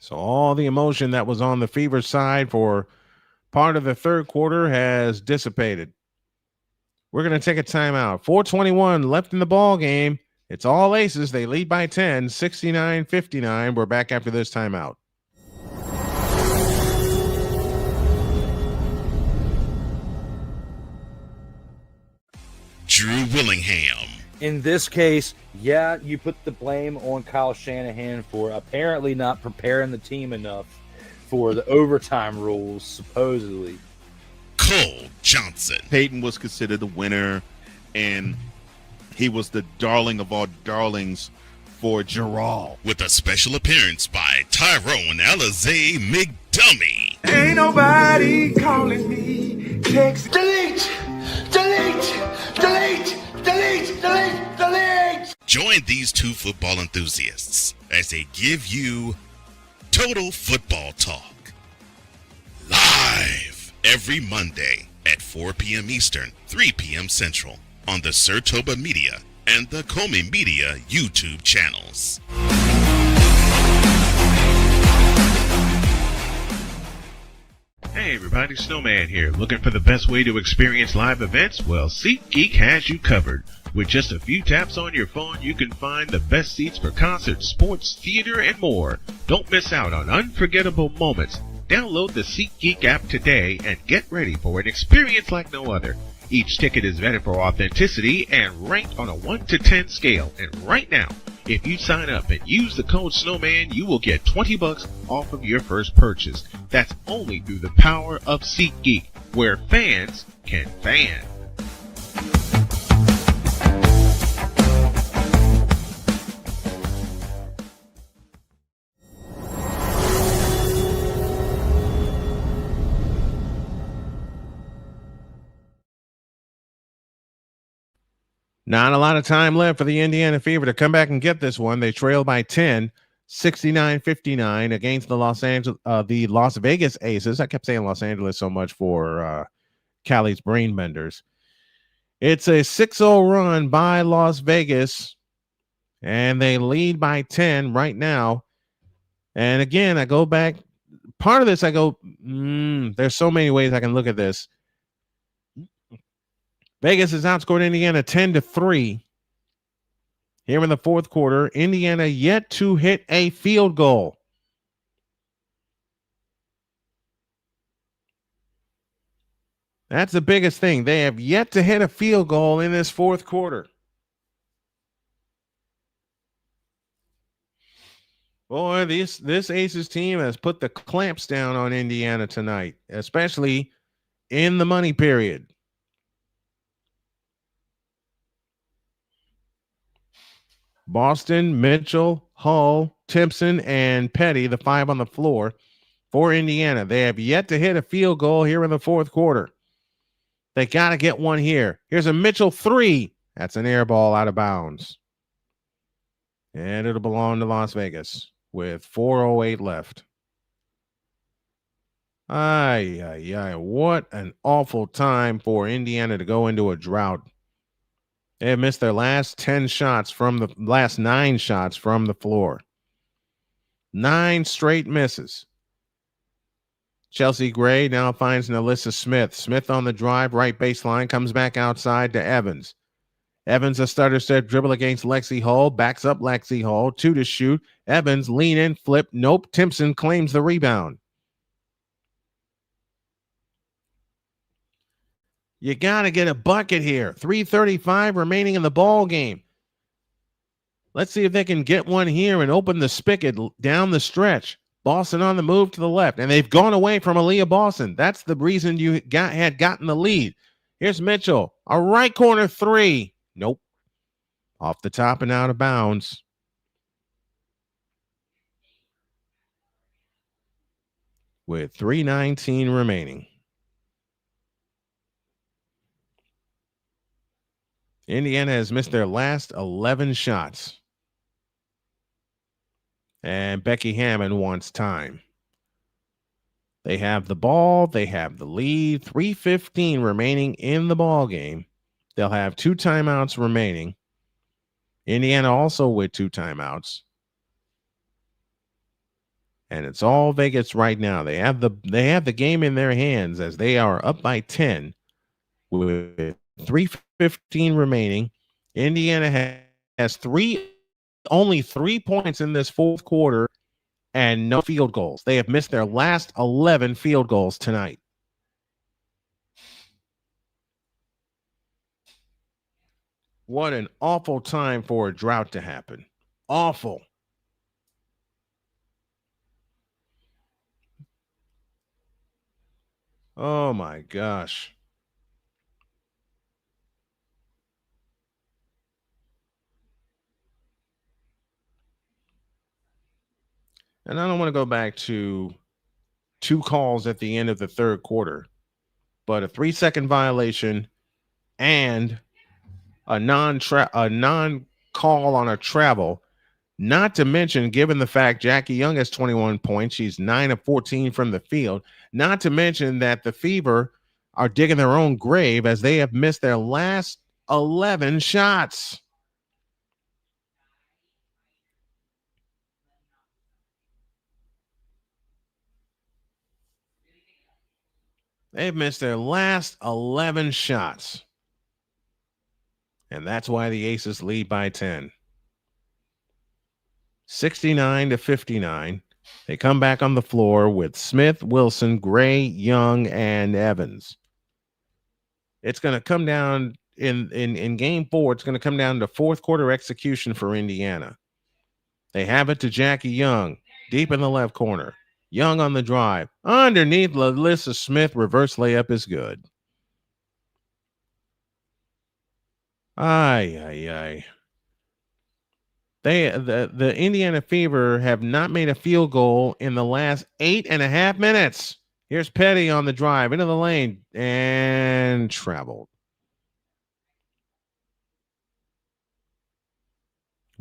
So all the emotion that was on the Fever side for part of the third quarter has dissipated. We're going to take a timeout. 4:21 left in the ball game. It's all aces. They lead by 10, 69-59. We're back after this timeout. Drew Willingham. In this case, yeah, you put the blame on Kyle Shanahan for apparently not preparing the team enough for the overtime rules, supposedly. Cole Johnson. Peyton was considered the winner, and he was the darling of all darlings for Gerald. With a special appearance by Tyrone Alizé McDummy. Ain't nobody calling me. Text. Delete! Join these two football enthusiasts as they give you Total Football Talk. Live every Monday at 4 p.m. Eastern, 3 p.m. Central on the Sertoba Media and the Comey Media YouTube channels. Hey everybody, Snowman here. Looking for the best way to experience live events? Well, SeatGeek has you covered. With just a few taps on your phone, you can find the best seats for concerts, sports, theater, and more. Don't miss out on unforgettable moments. Download the SeatGeek app today and get ready for an experience like no other. Each ticket is vetted for authenticity and ranked on a 1 to 10 scale. And right now, if you sign up and use the code Snowman, you will get $20 off of your first purchase. That's only through the power of SeatGeek, where fans can fan. Not a lot of time left for the Indiana Fever to come back and get this one. They trail by 10, 69-59 against the Las Vegas Aces. I kept saying Los Angeles so much for Callie's brain benders. It's a 6-0 run by Las Vegas, and they lead by 10 right now. And again, I go back. Part of this, I go, there's so many ways I can look at this. Vegas has outscored Indiana 10-3 here in the fourth quarter. Indiana yet to hit a field goal. That's the biggest thing. They have yet to hit a field goal in this fourth quarter. Boy, this Aces team has put the clamps down on Indiana tonight, especially in the money period. Boston, Mitchell, Hull, Timpson, and Petty, the 5 on the floor for Indiana. They have yet to hit a field goal here in the fourth quarter. They got to get one here. Here's a Mitchell 3. That's an air ball out of bounds. And it'll belong to Las Vegas with 4:08 left. What an awful time for Indiana to go into a drought. They have missed their last 9 shots from the floor. 9 straight misses. Chelsea Gray now finds Nalissa Smith. Smith on the drive, right baseline, comes back outside to Evans. Evans, a stutter step dribble against Lexie Hull, backs up Lexie Hull, 2 to shoot. Evans, lean in, flip. Nope, Timpson claims the rebound. You got to get a bucket here. 3:35 remaining in the ball game. Let's see if they can get one here and open the spigot down the stretch. Boston on the move to the left, and they've gone away from Aliyah Boston. That's the reason you had gotten the lead. Here's Mitchell. A right corner three. Nope. Off the top and out of bounds. With 3:19 remaining. Indiana has missed their last 11 shots. And Becky Hammond wants time. They have the ball. They have the lead. 3:15 remaining in the ball game. They'll have 2 timeouts remaining. Indiana also with 2 timeouts. And it's all Vegas right now. They have the game in their hands as they are up by 10 with 3:15 remaining. Indiana has only 3 points in this fourth quarter and no field goals. They have missed their last 11 field goals tonight. What an awful time for a drought to happen. Awful. Oh my gosh. And I don't want to go back to 2 calls at the end of the third quarter, but a 3-second violation and a non-call on a travel. Not to mention, given the fact Jackie Young has 21 points, she's 9 of 14 from the field. Not to mention that the Fever are digging their own grave as they have missed their last 11 shots. They've missed their last 11 shots. And that's why the Aces lead by 10. 69-59. They come back on the floor with Smith, Wilson, Gray, Young, and Evans. It's going to come down in game 4. It's going to come down to fourth quarter execution for Indiana. They have it to Jackie Young, deep in the left corner. Young on the drive. Underneath, Alyssa Smith, reverse layup is good. Ay. The Indiana Fever have not made a field goal in the last 8.5 minutes. Here's Petty on the drive into the lane and traveled.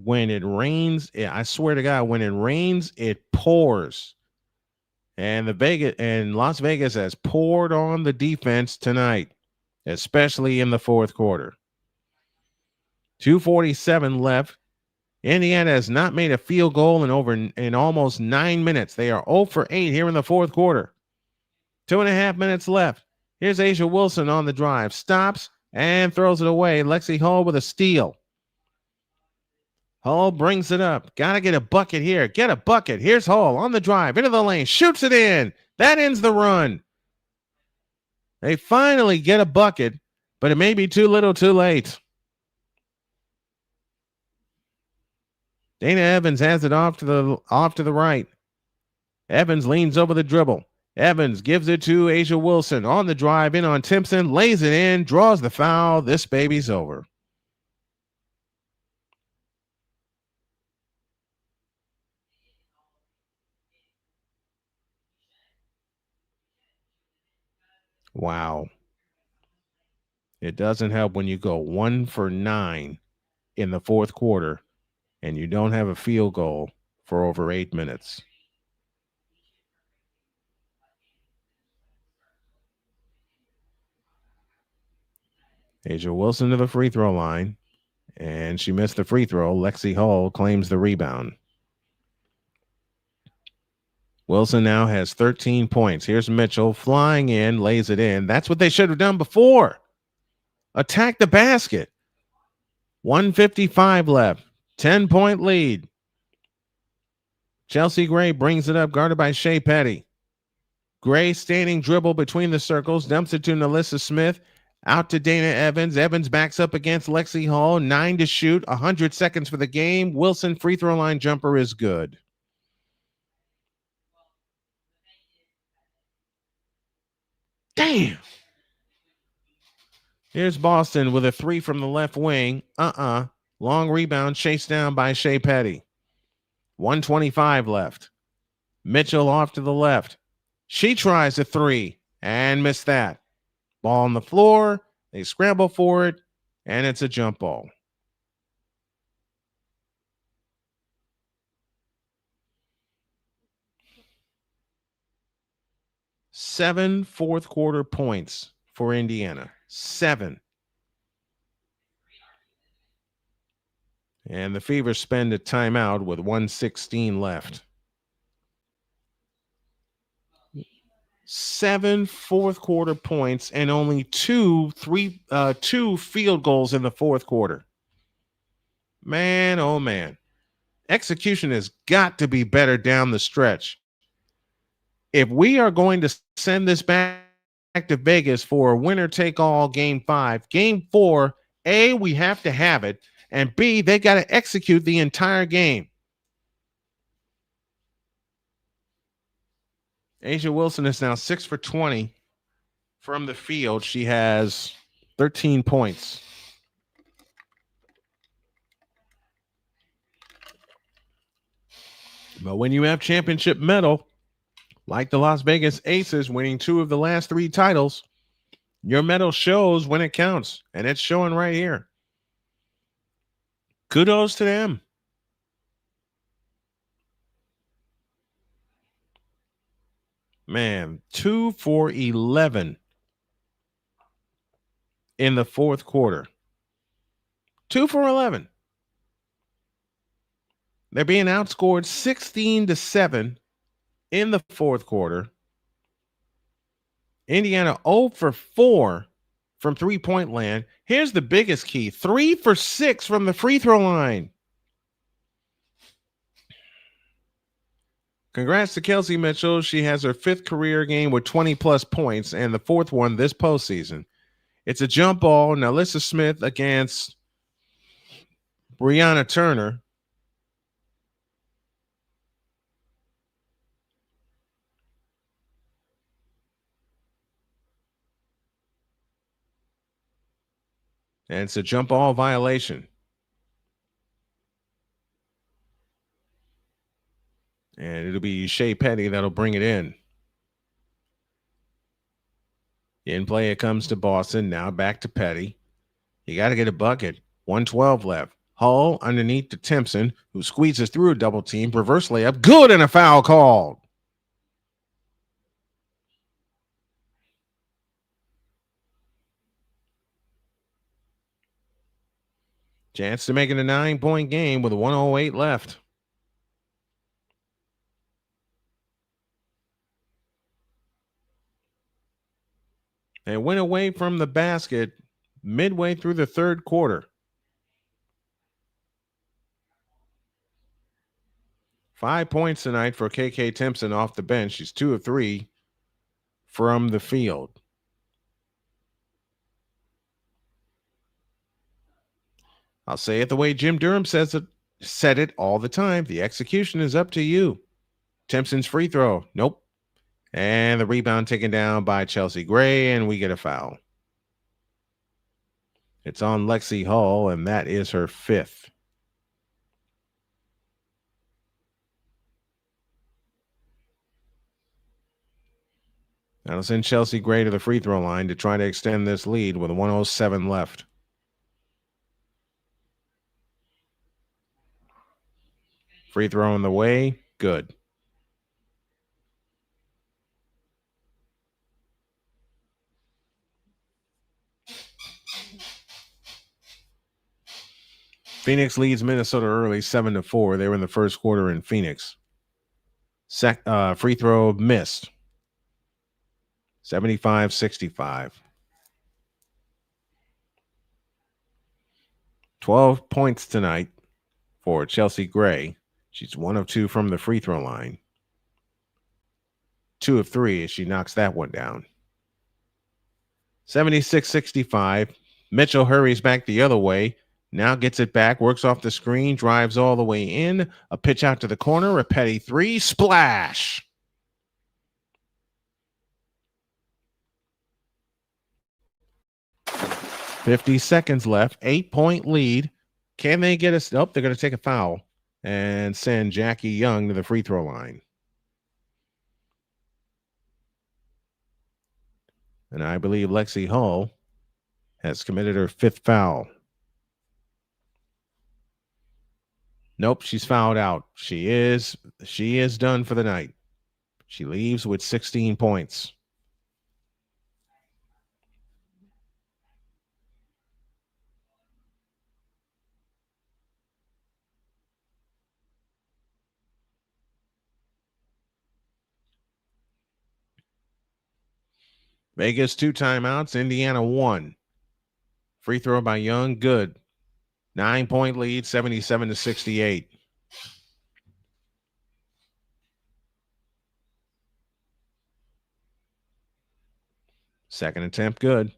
When it rains, I swear to God, when it rains, it pours. And Las Vegas has poured on the defense tonight, especially in the fourth quarter. 2:47 left. Indiana has not made a field goal in almost 9 minutes. They are 0 for 8 here in the fourth quarter. 2.5 minutes left. Here's A'ja Wilson on the drive. Stops and throws it away. Lexie Hull with a steal. Hull brings it up. Got to get a bucket here. Get a bucket. Here's Hull on the drive. Into the lane. Shoots it in. That ends the run. They finally get a bucket, but it may be too little too late. Dana Evans has it off to the right. Evans leans over the dribble. Evans gives it to A'ja Wilson on the drive in on Timpson, lays it in, draws the foul. This baby's over. Wow. It doesn't help when you go 1 for 9 in the fourth quarter and you don't have a field goal for over 8 minutes. A'ja Wilson to the free throw line, and she missed the free throw. Lexie Hull claims the rebound. Wilson now has 13 points. Here's Mitchell flying in, lays it in. That's what they should have done before. Attack the basket. 1:55 left. 10-point lead. Chelsea Gray brings it up, guarded by Shea Petty. Gray standing dribble between the circles, dumps it to Alyssa Smith. Out to Dana Evans. Evans backs up against Lexie Hull. 9 to shoot. 100 seconds for the game. Wilson free throw line jumper is good. Damn. Here's Boston with a 3 from the left wing. Long rebound chased down by Shea Petty. 1:25 left. Mitchell off to the left. She tries a 3 and missed that. Ball on the floor. They scramble for it, and it's a jump ball. Seven fourth quarter points for Indiana. 7. And the Fever spend a timeout with 1:16 left. 7 fourth quarter points and only two field goals in the fourth quarter. Man, oh man. Execution has got to be better down the stretch. If we are going to send this back to Vegas for a winner-take-all Game 5, Game 4, A, we have to have it, and B, they got to execute the entire game. Asia Wilson is now 6 for 20 from the field. She has 13 points. But when you have championship medal, like the Las Vegas Aces winning 2 of the last 3 titles, your medal shows when it counts, and it's showing right here. Kudos to them. Man, 2 for 11 in the fourth quarter. 2 for 11. They're being outscored 16-7 in the fourth quarter. Indiana 0 for 4 from three-point land. Here's the biggest key. 3 for 6 from the free throw line. Congrats to Kelsey Mitchell. She has her 5th career game with 20-plus points and the 4th one this postseason. It's a jump ball. Now, Alyssa Smith against Brianna Turner. And it's a jump ball violation. And it'll be Shea Petty that'll bring it in. In play, it comes to Boston. Now back to Petty. You got to get a bucket. 1:12 left. Hull underneath to Timpson, who squeezes through a double team. Reverse layup. Good, and a foul called. Chance to make it a 9-point game with 1:08 left. They went away from the basket midway through the third quarter. 5 points tonight for KK Timpson off the bench. She's 2 of 3 from the field. I'll say it the way Jim Durham said it all the time. The execution is up to you. Timpson's free throw. Nope. And the rebound taken down by Chelsea Gray, and we get a foul. It's on Lexie Hull, and that is her 5th. That'll send Chelsea Gray to the free throw line to try to extend this lead with 1:07 left. Free throw in the way. Good. Phoenix leads Minnesota early, 7-4. They were in the first quarter in Phoenix. Free throw missed. 75-65. 12 points tonight for Chelsea Gray. She's 1 of 2 from the free throw line. 2 of 3 as she knocks that one down. 76-65. Mitchell hurries back the other way. Now gets it back, works off the screen, drives all the way in. A pitch out to the corner, a Petty 3, splash. 50 seconds left. 8-point lead. Can they get us? Nope, they're going to take a foul and send Jackie Young to the free throw line. And I believe Lexie Hull has committed her 5th foul. Nope, she's fouled out. She is done for the night. She leaves with 16 points. Vegas 2 timeouts. Indiana 1. Free throw by Young, good. 9-point lead, 77-68. Second attempt, good.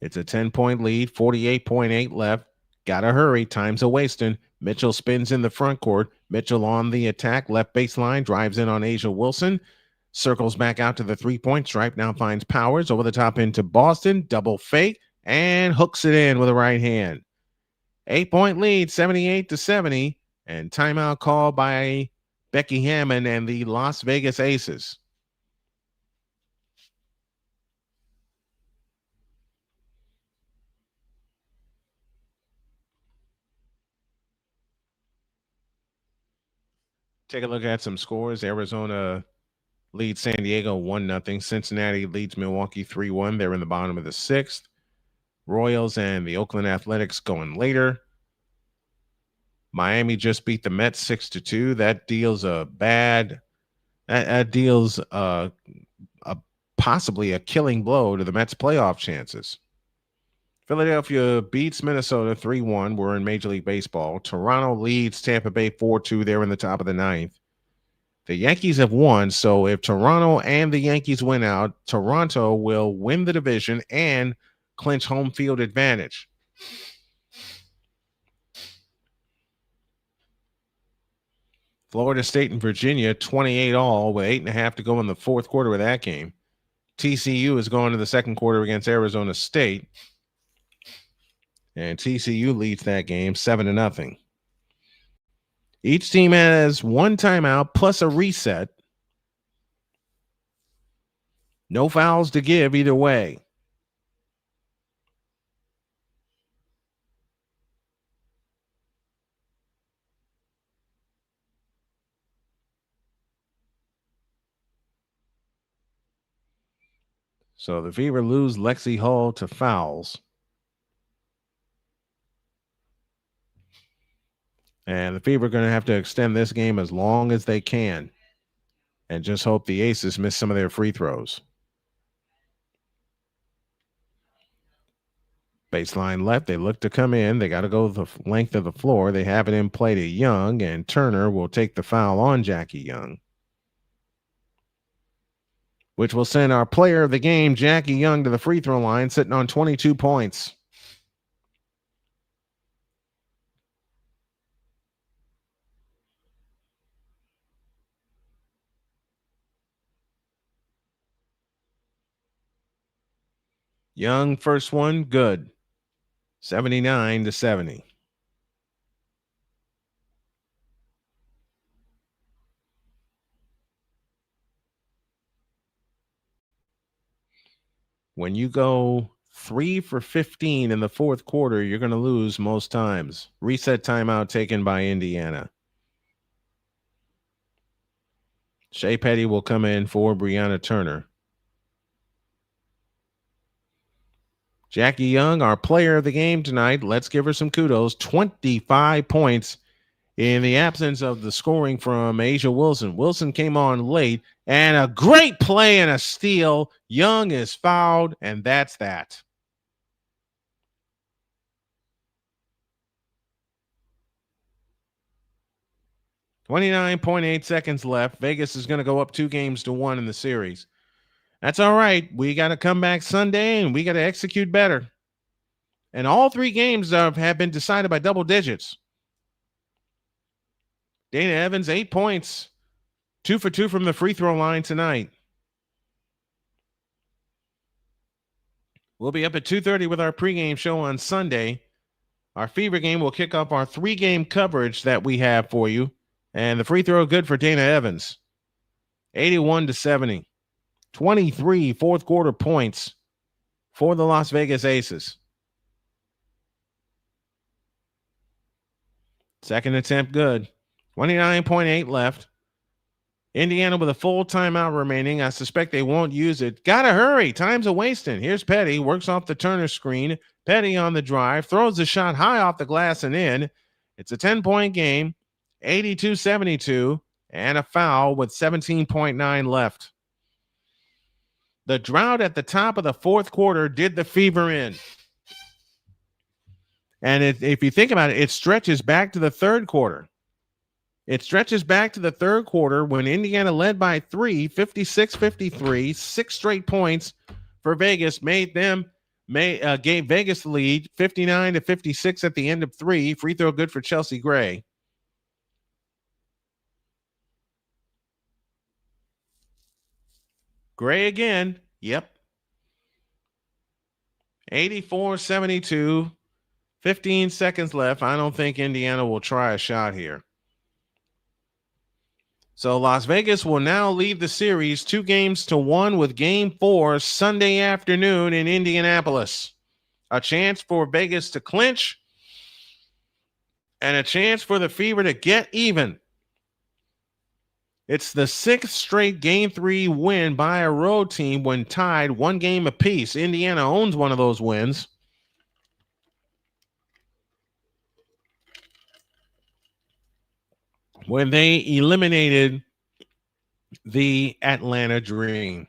It's a 10-point lead, 48.8 left. Gotta hurry. Time's a wasting. Mitchell spins in the front court. Mitchell on the attack, left baseline, drives in on Asia Wilson. Circles back out to the three-point stripe. Now finds Powers over the top into Boston. Double fake and hooks it in with a right hand. 8-point lead, 78-70. And timeout call by Becky Hammond and the Las Vegas Aces. Take a look at some scores. Arizona leads San Diego 1-0. Cincinnati leads Milwaukee 3-1. They're in the bottom of the 6th. Royals and the Oakland Athletics going later. Miami just beat the Mets 6-2. That deals possibly a killing blow to the Mets' playoff chances. Philadelphia beats Minnesota 3-1. We're in Major League Baseball. Toronto leads Tampa Bay 4-2. They're in the top of the 9th. The Yankees have won, so if Toronto and the Yankees win out, Toronto will win the division and clinch home field advantage. Florida State and Virginia, 28-all with 8.5 to go in the fourth quarter of that game. TCU is going to the second quarter against Arizona State. And TCU leads that game 7-0. Each team has one timeout plus a reset. No fouls to give either way. So the Fever lose Lexie Hull to fouls. And the Fever are going to have to extend this game as long as they can and just hope the Aces miss some of their free throws. Baseline left. They look to come in. They got to go the length of the floor. They have it in play to Young, and Turner will take the foul on Jackie Young, which will send our player of the game, Jackie Young, to the free throw line, sitting on 22 points. Young, first one, good. 79-70. When you go 3 for 15 in the fourth quarter, you're going to lose most times. Reset timeout taken by Indiana. Shea Petty will come in for Brianna Turner. Jackie Young, our player of the game tonight. Let's give her some kudos. 25 points in the absence of the scoring from Asia Wilson. Wilson came on late, and a great play and a steal. Young is fouled, and that's that. .8 seconds left. Vegas is going to go up 2-1 in the series. That's all right. We got to come back Sunday, and we got to execute better. And all 3 games have been decided by double digits. Dana Evans, 8 points. 2 for 2 from the free throw line tonight. We'll be up at 2:30 with our pregame show on Sunday. Our Fever game will kick off our 3-game coverage that we have for you. And the free throw good for Dana Evans. 81-70. 23 fourth quarter points for the Las Vegas Aces. Second attempt good. 29.8 left. Indiana with a full timeout remaining. I suspect they won't use it. Gotta hurry. Time's a wasting. Here's Petty. Works off the Turner screen. Petty on the drive. Throws the shot high off the glass and in. It's a 10-point game. 82-72. And a foul with 17.9 left. The drought at the top of the fourth quarter did the Fever in. And if you think about it, it stretches back to the third quarter. It stretches back to the third quarter when Indiana led by 3, 56-53, 6 straight points for Vegas, gave Vegas the lead, 59-56 at the end of 3. Free throw good for Chelsea Gray. Gray again. Yep. 84-72. 15 seconds left. I don't think Indiana will try a shot here. So Las Vegas will now lead the series 2-1 with Game 4 Sunday afternoon in Indianapolis. A chance for Vegas to clinch and a chance for the Fever to get even. It's the 6th straight Game 3 win by a road team when tied 1 game apiece. Indiana owns one of those wins. When they eliminated the Atlanta Dream.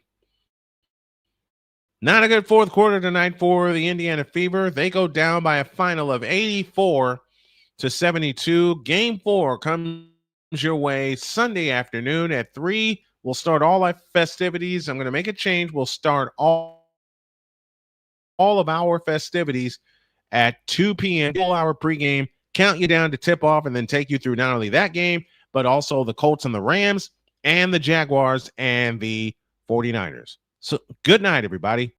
Not a good fourth quarter tonight for the Indiana Fever. They go down by a final of 84-72. Game 4 comes your way Sunday afternoon at 3. We'll start all our festivities. I'm going to make a change. We'll start all of our festivities at 2 p.m. Full-hour pregame. Count you down to tip off and then take you through not only that game, but also the Colts and the Rams and the Jaguars and the 49ers. So good night, everybody.